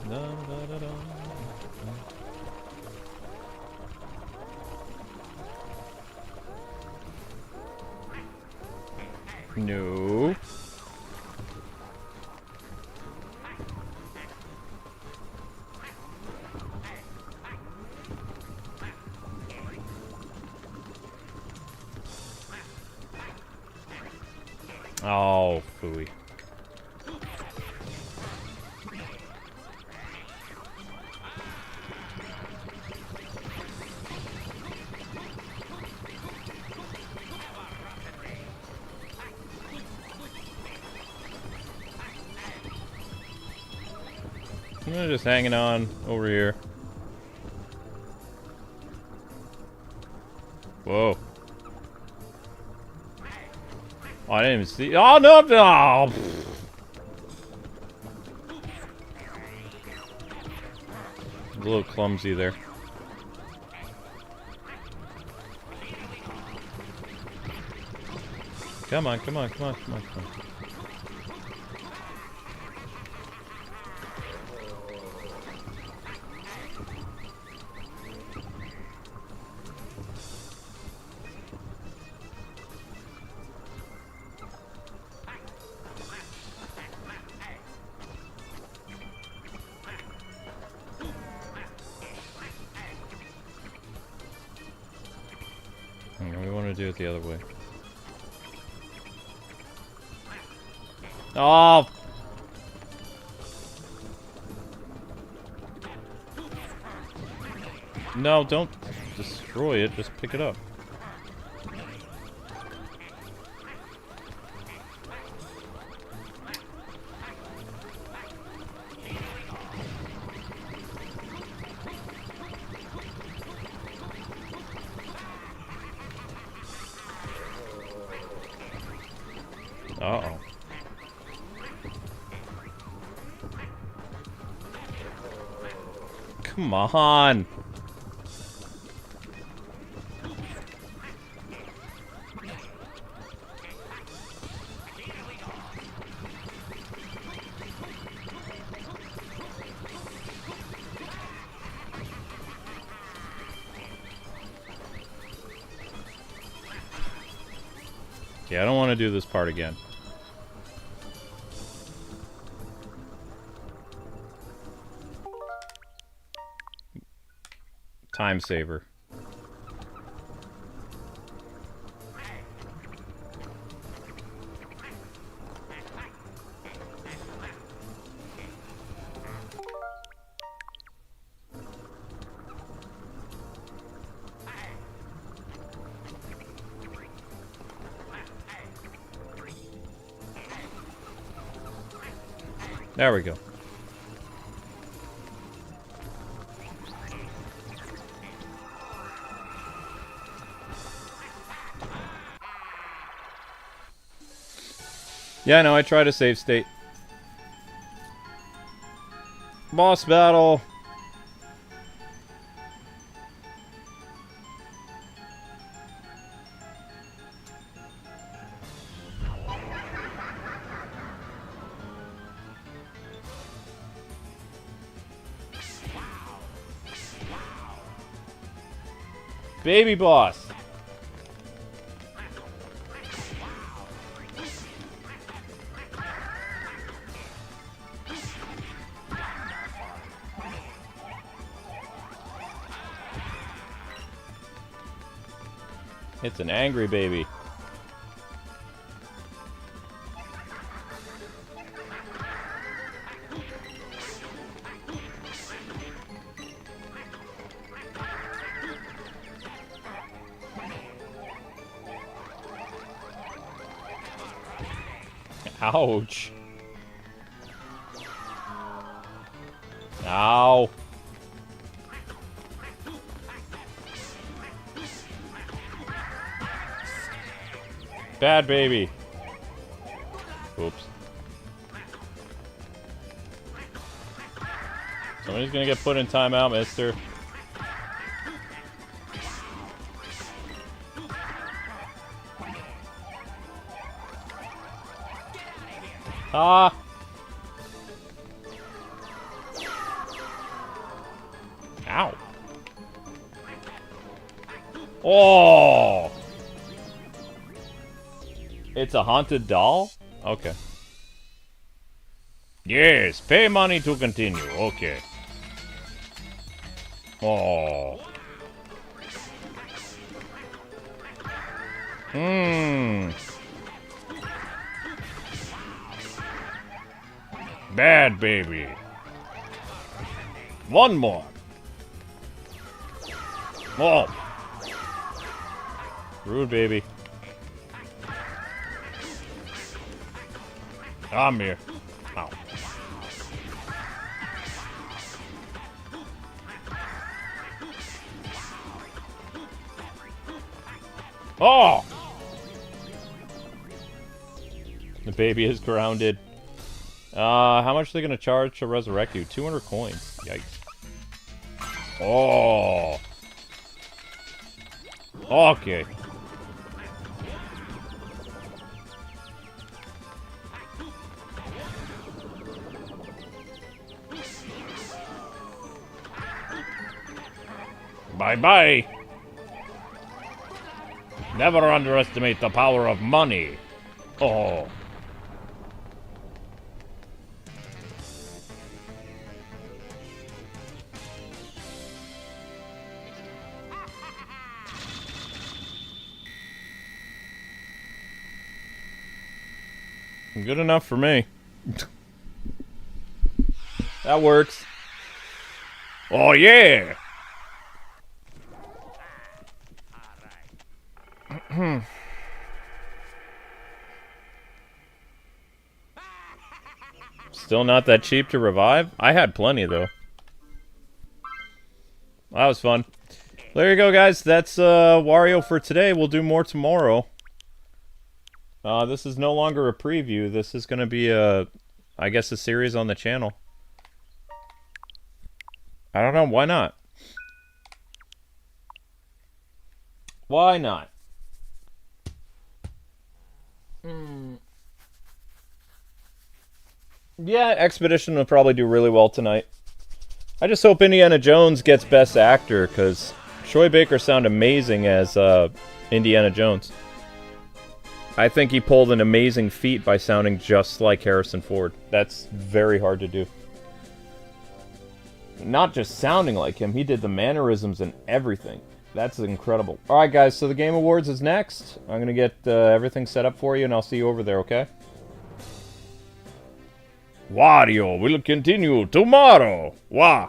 Da, da, da, da. No. Oh, phooey. I'm just hanging on over here. Whoa. Oh, I didn't even see. Oh, no! Oh. A little clumsy there. Come on, come on, come on, come on, come on. We want to do it the other way. Oh! No, don't destroy it. Just pick it up. Uh-oh. Come on! Yeah, I don't want to do this part again. Time saver. There we go. Yeah, no, I try to save state. Boss battle. Baby boss. It's an angry baby. Ouch. Ow. Bad baby. Oops. Somebody's gonna get put in timeout, mister. Ah! Ow. Oh! It's a haunted doll? Okay. Yes, pay money to continue. Okay. Oh. Mmm. Bad baby. One more. Oh. Rude baby. I'm here. Ow. Oh! The baby is grounded. How much are they gonna charge to resurrect you? 200 coins. Yikes. Oh. Okay. Bye-bye. Never underestimate the power of money. Oh. Good enough for me. That works. Oh, yeah! Still not that cheap to revive? I had plenty, though. That was fun. There you go, guys. That's Wario for today. We'll do more tomorrow. This is no longer a preview. This is going to be I guess a series on the channel. I don't know. Why not? Why not? Yeah, Expedition will probably do really well tonight. I just hope Indiana Jones gets Best Actor, because Troy Baker sounded amazing as Indiana Jones. I think he pulled an amazing feat by sounding just like Harrison Ford. That's very hard to do. Not just sounding like him, he did the mannerisms and everything. That's incredible. Alright guys, so the Game Awards is next. I'm going to get everything set up for you and I'll see you over there, okay? Wario will continue tomorrow! Wah!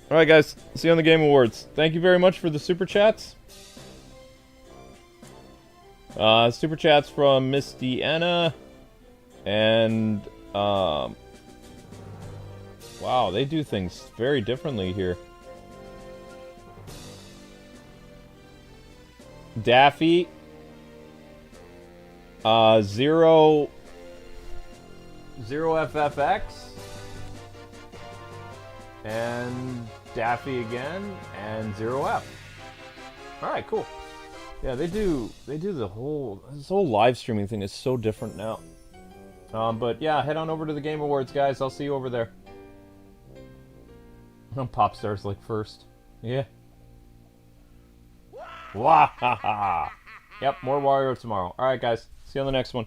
Alright guys, see you on the Game Awards. Thank you very much for the Super Chats. Super Chats from Miss Deanna and Wow, they do things very differently here. Daffy. Zero FFX. And Daffy again, and 0F. Alright, cool. Yeah, they do the whole... This whole live streaming thing is so different now. But yeah, head on over to the Game Awards, guys. I'll see you over there. Popstar's like first. Yeah. Wahaha! Yep, more Wario tomorrow. Alright, guys. See you on the next one.